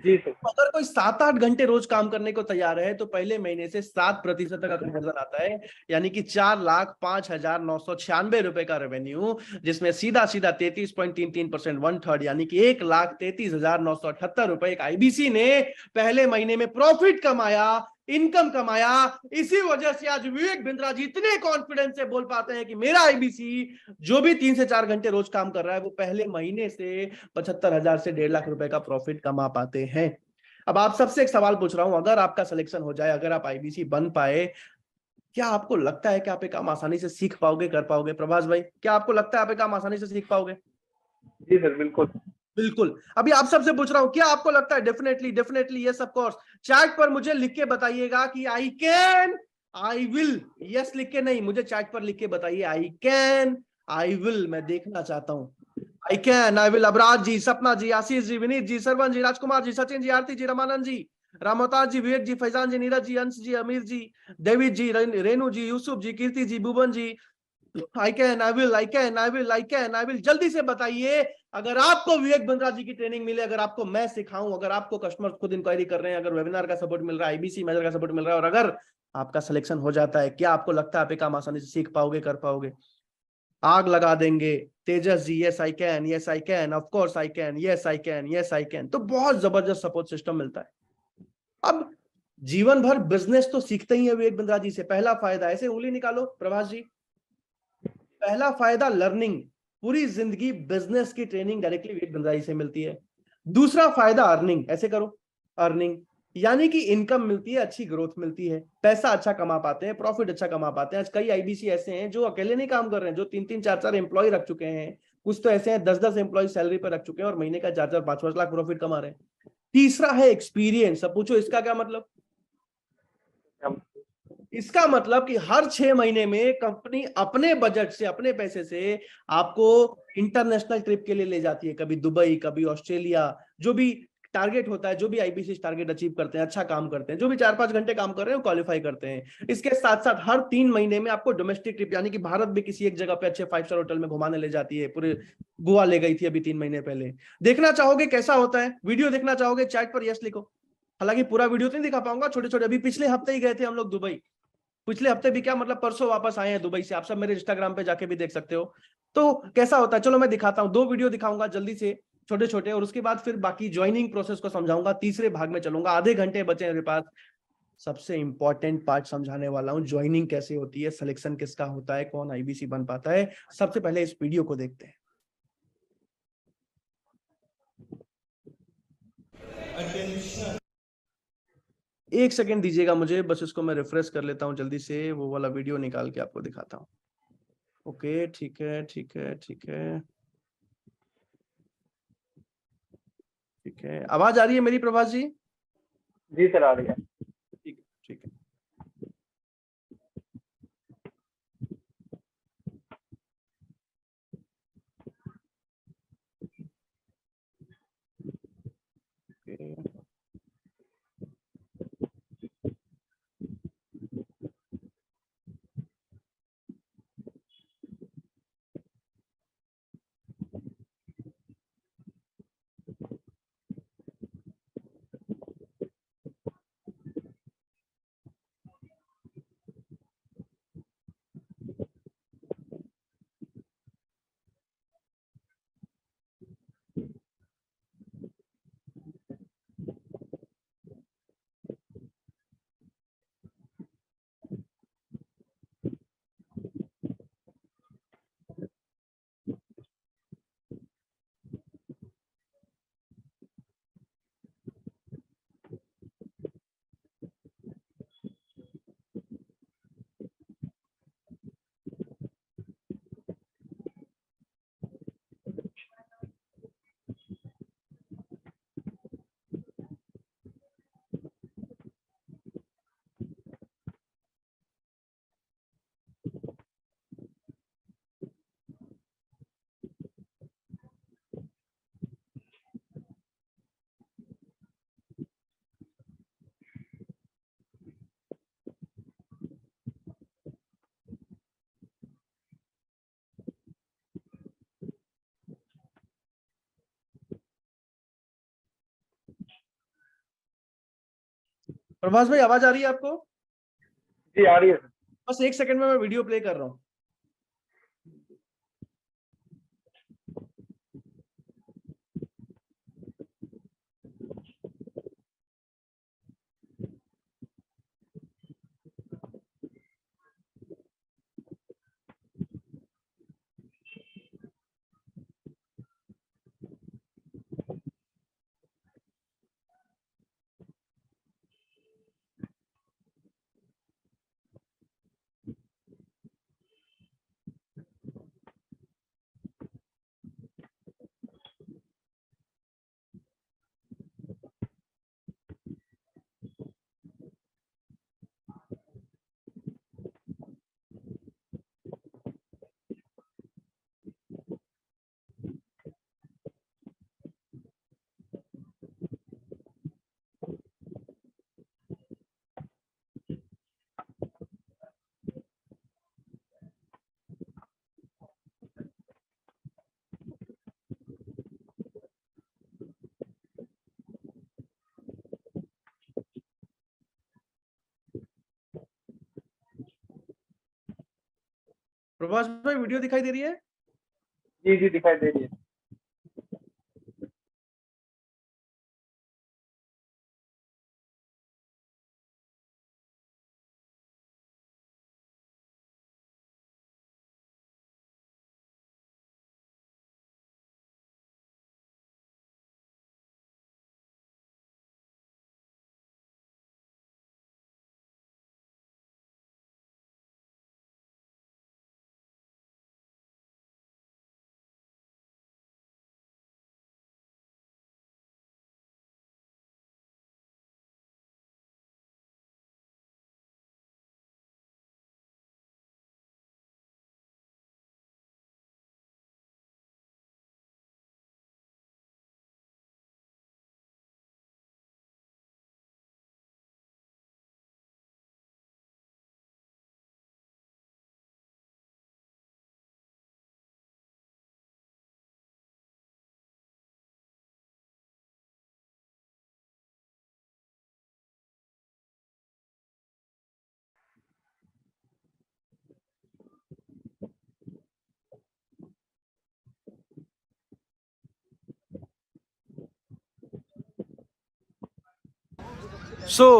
जी सर। अगर कोई 7-8 घंटे रोज काम करने को तैयार है तो पहले महीने से 7% का कन्वर्जन आता है, यानी कि 4,05,996 रुपए का रेवेन्यू, जिसमें सीधा सीधा 33.33% 1/3 यानी कि 1,33,978 रुपए एक आईबीसी ने पहले महीने में प्रॉफिट कमाया, इनकम कमाया। इसी वजह से आज विवेक बिंद्रा जी इतने कॉन्फिडेंस से बोल पाते हैं कि मेरा आईबीसी जो भी 3 से 4 घंटे रोज काम कर रहा है वो पहले महीने से 75,000 से 1.5 लाख रुपए का प्रॉफिट कमा पाते हैं। अब आप सबसे एक सवाल पूछ रहा हूं, अगर आपका सिलेक्शन हो जाए, अगर आप आईबीसी बन पाए, क्या आपको लगता है कि आप ये काम आसानी से सीख पाओगे, कर पाओगे? प्रभास भाई, क्या आपको लगता है आप ये काम आसानी से सीख पाओगे? जी सर, बिल्कुल। बिल्कुल। अभी आप सबसे पूछ रहा हूं, क्या आपको लगता है? Definitely, definitely, yes, of course. Chat पर मुझे लिख के बताइएगा कि आई कैन, आई विल। यस लिख के नहीं, मुझे चैट पर लिख के बताइए आई कैन, आई विल। मैं देखना चाहता हूं। आई can, I will. Abraj ji, Sapna ji, Ashish ji, Vineet ji, Sarvan ji, Rajkumar ji, Sachin ji, Aarti ji, Ramanand ji, रामोताज ji, Vivek ji, Faizan ji, Neeraj ji, Ansh ji, Amir ji, David ji, Renu ji, Yusuf ji, Kirti ji, Bhuvan ji. I can, I will, I can, I will, I can, I will. जल्दी से बताइए। अगर आपको विवेक बिंद्रा जी की ट्रेनिंग मिले, अगर आपको मैं सिखाऊं, अगर आपको कस्टमर खुद इंक्वायरी कर रहे हैं, अगर वेबिनार का सपोर्ट मिल रहा है, आईबीसी मैनेजर का सपोर्ट मिल रहा है, और अगर आपका सिलेक्शन हो जाता है, क्या आपको लगता है आप ये काम आसानी से सीख पाओगे, कर पाओगे? आग लगा देंगे Tejas ji, yes I can, yes I can, of course I can, yes I can, yes I can. तो बहुत जबरदस्त सपोर्ट सिस्टम मिलता है। अब जीवन भर बिजनेस तो सीखते ही है विवेक बिंद्रा जी से। पहला फायदा, ऐसे उंगली निकालो प्रभास जी, पहला फायदा लर्निंग। पूरी जिंदगी बिजनेस की ट्रेनिंग डायरेक्टली विवेक बिंद्रा जी से मिलती है। दूसरा फायदा अर्निंग, ऐसे करो, अर्निंग, यानी कि इनकम मिलती है, अच्छी ग्रोथ मिलती है, पैसा अच्छा कमा पाते हैं, प्रॉफिट अच्छा कमा पाते हैं। आज कई आईबीसी ऐसे हैं जो अकेले नहीं काम कर रहे हैं, जो 3-3, 4-4 एम्प्लॉय रख चुके हैं। कुछ तो ऐसे हैं 10-10 एम्प्लॉय सैलरी पर रख चुके हैं और महीने का 4-4, 5-5 लाख प्रॉफिट कमा रहे हैं। तीसरा है एक्सपीरियंस। अब पूछो इसका क्या मतलब? इसका मतलब कि हर 6 महीने में कंपनी अपने बजट से, अपने पैसे से आपको इंटरनेशनल ट्रिप के लिए ले जाती है, कभी दुबई, कभी ऑस्ट्रेलिया। जो भी टारगेट होता है, जो भी आईबीसी टारगेट अचीव करते हैं, अच्छा काम करते हैं, जो भी 4-5 घंटे काम कर रहे हैं वो क्वालिफाई करते हैं। इसके साथ साथ हर 3 महीने में आपको डोमेस्टिक ट्रिप, यानी कि भारत में किसी एक जगह पे अच्छे 5 स्टार होटल में घुमाने ले जाती है। पूरे गोवा ले गई थी अभी 3 महीने पहले। देखना चाहोगे कैसा होता है? वीडियो देखना चाहोगे? चैट पर यस लिखो। हालांकि पूरा वीडियो तो नहीं दिखा पाऊंगा, छोटे छोटे। अभी पिछले हफ्ते ही गए थे हम लोग दुबई। पिछले हफ्ते भी क्या मतलब, परसों वापस आए हैं दुबई से। आप सब मेरे इंस्टाग्राम पे जाके भी देख सकते हो। तो कैसा होता है, चलो मैं दिखाता हूं। 2 वीडियो दिखाऊंगा जल्दी से, छोटे छोटे, और उसके बाद फिर बाकी ज्वाइनिंग प्रोसेस को समझाऊंगा। तीसरे भाग में चलूंगा, आधे घंटे बचे मेरे पास। सबसे इंपॉर्टेंट पार्ट समझाने वाला हूं, ज्वाइनिंग कैसे होती है, सिलेक्शन किसका होता है, कौन आईबीसी बन पाता है। सबसे पहले इस वीडियो को देखते हैं। एक सेकंड दीजिएगा मुझे, बस इसको मैं रिफ्रेश कर लेता हूं जल्दी से, वो वाला वीडियो निकाल के आपको दिखाता हूं। ओके, ठीक है, ठीक है, ठीक है, ठीक है। आवाज आ रही है मेरी प्रभास जी? जी सर, आ रही है। ठीक है, ठीक है। Okay. प्रभास भाई आवाज आ रही है आपको? जी आ रही है सर। बस 1 सेकंड में मैं वीडियो प्ले कर रहा हूँ। प्रभास भाई वीडियो दिखाई दे रही है? जी जी दिखाई दे रही है।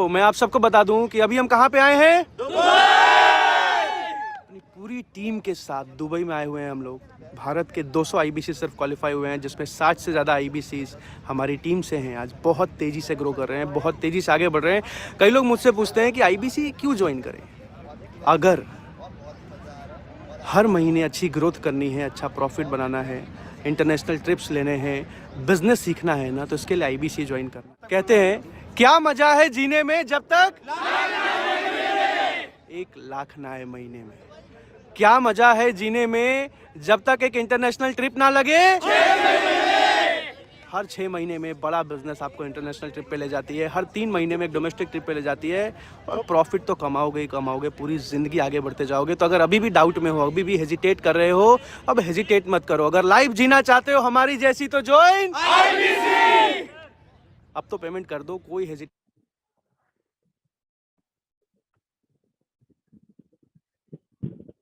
मैं आप सबको बता दूं कि अभी हम कहाँ पे आए हैं? अपनी पूरी टीम के साथ दुबई में आए हुए हैं हम लोग। भारत के 200 आईबीसी सिर्फ क्वालिफाई हुए हैं, जिसमें 60 से ज़्यादा आईबीसीज हमारी टीम से हैं। आज बहुत तेज़ी से ग्रो कर रहे हैं, बहुत तेज़ी से आगे बढ़ रहे हैं। कई लोग मुझसे पूछते हैं कि आईबीसी क्यों ज्वाइन करें। अगर हर महीने अच्छी ग्रोथ करनी है, अच्छा प्रॉफिट बनाना है, इंटरनेशनल ट्रिप्स लेने हैं, बिजनेस सीखना है ना, तो इसके लिए आईबीसी ज्वाइन करना। कहते हैं क्या मजा है जीने में जब तक 1 लाख ना आए महीने में। क्या मजा है जीने में जब तक एक इंटरनेशनल ट्रिप ना लगे। हर 6 महीने में बड़ा बिजनेस आपको इंटरनेशनल ट्रिप पे ले जाती है, हर 3 महीने में एक डोमेस्टिक ट्रिप पे ले जाती है, और प्रॉफिट तो कमाओगे ही कमाओगे, पूरी जिंदगी आगे बढ़ते जाओगे। तो अगर अभी भी डाउट में हो, अभी भी हेजिटेट कर रहे हो, अब हेजिटेट मत करो। अगर लाइफ जीना चाहते हो हमारी जैसी, तो ज्वाइन आईबीसी। अब तो पेमेंट कर दो, कोई हेजिटेट।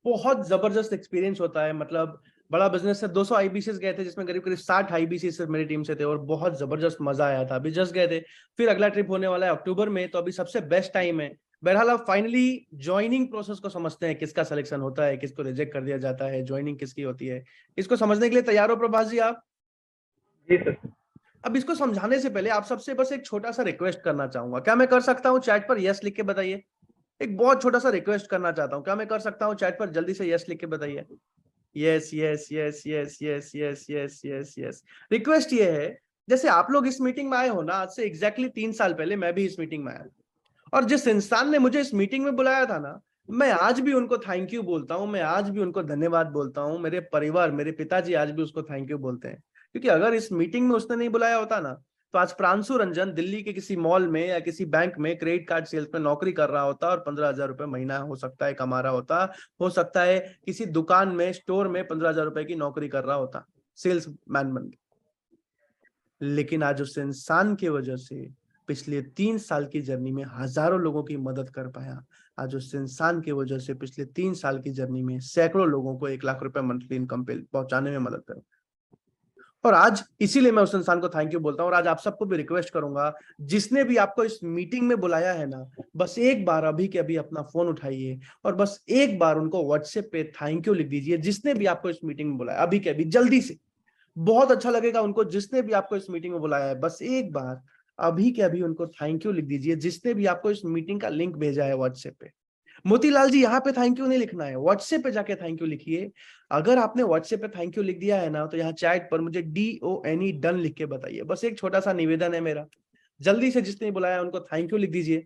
बहुत जबरदस्त एक्सपीरियंस होता है। मतलब बड़ा बिजनेस है। 200 आईबीसीज गए थे, जिसमें करीब करीब 60 आईबीसी सिर्फ मेरी टीम से थे, और बहुत जबरदस्त मजा आया था। अभी जस्ट गए थे, फिर अगला ट्रिप होने वाला है अक्टूबर में, तो अभी सबसे बेस्ट टाइम है। बहरहाल अब फाइनली ज्वाइनिंग प्रोसेस को समझते हैं, किसका सिलेक्शन होता है, किसको रिजेक्ट कर दिया जाता है, ज्वाइनिंग किसकी होती है। इसको समझने के लिए तैयार हो प्रभास जी आप? जी सर। अब इसको समझाने से पहले आप सबसे बस एक छोटा सा रिक्वेस्ट करना चाहूंगा। क्या मैं कर सकता हूँ चैट पर यस लिख के बताइए? एक बहुत छोटा सा रिक्वेस्ट करना चाहता हूँ। क्या मैं कर सकता हूँ चैट पर जल्दी से यस लिख के बताइए? Yes yes yes yes yes yes yes yes yes. Request ये है, जैसे आप लोग इस मीटिंग में आए हो ना, आज से एग्जैक्टली 3 साल पहले मैं भी इस मीटिंग में आया, और जिस इंसान ने मुझे इस मीटिंग में बुलाया था ना, मैं आज भी उनको थैंक यू बोलता हूँ, मैं आज भी उनको धन्यवाद बोलता हूँ। मेरे परिवार, मेरे पिताजी आज भी उसको थैंक यू बोलते हैं, क्योंकि अगर इस मीटिंग में उसने नहीं बुलाया होता ना, तो आज प्रांशु रंजन दिल्ली के किसी मॉल में या किसी बैंक में क्रेडिट कार्ड सेल्स में नौकरी कर रहा होता, और 15,000 रुपए महीना हो सकता है कमा रहा होता। हो सकता है किसी दुकान में, स्टोर में 15,000 रुपए की नौकरी कर रहा होता, सेल्स मैन बन के। लेकिन आज उस इंसान की वजह से पिछले 3 साल की जर्नी में हजारों लोगों की मदद कर पाया। आज उस इंसान की वजह से पिछले 3 साल की जर्नी में सैकड़ों लोगों को 1 लाख रुपए मंथली इनकम पे पहुंचाने में मदद कर। और आज इसीलिए मैं उस इंसान को थैंक यू बोलता हूं। और आज आप सबको भी रिक्वेस्ट करूंगा, जिसने भी आपको इस मीटिंग में बुलाया है ना, बस एक बार अभी के अभी अपना फोन उठाइए और बस एक बार उनको व्हाट्सएप पे थैंक यू लिख दीजिए। जिसने भी आपको इस मीटिंग में बुलाया अभी के अभी, जल्दी से, बहुत अच्छा लगेगा उनको। जिसने भी आपको इस मीटिंग में बुलाया है, बस एक बार अभी के अभी उनको थैंक यू लिख दीजिए। जिसने भी आपको इस मीटिंग का लिंक भेजा है व्हाट्सएप पे, मोतीलाल जी यहाँ पे थैंक यू नहीं लिखना है, व्हाट्सएप पे जाके थैंक यू लिखिए। अगर आपने व्हाट्सएप पे थैंक यू लिख दिया है ना, तो यहाँ चैट पर मुझे DONE डन लिख के बताइए। बस एक छोटा सा निवेदन है मेरा, जल्दी से जिसने बुलाया उनको थैंक यू लिख दीजिए।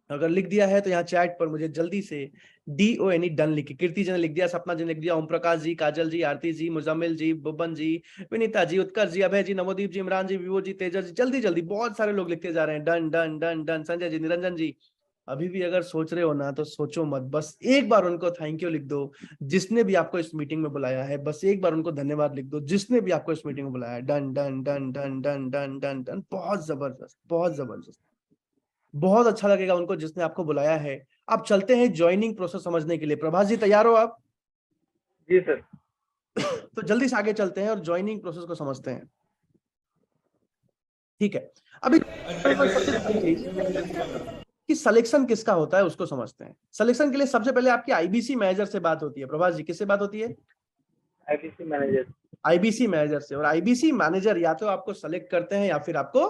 अगर लिख दिया है तो यहाँ चैट पर मुझे जल्दी से DONE डन लिखिए। कीर्ति जी ने लिख दिया, सपना जी ने लिख दिया, ओम प्रकाश जी, काजल जी, आरती जी, मुजम्मिल जी, बुबन जी, विनीता जी, उत्कर्ष जी, अभय जी, नवोदीप जी, इमरान जी, विवो जी, तेजस जी, जल्दी जल्दी बहुत सारे लोग लिखते जा रहे हैं। Done done done done. Sanjay ji, Niranjan ji, अभी भी अगर सोच रहे हो ना तो सोचो मत, बस एक बार उनको थैंक यू लिख दो। जिसने भी आपको इस मीटिंग में बुलाया है, बस एक बार उनको धन्यवाद लिख दो। जिसने भी आपको इस मीटिंग में बुलाया है, done done done done done done done done. बहुत जबरदस्त, बहुत जबरदस्त, बहुत अच्छा लगेगा उनको जिसने आपको बुलाया है। अब चलते हैं ज्वाइनिंग प्रोसेस समझने के लिए। प्रभास जी तैयार हो आप? जी सर। तो जल्दी से आगे चलते हैं और ज्वाइनिंग प्रोसेस को समझते हैं। ठीक है, अभी कि सिलेक्शन किसका होता है उसको समझते हैं। सिलेक्शन के लिए सबसे पहले आपकी IBC मैनेजर से बात होती है। प्रभास जी, किससे बात होती है? IBC manager. IBC मैनेजर से। और IBC मैनेजर या तो आपको सेलेक्ट करते हैं या फिर आपको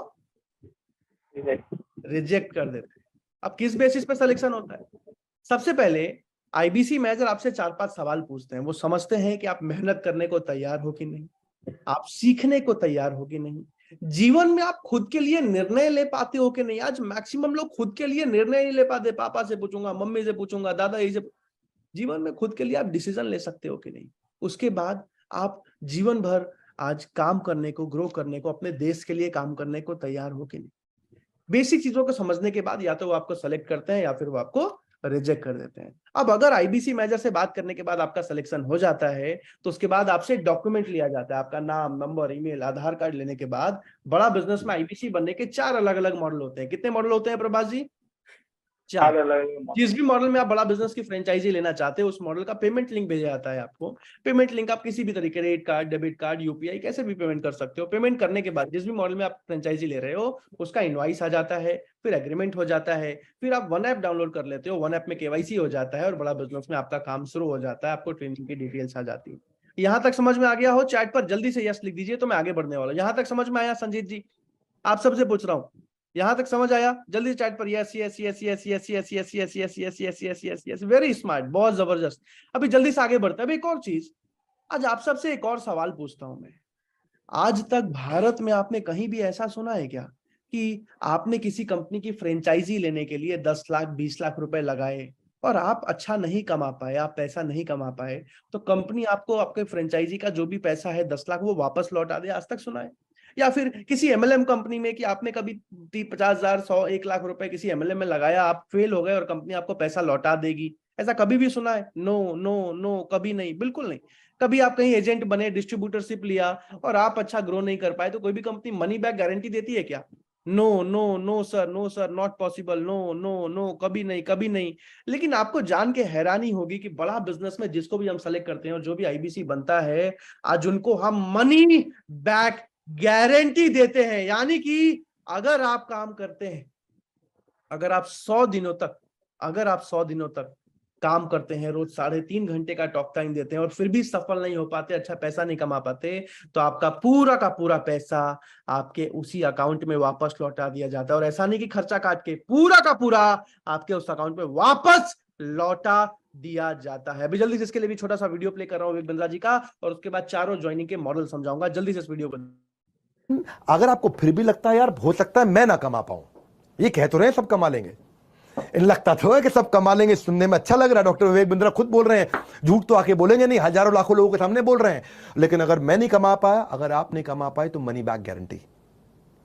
रिजेक्ट कर देते हैं। अब किस बेसिस पे सिलेक्शन होता है? सबसे पहले IBC मैनेजर आपसे 4-5 सवाल पूछते हैं। वो समझते हैं कि आप मेहनत करने को तैयार हो कि नहीं, आप सीखने को तैयार हो कि नहीं, जीवन में आप खुद के लिए निर्णय ले पाते हो कि नहीं। आज मैक्सिमम लोग खुद के लिए निर्णय नहीं ले पाते। पापा से पूछूंगा, मम्मी से पूछूंगा, दादाजी से। जीवन में खुद के लिए आप डिसीजन ले सकते हो कि नहीं। उसके बाद आप जीवन भर आज काम करने को, ग्रो करने को, अपने देश के लिए काम करने को तैयार हो कि नहीं। बेसिक चीजों को समझने के बाद या तो वो आपको सेलेक्ट करते हैं या फिर वो आपको रिजेक्ट कर देते हैं। अब अगर IBC मैनेजर से बात करने के बाद आपका सिलेक्शन हो जाता है तो उसके बाद आपसे डॉक्यूमेंट लिया जाता है। आपका नाम, नंबर, ईमेल, आधार कार्ड लेने के बाद बड़ा बिजनेस में IBC बनने के 4 अलग अलग मॉडल होते हैं। कितने मॉडल होते हैं प्रभास जी? 4। जिस भी मॉडल में आप बड़ा बिजनेस की फ्रेंचाइजी लेना चाहते हो, उस मॉडल का पेमेंट लिंक भेजा जाता है आपको। पेमेंट लिंक आप किसी भी तरीके, credit card, debit card, UPI, कैसे भी पेमेंट कर सकते हो। पेमेंट करने के बाद जिस भी मॉडल में आप फ्रेंचाइजी ले रहे हो उसका इनवॉइस आ जाता है, फिर एग्रीमेंट हो जाता है, फिर आप वन ऐप डाउनलोड कर लेते हो, वन ऐप में KYC हो जाता है और बड़ा बिजनेस में आपका काम शुरू हो जाता है। आपको ट्रेनिंग की डिटेल्स आ जाती है। यहाँ तक समझ में आ गया हो? चैट पर जल्दी से यस लिख दीजिए तो मैं आगे बढ़ने वाला हूँ। यहाँ तक समझ में आया? संजीत जी, आप सबसे पूछ रहा हूँ, यहां तक समझ आया? जल्दी चैट पर yes yes yes yes yes yes yes yes yes yes yes yes yes yes. Very smart, बहुत जबरदस्त। अभी जल्दी से आगे बढ़ते हैं। एक और चीज, आज आप सबसे एक और सवाल पूछता हूं मैं। आज तक भारत में आपने कहीं भी ऐसा सुना है क्या कि आपने किसी कंपनी की फ्रेंचाइजी लेने के लिए 10 लाख 20 लाख रुपए लगाए और आप अच्छा नहीं कमा पाए, आप पैसा नहीं कमा पाए, तो कंपनी आपको आपके फ्रेंचाइजी का जो भी पैसा है 10 लाख वो वापस लौटा दे? आज तक सुना है? या फिर किसी MLM कंपनी में कि आपने कभी 50,000, 100, 1 लाख रुपए किसी MLM में लगाया, आप फेल हो गए और कंपनी आपको पैसा लौटा देगी, ऐसा कभी भी सुना है? नो नो नो, कभी नहीं, बिल्कुल नहीं। कभी आप कहीं एजेंट बने, डिस्ट्रीब्यूटरशिप लिया और आप अच्छा ग्रो नहीं कर पाए तो कोई भी कंपनी मनी बैक गारंटी देती है क्या? No no no sir, no sir, not possible, no no no, कभी नहीं, कभी नहीं। लेकिन आपको जान के हैरानी होगी कि बड़ा बिजनेस में जिसको भी हम सेलेक्ट करते हैं और जो भी IBC बनता है, आज उनको हम मनी बैक गारंटी देते हैं। यानी कि अगर आप काम करते हैं, अगर आप 100 दिनों तक काम करते हैं, रोज 3.5 घंटे का टॉक टाइम देते हैं और फिर भी सफल नहीं हो पाते, अच्छा पैसा नहीं कमा पाते, तो आपका पूरा का पूरा पैसा आपके उसी अकाउंट में वापस लौटा दिया जाता है। और ऐसा नहीं कि खर्चा काट के, पूरा का पूरा आपके उस अकाउंट में वापस लौटा दिया जाता है। अभी जल्दी से इसके लिए भी छोटा सा वीडियो प्ले कर रहा हूं विवेक बिंद्रा जी का, और उसके बाद चारों ज्वाइनिंग के मॉडल समझाऊंगा। जल्दी से इस वीडियो को। अगर आपको फिर भी लगता है यार हो सकता है मैं ना कमा पाऊं, ये कह तो रहे हैं सब कमा लेंगे, इन लगता तो है कि सब कमा लेंगे, सुनने में अच्छा लग रहा है, डॉक्टर विवेक बिंद्रा खुद बोल रहे हैं, झूठ तो आके बोलेंगे नहीं, हजारों लाखों लोगों के सामने बोल रहे हैं। लेकिन अगर मैं नहीं कमा पाया, अगर आप नहीं कमा पाए तो मनी बैक गारंटी,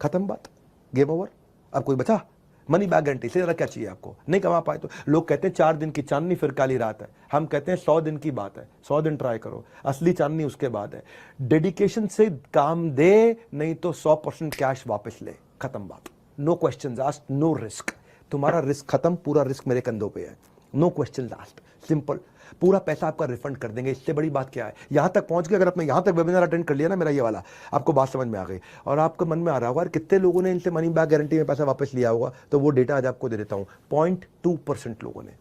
खत्म बात, गेम ओवर। अब कोई बचा? मनी बैक गारंटी से ज्यादा क्या चाहिए आपको? नहीं कमा पाए तो लोग कहते हैं 4 दिन की चांदनी फिर काली रात है, हम कहते हैं 100 दिन की बात है, 100 दिन ट्राई करो, असली चांदनी उसके बाद है। डेडिकेशन से काम दे, नहीं तो 100% कैश वापस ले, खत्म बात। No question asked, no risk. तुम्हारा रिस्क खत्म, पूरा रिस्क मेरे कंधों पे है, नो क्वेश्चन आस्क्ड, सिंपल। पूरा पैसा आपका रिफंड कर देंगे, इससे बड़ी बात क्या है। यहां तक पहुंच गए, अगर आपने यहां तक वेबिनार अटेंड कर लिया ना मेरा ये वाला, आपको बात समझ में आ गई और आपके मन में आ रहा होगा कितने लोगों ने इनसे मनी बैक गारंटी में पैसा वापस लिया होगा, तो वो डेटा आज आपको दे देता हूं। 0.2% लोगों ने।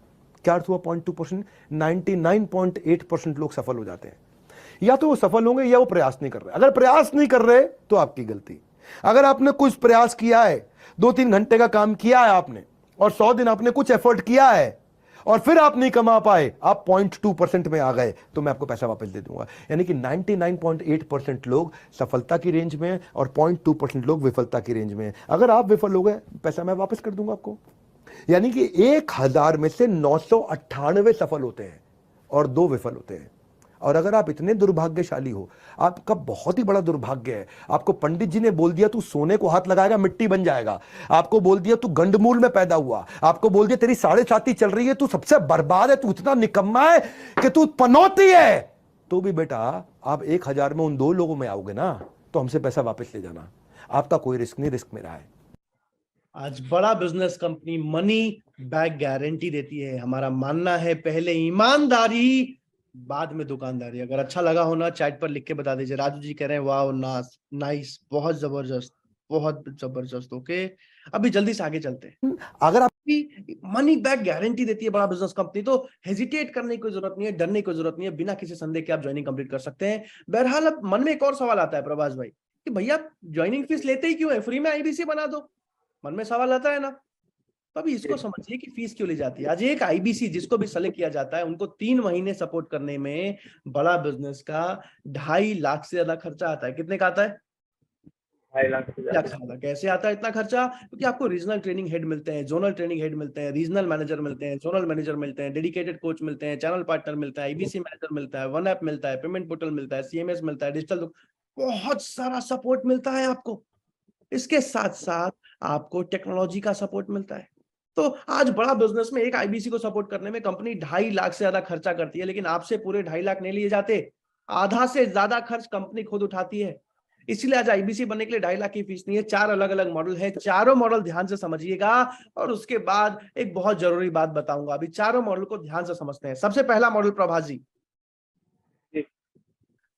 क्या अर्थ हुआ 0.2%? 99.8% लोग सफल हो जाते हैं। या तो वो सफल होंगे या वो प्रयास नहीं कर रहे। अगर प्रयास नहीं कर रहे तो आपकी गलती। अगर आपने कुछ प्रयास किया है, 2-3 घंटे का काम किया है आपने, और 100 दिन आपने कुछ एफर्ट किया है और फिर आप नहीं कमा पाए, आप 0.2% में आ गए, तो मैं आपको पैसा वापस दे दूंगा। यानी कि 99.8% लोग सफलता की रेंज में हैं और 0.2% लोग विफलता की रेंज में हैं। अगर आप विफल हो गए, पैसा मैं वापस कर दूंगा आपको। यानी कि 1000 में से 998 सफल होते हैं और 2 विफल होते हैं। और अगर आप इतने दुर्भाग्यशाली हो, आपका बहुत ही बड़ा दुर्भाग्य है, आपको पंडित जी ने बोल दिया तू सोने को हाथ लगाएगा मिट्टी बन जाएगा, आपको बोल दिया तू गंडमूल में पैदा हुआ, आपको बोल दिया तेरी 7.5 चल रही है, तू सबसे बर्बाद है, तू इतना निकम्मा है कि तू पनौती है, तो भी बेटा आप 1000 में उन 2 लोगों में आओगे ना, तो हमसे पैसा वापस ले जाना। आपका कोई रिस्क नहीं, रिस्क मेरा है। आज बड़ा business company money back guarantee देती है। हमारा मानना है पहले ईमानदारी, बाद में दुकानदारी। अगर अच्छा लगा हो ना, चैट पर लिख के बता दीजिए। राजू जी कह रहे हैं वाह नाइस, बहुत जबरदस्त, बहुत जबरदस्त। ओके, अभी जल्दी से आगे चलते हैं। अगर आप मनी बैक गारंटी देती है बड़ा बिजनेस कंपनी, तो हेजिटेट करने की जरूरत नहीं है, डरने की जरूरत नहीं है। बिना किसी संदेह के आप ज्वाइनिंग कंप्लीट कर सकते हैं। बहरहाल अब मन में एक और सवाल आता है प्रभास भाई कि भैया ज्वाइनिंग फीस लेते ही क्यों है, फ्री में आईबीसी बना दो, मन में सवाल आता है ना। तो अभी इसको समझिए कि फीस क्यों ली जाती है। आज एक आईबीसी जिसको भी सेलेक्ट किया जाता है, उनको 3 महीने सपोर्ट करने में बड़ा बिजनेस का 2.5 लाख से ज्यादा खर्चा आता है। कितने का आता है? 2.5 लाख से ज्यादा। कैसे आता है इतना खर्चा? क्योंकि आपको रीजनल ट्रेनिंग हेड मिलते हैं, जोनल ट्रेनिंग हेड मिलते हैं, रीजनल मैनेजर मिलते हैं, जोनल मैनेजर मिलते हैं, डेडिकेटेड कोच मिलते हैं, चैनल पार्टनर मिलता है, आईबीसी मैनेजर मिलता है, वन ऐप मिलता है, पेमेंट पोर्टल मिलता है, सीएमएस मिलता है, डिजिटल, बहुत सारा सपोर्ट मिलता है आपको। इसके साथ साथ आपको टेक्नोलॉजी का सपोर्ट मिलता है। तो आज बड़ा बिजनेस में एक आईबीसी को सपोर्ट करने में कंपनी 2.5 लाख से ज्यादा खर्चा करती है, लेकिन आपसे पूरे 2.5 लाख नहीं लिए जाते, आधा से ज्यादा खर्च कंपनी खुद उठाती है। इसलिए आज आईबीसी बनने के लिए 2.5 लाख की फीस नहीं है। 4 अलग अलग मॉडल है, चारों मॉडल ध्यान से समझिएगा और उसके बाद एक बहुत जरूरी बात बताऊंगा। अभी चारों मॉडल को ध्यान से समझते हैं। सबसे पहला मॉडल प्रभास जी,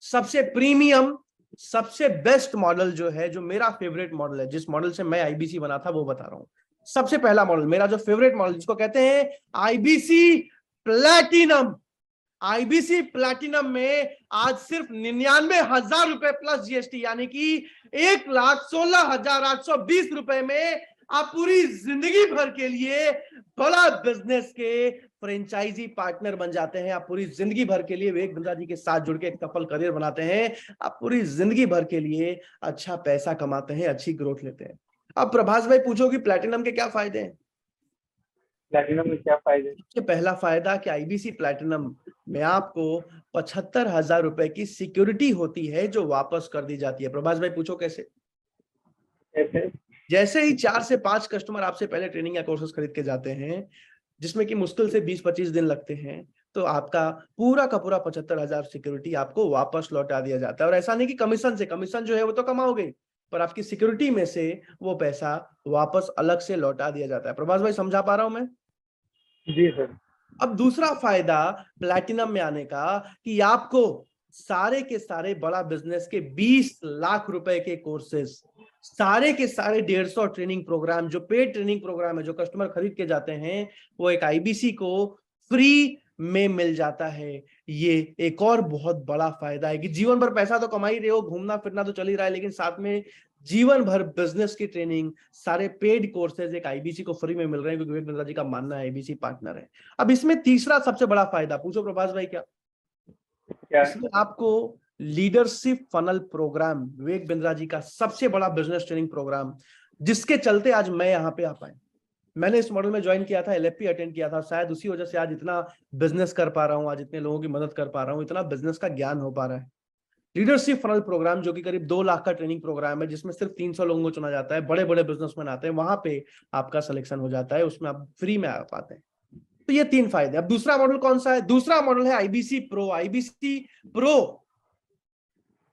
सबसे प्रीमियम, सबसे बेस्ट मॉडल जो है, जो मेरा फेवरेट मॉडल है, जिस मॉडल से मैं आईबीसी बना था वो बता रहा हूं। सबसे पहला मॉडल मेरा जो फेवरेट मॉडल, जिसको कहते हैं आईबीसी प्लैटिनम। आईबीसी प्लैटिनम में आज सिर्फ 99,000 रुपए प्लस जीएसटी, यानी कि 1,16,820 रुपए में आप पूरी जिंदगी भर के लिए बड़ा बिजनेस के फ्रेंचाइजी पार्टनर बन जाते हैं। आप पूरी जिंदगी भर के लिए विवेक बिंद्रा जी के साथ जुड़ के एक सफल करियर बनाते हैं। आप पूरी जिंदगी भर के लिए अच्छा पैसा कमाते हैं, अच्छी ग्रोथ लेते हैं। अब प्रभास भाई पूछो कि प्लैटिनम के क्या फायदे हैं? प्लैटिनम में क्या फायदे? सबसे पहला फायदा कि आईबीसी प्लैटिनम में आपको 75,000 रुपए की सिक्योरिटी होती है जो वापस कर दी जाती है। प्रभास भाई पूछो कैसे? जैसे ही 4 से 5 कस्टमर आपसे पहले ट्रेनिंग या कोर्सेज खरीद के जाते हैं, जिसमें कि मुश्किल से 20-25 दिन लगते हैं, तो आपका पूरा का पूरा 75,000 सिक्योरिटी आपको वापस लौटा दिया जाता है। और ऐसा नहीं कि कमीशन से, कमीशन जो है वो तो कमाओगे, पर आपकी सिक्योरिटी में से वो पैसा वापस अलग से लौटा दिया जाता है। प्रभास भाई समझा पा रहा हूं मैं? जी सर। अब दूसरा फायदा प्लैटिनम में आने का कि आपको सारे के सारे बड़ा बिजनेस के 20 लाख रुपए के कोर्सेज, सारे के सारे 150 ट्रेनिंग प्रोग्राम, जो पेड ट्रेनिंग प्रोग्राम है, जो कस्टमर खरीद के जाते हैं, वो एक आईबीसी को फ्री में मिल जाता है। ये एक और बहुत बड़ा फायदा है कि जीवन भर पैसा तो कमा ही रहे हो, घूमना फिरना तो चल ही रहा है, लेकिन साथ में जीवन भर बिजनेस की ट्रेनिंग, सारे पेड कोर्सेज एक आईबीसी को फ्री में मिल रहे हैं, क्योंकि विवेक बिंद्रा जी का मानना है आईबीसी पार्टनर है। अब इसमें तीसरा सबसे बड़ा फायदा, पूछो प्रभास भाई क्या? इसमें आपको leadership funnel programme, Vivek Bindra ji का सबसे बड़ा बिजनेस ट्रेनिंग प्रोग्राम, जिसके चलते आज मैं यहाँ पे आ पाया। मैंने इस मॉडल में ज्वाइन किया था, एलएफपी अटेंड किया था, शायद उसी वजह से आज इतना बिजनेस कर पा रहा हूँ, आज इतने लोगों की मदद कर पा रहा हूँ, इतना बिजनेस का ज्ञान हो पा रहा है। लीडरशिप फनल प्रोग्राम, जो कि करीब 2 लाख का ट्रेनिंग प्रोग्राम है, जिसमें सिर्फ 300 लोगों को चुना जाता है, बड़े बड़े बिजनेसमैन आते हैं, वहां पे आपका सिलेक्शन हो जाता है, उसमें आप फ्री में आ पाते हैं। तो ये 3 फायदे। अब दूसरा मॉडल कौन सा है? दूसरा मॉडल है आईबीसी प्रो। आईबीसी प्रो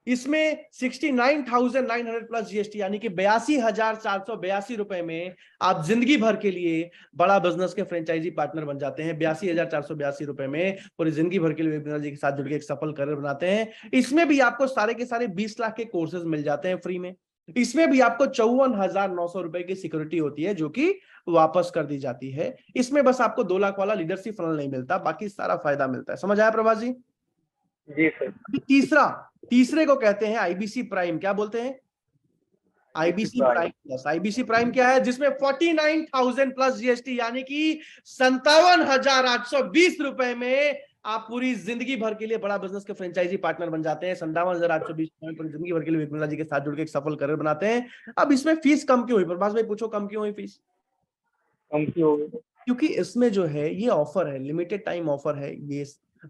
इसमें 69,900 प्लस जीएसटी यानी कि 82,482 रुपए में आप जिंदगी भर के लिए बड़ा बिजनेस के फ्रेंचाइजी पार्टनर बन जाते हैं। 82,482 रुपए में पूरी जिंदगी भर के लिए बिंद्रा जी के साथ जुड़ के एक सफल करियर बनाते हैं। इसमें भी आपको सारे के सारे 20 लाख के कोर्सेज मिल जाते हैं फ्री में। इसमें भी आपको 54,900 रुपए की सिक्योरिटी होती है जो कि वापस कर दी जाती है। इसमें बस आपको 2 लाख वाला लीडरशिप फंड नहीं मिलता, बाकी सारा फायदा मिलता है। समझ आया प्रभास जी? जी सर। अभी तीसरे को कहते हैं आईबीसी प्राइम। क्या बोलते हैं? IBC prime plus. IBC prime क्या है? जिसमें 49,000 प्लस जीएसटी यानी कि 57,820 रुपए में आप पूरी जिंदगी भर के लिए बड़ा बिजनेस के फ्रेंचाइजी पार्टनर बन जाते हैं। 57,820 पूरी जिंदगी भर के लिए बिंद्रा जी के साथ जुड़ के एक सफल करियर बनाते हैं। अब इसमें फीस कम क्यों हुई? प्रभास भाई पूछो, कम क्यों हुई फीस? कम क्यों हो गई? क्योंकि इसमें जो है ये ऑफर है, लिमिटेड टाइम ऑफर है, ये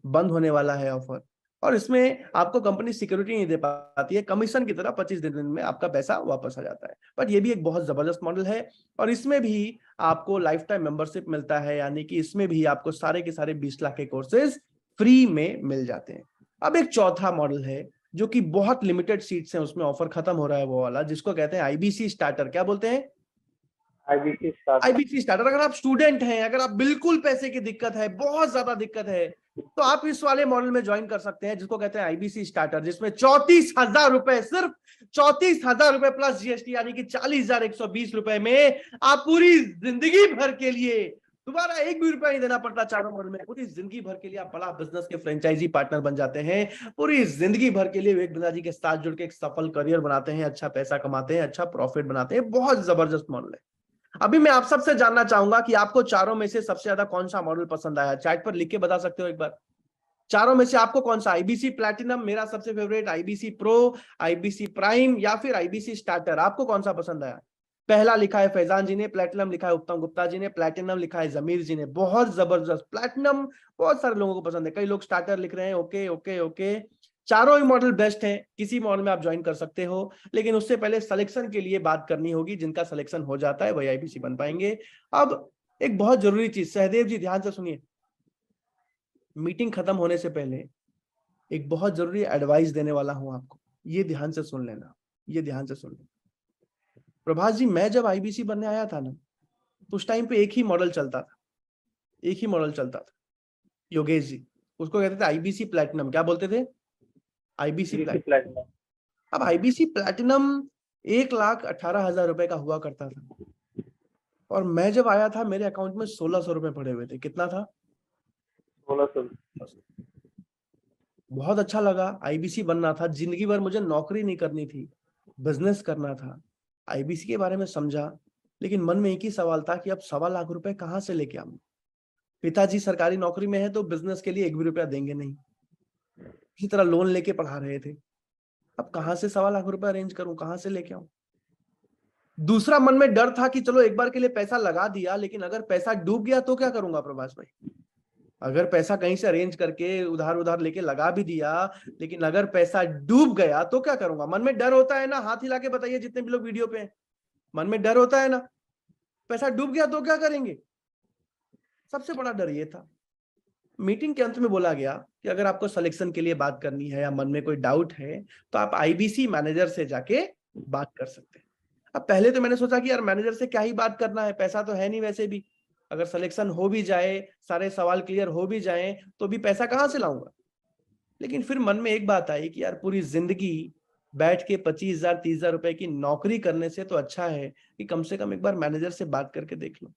बंद होने वाला है ऑफर, और इसमें आपको कंपनी सिक्योरिटी नहीं दे पाती है। कमीशन की तरह 25 दिन में आपका पैसा वापस आ जाता है। बट ये भी एक बहुत जबरदस्त मॉडल है और इसमें भी आपको लाइफ टाइम मेंबरशिप मिलता है, यानी कि इसमें भी आपको सारे के सारे 20 लाख के कोर्सेज फ्री में मिल जाते हैं। अब एक चौथा मॉडल है जो कि बहुत लिमिटेड सीट्स हैं, उसमें ऑफर खत्म हो रहा है, वो वाला जिसको कहते हैं आईबीसी स्टार्टर। क्या बोलते हैं? IBC starter. अगर आप स्टूडेंट हैं, अगर आप बिल्कुल पैसे की दिक्कत है, बहुत ज्यादा दिक्कत है, तो आप इस वाले मॉडल में ज्वाइन कर सकते हैं जिसको कहते हैं आईबीसी स्टार्टर, जिसमें 34,000 रुपए, सिर्फ 34,000 रुपए प्लस जीएसटी यानी कि 40,120 रुपए में आप पूरी जिंदगी भर के लिए दोबारा एक भी रुपया नहीं देना पड़ता। चारों मॉडल में पूरी जिंदगी भर के लिए आप बड़ा बिजनेस के फ्रेंचाइजी पार्टनर बन जाते हैं। पूरी जिंदगी भर के लिए विवेक बिंद्रा जी के साथ जुड़ के एक सफल करियर बनाते हैं, अच्छा पैसा कमाते हैं, अच्छा प्रॉफिट बनाते हैं। बहुत जबरदस्त मॉडल है। अभी मैं आप सबसे जानना चाहूंगा कि आपको चारों में से सबसे ज्यादा कौन सा मॉडल पसंद आया? चैट पर लिख के बता सकते हो एक बार। चारों में से आपको कौन सा? आईबीसी प्लैटिनम मेरा सबसे favourite, IBC pro, IBC prime या फिर आईबीसी स्टार्टर, आपको कौन सा पसंद आया? पहला लिखा है फैजान जी ने, प्लैटिनम लिखा है उत्तम गुप्ता जी ने, प्लैटिनम लिखा है जमीर जी ने। बहुत जबरदस्त। प्लैटिनम बहुत सारे लोगों को पसंद है, कई लोग स्टार्टर लिख रहे हैं। ओके ओके ओके, चारों ही मॉडल बेस्ट हैं, किसी मॉडल में आप ज्वाइन कर सकते हो, लेकिन उससे पहले सिलेक्शन के लिए बात करनी होगी। जिनका सिलेक्शन हो जाता है वही आईबीसी बन पाएंगे। अब एक बहुत जरूरी चीज, सहदेव जी ध्यान से सुनिए, मीटिंग खत्म होने से पहले एक बहुत जरूरी एडवाइस देने वाला हूं आपको, ये ध्यान से सुन लेना, ये ध्यान से सुन लेना। प्रभास जी, मैं जब आईबीसी बनने आया था ना, तो उस टाइम पे एक ही मॉडल चलता था, एक ही मॉडल चलता था। योगेश जी, उसको कहते थे आईबीसी प्लैटिनम। क्या बोलते थे? IBC platinum. अब आईबीसी प्लैटिनम 1,18,000 रुपए का हुआ करता था, और मैं जब आया था मेरे अकाउंट में 1,600 रुपए पड़े हुए थे। कितना था? 1,600। बहुत अच्छा लगा, आईबीसी बनना था, जिंदगी भर मुझे नौकरी नहीं करनी थी, बिजनेस करना था। आईबीसी के बारे में समझा, लेकिन मन में एक ही सवाल था कि अब 1.25 लाख रुपए कहां से लेके आऊं? पिताजी सरकारी नौकरी में है तो बिजनेस के लिए 1 भी रुपया देंगे नहीं, इसी तरह लोन लेके पढ़ा रहे थे। अब कहां से 1.25 लाख रुपए अरेंज करूं, कहां से लेके आऊं? दूसरा मन में डर था कि चलो एक बार के लिए पैसा लगा दिया, लेकिन अगर पैसा डूब गया तो क्या करूंगा प्रभास भाई? अगर पैसा कहीं से अरेंज करके उधार उधार लेके लगा भी दिया, लेकिन अगर पैसा डूब गया तो क्या करूंगा? मन में डर होता है ना? हाथ हिला के बताइए जितने भी लोग वीडियो पे हैं, मन में डर होता है ना? पैसा डूब गया तो क्या करेंगे? सबसे बड़ा डर ये था। मीटिंग के अंत में बोला गया कि अगर आपको सिलेक्शन के लिए बात करनी है या मन में कोई डाउट है तो आप आईबीसी मैनेजर से जाके बात कर सकते हैं। अब पहले तो मैंने सोचा कि यार मैनेजर से क्या ही बात करना है, पैसा तो है नहीं वैसे भी, अगर सिलेक्शन हो भी जाए, सारे सवाल क्लियर हो भी जाए, तो भी पैसा कहां से लाऊंगा? लेकिन फिर मन में एक बात आई कि यार पूरी जिंदगी बैठ के 25,000 30,000 रुपए की नौकरी करने से तो अच्छा है कि कम से कम एक बार मैनेजर से बात करके देख लूं,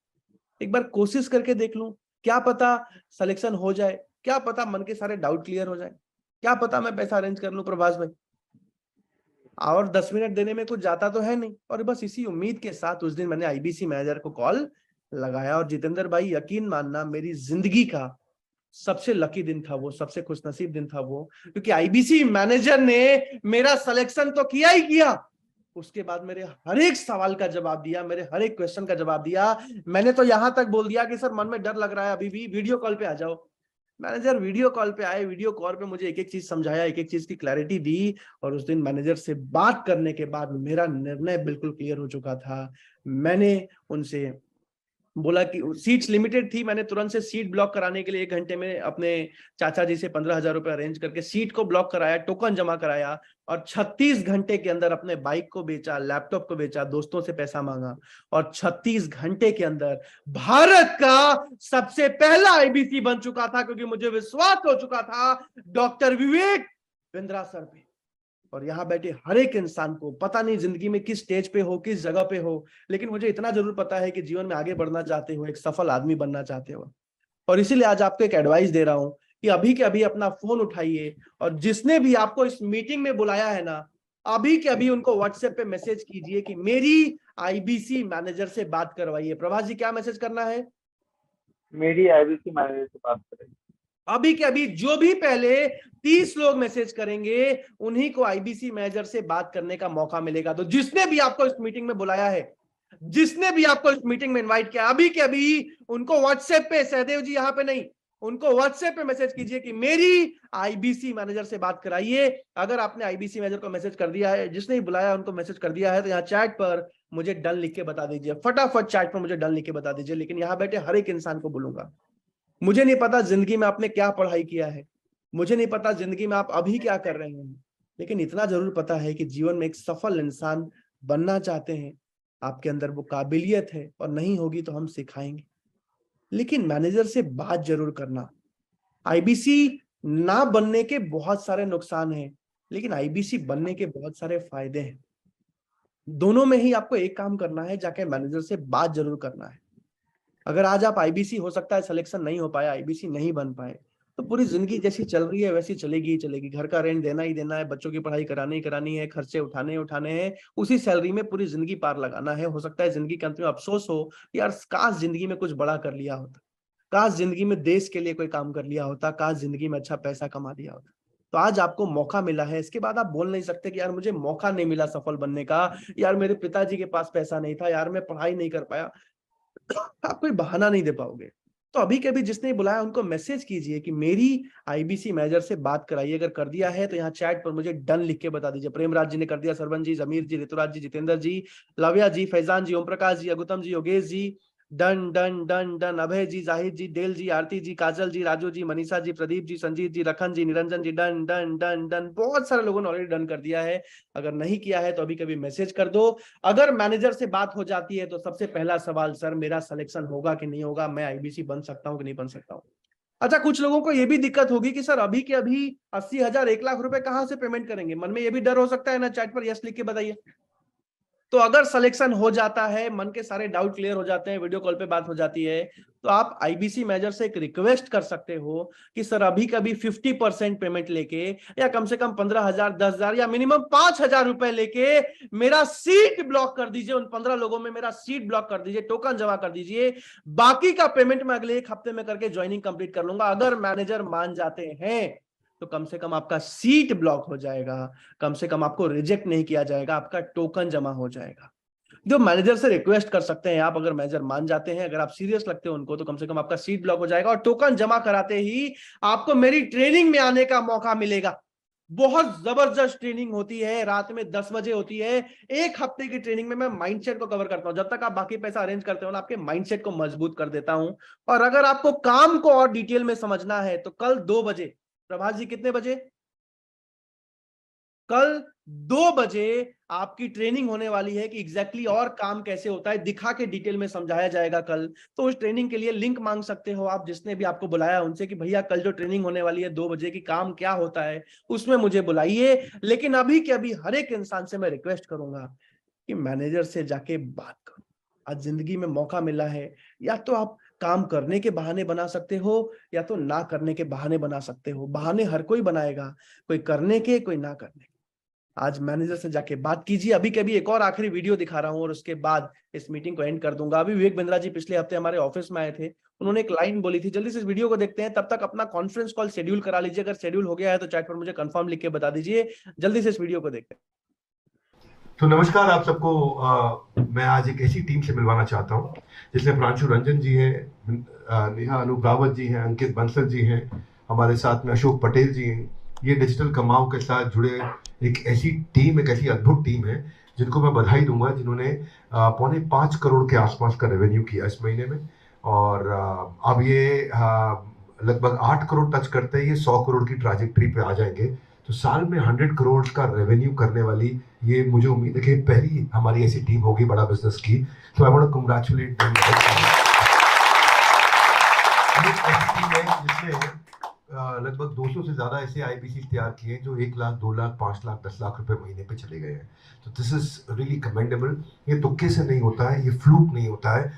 एक बार कोशिश करके देख लूं। क्या पता सिलेक्शन हो जाए, क्या पता मन के सारे डाउट क्लियर हो जाए, क्या पता मैं पैसा अरेंज कर लूं प्रभास भाई। और 10 मिनट देने में कुछ जाता तो है नहीं, और बस इसी उम्मीद के साथ उस दिन मैंने आईबीसी मैनेजर को कॉल लगाया। और जितेंद्र भाई यकीन मानना, मेरी जिंदगी का सबसे लकी दिन था वो, सबसे खुशनसीब दिन था वो, क्योंकि आईबीसी मैनेजर ने मेरा सिलेक्शन तो किया ही किया, उसके बाद मेरे हर एक सवाल का जवाब दिया, मेरे हर एक क्वेश्चन का जवाब दिया। मैंने तो यहां तक बोल दिया कि सर मन में डर लग रहा है अभी भी, वीडियो कॉल पे आ जाओ। मैनेजर वीडियो कॉल पे आए, वीडियो कॉल पे मुझे एक एक चीज समझाया, एक एक चीज की क्लैरिटी दी, और उस दिन मैनेजर से बात करने के बाद मेरा निर्णय बिल्कुल क्लियर हो चुका था। मैंने उनसे बोला कि सीट्स लिमिटेड थी, मैंने तुरंत से सीट ब्लॉक कराने के लिए 1 घंटे में अपने चाचा जी से 15,000 रुपए अरेंज करके सीट को ब्लॉक कराया, टोकन जमा कराया और 36 घंटे के अंदर अपने बाइक को बेचा, लैपटॉप को बेचा, दोस्तों से पैसा मांगा और 36 घंटे के अंदर भारत का सबसे पहला आईबीसी बन चुका था, क्योंकि मुझे विश्वास हो चुका था डॉक्टर विवेक बिंद्रा सर पे। और यहाँ बैठे हर एक इंसान को पता नहीं जिंदगी में किस स्टेज पे हो, किस जगह पे हो, लेकिन मुझे इतना जरूर पता है कि जीवन में आगे बढ़ना चाहते हो, एक सफल आदमी बनना चाहते हो। और इसीलिए आज आपको एक एडवाइस दे रहा हूं कि अभी के अभी अपना फोन उठाइए और जिसने भी आपको इस मीटिंग में बुलाया है ना, अभी के अभी उनको व्हाट्सएप पे मैसेज कीजिए कि मेरी आईबीसी मैनेजर से बात करवाइए। प्रभाष जी, क्या मैसेज करना है? मेरी आईबीसी मैनेजर से बात करें। अभी के अभी जो भी पहले 30 लोग मैसेज करेंगे उन्हीं को आईबीसी मैनेजर से बात करने का मौका मिलेगा। तो जिसने भी आपको इस मीटिंग में बुलाया है, जिसने भी आपको इस मीटिंग में इनवाइट किया, अभी के अभी उनको व्हाट्सएप पे, सहदेव जी यहाँ पे नहीं, उनको व्हाट्सएप पे मैसेज कीजिए कि मेरी आईबीसी मैनेजर से बात कराइए। अगर आपने आईबीसी मैनेजर को मैसेज कर दिया है, जिसने भी बुलाया उनको मैसेज कर दिया है, तो यहाँ चैट पर मुझे डन लिख के बता दीजिए, फटाफट चैट पर मुझे डन लिख के बता दीजिए। लेकिन यहाँ बैठे हर एक इंसान को बोलूंगा, मुझे नहीं पता जिंदगी में आपने क्या पढ़ाई किया है, मुझे नहीं पता जिंदगी में आप अभी क्या कर रहे हैं, लेकिन इतना जरूर पता है कि जीवन में एक सफल इंसान बनना चाहते हैं, आपके अंदर वो काबिलियत है और नहीं होगी तो हम सिखाएंगे। लेकिन मैनेजर से बात जरूर करना। आईबीसी ना बनने के बहुत सारे नुकसान हैं, लेकिन आईबीसी बनने के बहुत सारे फायदे हैं। दोनों में ही आपको एक काम करना है, जाके मैनेजर से बात जरूर करना है। अगर आज आप आईबीसी, हो सकता है सिलेक्शन नहीं हो पाया, आईबीसी नहीं बन पाए, तो पूरी जिंदगी जैसी चल रही है वैसी चलेगी ही चलेगी। घर का रेंट देना ही देना है, बच्चों की पढ़ाई करानी ही करानी है, खर्चे उठाने हैं, उसी सैलरी में पूरी जिंदगी पार लगाना है। हो सकता है जिंदगी के अंत में अफसोस हो, यार काश जिंदगी में कुछ बड़ा कर लिया होता, काश जिंदगी में देश के लिए कोई काम कर लिया होता, काश जिंदगी में अच्छा पैसा कमा लिया होता। तो आज आपको मौका मिला है, इसके बाद आप बोल नहीं सकते कि यार मुझे मौका नहीं मिला सफल बनने का, यार मेरे पिताजी के पास पैसा नहीं था, यार मैं पढ़ाई नहीं कर पाया। आप कोई बहाना नहीं दे पाओगे। तो अभी के अभी जिसने बुलाया उनको मैसेज कीजिए कि मेरी आईबीसी मैनेजर से बात कराइए। अगर कर दिया है तो यहाँ चैट पर मुझे डन लिख के बता दीजिए। प्रेमराज जी ने कर दिया, सरवन जी, जमीर जी, ऋतुराज जी, जितेंद्र जी, लव्या जी, फैजान जी, ओम प्रकाश जी, अगुतम जी, Yogesh ji, done done done done, अभय जी, जाहिद जी, डेल जी, आरती जी, काजल जी, राजू जी, मनीषा जी, प्रदीप जी, संजीत जी, रखन जी, निरंजन जी, डन डन डन डन। बहुत सारे लोगों ने ऑलरेडी डन कर दिया है। अगर नहीं किया है तो अभी कभी मैसेज कर दो। अगर मैनेजर से बात हो जाती है तो सबसे पहला सवाल, सर मेरा सिलेक्शन होगा कि नहीं होगा, मैं आईबीसी बन सकता हूँ कि नहीं बन सकता हूँ। अच्छा, कुछ लोगों को यह भी दिक्कत होगी कि सर अभी के अभी 80,000 1 लाख रुपए कहां से पेमेंट करेंगे। मन में यह भी डर हो सकता है ना, चैट पर यस लिख के बताइए। तो अगर सिलेक्शन हो जाता है, मन के सारे डाउट क्लियर हो जाते हैं, वीडियो कॉल पे बात हो जाती है, तो आप आईबीसी मैनेजर से एक रिक्वेस्ट कर सकते हो कि सर अभी कभी 50% पेमेंट लेके या कम से कम 15,000, 10,000 या मिनिमम 5,000 रुपए लेके मेरा सीट ब्लॉक कर दीजिए। उन 15 लोगों में मेरा सीट ब्लॉक कर दीजिए, टोकन जमा कर दीजिए, बाकी का पेमेंट मैं अगले 1 हफ्ते में करके ज्वाइनिंग कंप्लीट कर लूंगा। अगर मैनेजर मान जाते हैं तो कम से कम आपका सीट ब्लॉक हो जाएगा, कम से कम आपको रिजेक्ट नहीं किया जाएगा, आपका टोकन जमा हो जाएगा। जो मैनेजर से रिक्वेस्ट कर सकते हैं आप, अगर मैनेजर मान जाते हैं, अगर आप सीरियस लगते हो उनको, तो कम से कम आपका सीट ब्लॉक हो जाएगा और टोकन जमा कराते ही आपको मेरी ट्रेनिंग में आने का मौका मिलेगा। बहुत जबरदस्त ट्रेनिंग होती है, रात में 10 बजे होती है। 1 हफ्ते की ट्रेनिंग में मैं माइंडसेट को कवर करता हूं। जब तक आप बाकी पैसा अरेंज करते हो ना, आपके माइंडसेट को मजबूत कर देता हूं। और अगर आपको काम को और डिटेल में समझना है तो कल 2 बजे, प्रभाष जी कितने बजे? कल 2 बजे आपकी ट्रेनिंग होने वाली है कि एग्जैक्टली और काम कैसे होता है, दिखा के डिटेल में समझाया जाएगा कल। तो उस ट्रेनिंग के लिए लिंक मांग सकते हो आप, जिसने भी आपको बुलाया उनसे कि भैया कल जो ट्रेनिंग होने वाली है 2 बजे की, काम क्या होता है उसमें मुझे बुलाइए। लेकिन अभी के अभी हर एक इंसान से मैं रिक्वेस्ट करूंगा कि मैनेजर से जाके बात करो। आज जिंदगी में मौका मिला है, या तो आप काम करने के बहाने बना सकते हो या तो ना करने के बहाने बना सकते हो। बहाने हर कोई बनाएगा, कोई करने के, कोई ना करने के। आज मैनेजर से जाके बात कीजिए। अभी के अभी एक और आखिरी वीडियो दिखा रहा हूं और उसके बाद इस मीटिंग को एंड कर दूंगा। अभी विवेक बिंद्रा जी पिछले हफ्ते हमारे ऑफिस में आए थे, उन्होंने एक लाइन बोली थी। जल्दी से इस वीडियो को देखते हैं, तब तक अपना कॉन्फ्रेंस कॉल शेड्यूल करा लीजिए। अगर शेड्यूल हो गया है तो चैट पर मुझे कंफर्म लिख के बता दीजिए। जल्दी से इस वीडियो को देखते हैं। तो नमस्कार आप सबको। मैं आज एक ऐसी टीम से मिलवाना चाहता हूं जिसमें प्रांशु रंजन जी हैं, नेहा अनूप रावत जी हैं, अंकित बंसल जी हैं, हमारे साथ में अशोक पटेल जी हैं। ये डिजिटल कमाओ के साथ जुड़े एक ऐसी टीम, एक ऐसी अद्भुत टीम है जिनको मैं बधाई दूंगा, जिन्होंने 4.5 करोड़ के आसपास का रेवेन्यू किया इस महीने में। और अब ये लगभग 8 करोड़ टच करते हैं, ये 100 करोड़ की ट्रैजेक्टरी पे आ जाएंगे। तो साल में 100 करोड़ का रेवेन्यू करने वाली, ये मुझे उम्मीद है कि पहली हमारी ऐसी टीम होगी बड़ा बिजनेस की। तो I want to congratulate them. जिसमें लगभग 200 से ज्यादा ऐसे आईबीसी तैयार किए जो 1 लाख, 2 लाख, 5 लाख, 10 लाख रुपए महीने पे चले गए हैं। तो दिस इज रियली कमेंडेबल। ये तुक्के से नहीं होता है, ये फ्लूक नहीं होता है,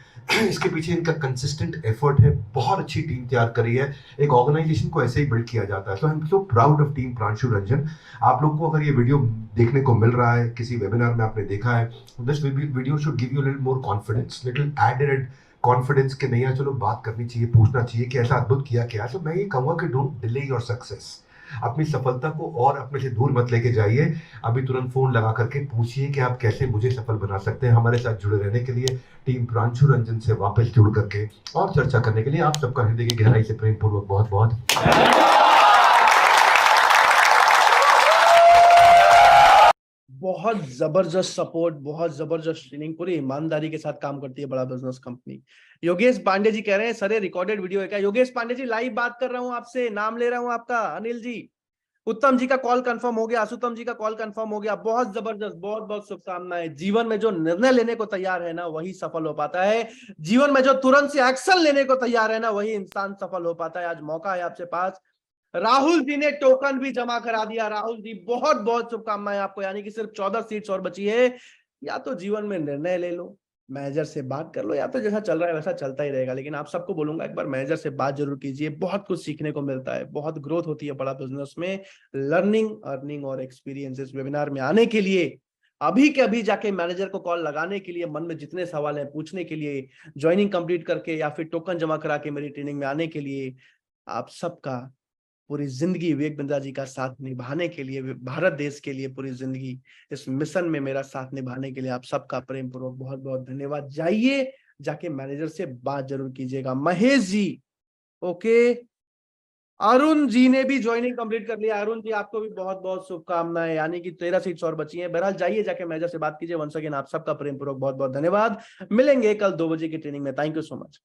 इसके पीछे इनका कंसिस्टेंट एफर्ट है। बहुत अच्छी टीम तैयार करी है। एक ऑर्गेनाइजेशन को ऐसे ही बिल्ड किया जाता है। So I am so proud of team Pranshu Ranjan. आप लोगों को अगर ये वीडियो देखने को मिल रहा है, किसी वेबिनार में आपने देखा है, this video should give you little more confidence, little added confidence कि नहीं यार चलो बात करनी चाहिए, पूछना चाहिए कि ऐसा अद्भुत किया क्या। तो मैं ये कहूँगा कि डोंट डिले योर सक्सेस। अपनी सफलता को और अपने से दूर मत लेके जाइए। अभी तुरंत फोन लगा करके पूछिए कि आप कैसे मुझे सफल बना सकते हैं। हमारे साथ जुड़े रहने के लिए टीम प्रांशु रंजन से वापस जुड़ करके और चर्चा करने के लिए आप सबका हृदय की गहराई से प्रेम पूर्वक बहुत बहुत बहुत जबरदस्त सपोर्ट, बहुत जबरदस्त ट्रेनिंग, पूरी ईमानदारी के साथ काम करती है बड़ा बिजनेस कंपनी। योगेश पांडे जी कह रहे हैं सर ये रिकॉर्डेड वीडियो है क्या? योगेश पांडे जी लाइव बात कर रहा हूं आपसे, नाम ले रहा हूं आपका, अनिल जी। उत्तम जी का कॉल कंफर्म हो गया, आशुतम जी का कॉल कंफर्म हो गया। बहुत जबरदस्त, बहुत बहुत शुभकामनाएं। जीवन में जो निर्णय लेने को तैयार है ना वही सफल हो पाता है। जीवन में जो तुरंत से एक्शन लेने को तैयार है ना वही इंसान सफल हो पाता है। आज मौका है आपके पास। राहुल जी ने टोकन भी जमा करा दिया। राहुल जी बहुत बहुत शुभकामनाएं आपको, यानी कि सिर्फ 14 सीट्स और बची है। या तो जीवन में निर्णय ले लो, मैनेजर से बात कर लो, या तो जैसा चल रहा है वैसा चलता ही रहेगा। लेकिन आप सबको बोलूंगा एक बार मैनेजर से बात जरूर कीजिए। बहुत कुछ सीखने को मिलता है, बहुत ग्रोथ होती है बड़ा बिजनेस में। लर्निंग, अर्निंग और एक्सपीरियंस। इस वेबिनार में आने के लिए अभी के अभी जाके मैनेजर को कॉल लगाने के लिए, मन में जितने सवाल हैं पूछने के लिए, ज्वाइनिंग कंप्लीट करके या फिर टोकन जमा करा के मेरी ट्रेनिंग में आने के लिए, आप सबका पूरी जिंदगी विवेक बिंद्रा जी का साथ निभाने के लिए, भारत देश के लिए पूरी जिंदगी इस मिशन में मेरा साथ निभाने के लिए आप सबका प्रेम पूर्वक बहुत बहुत धन्यवाद। जाइए जाके मैनेजर से बात जरूर कीजिएगा। महेश जी, ओके। अरुण जी ने भी ज्वाइनिंग कंप्लीट कर लिया। अरुण जी आपको भी बहुत बहुत शुभकामनाएं, यानी कि 13 सीट्स और बची हैं। बहरहाल जाइए जाके मैनेजर से बात कीजिए। वंस अगेन आप सबका प्रेम पूर्वक बहुत बहुत धन्यवाद। मिलेंगे कल 2 बजे की ट्रेनिंग में। Thank you so much.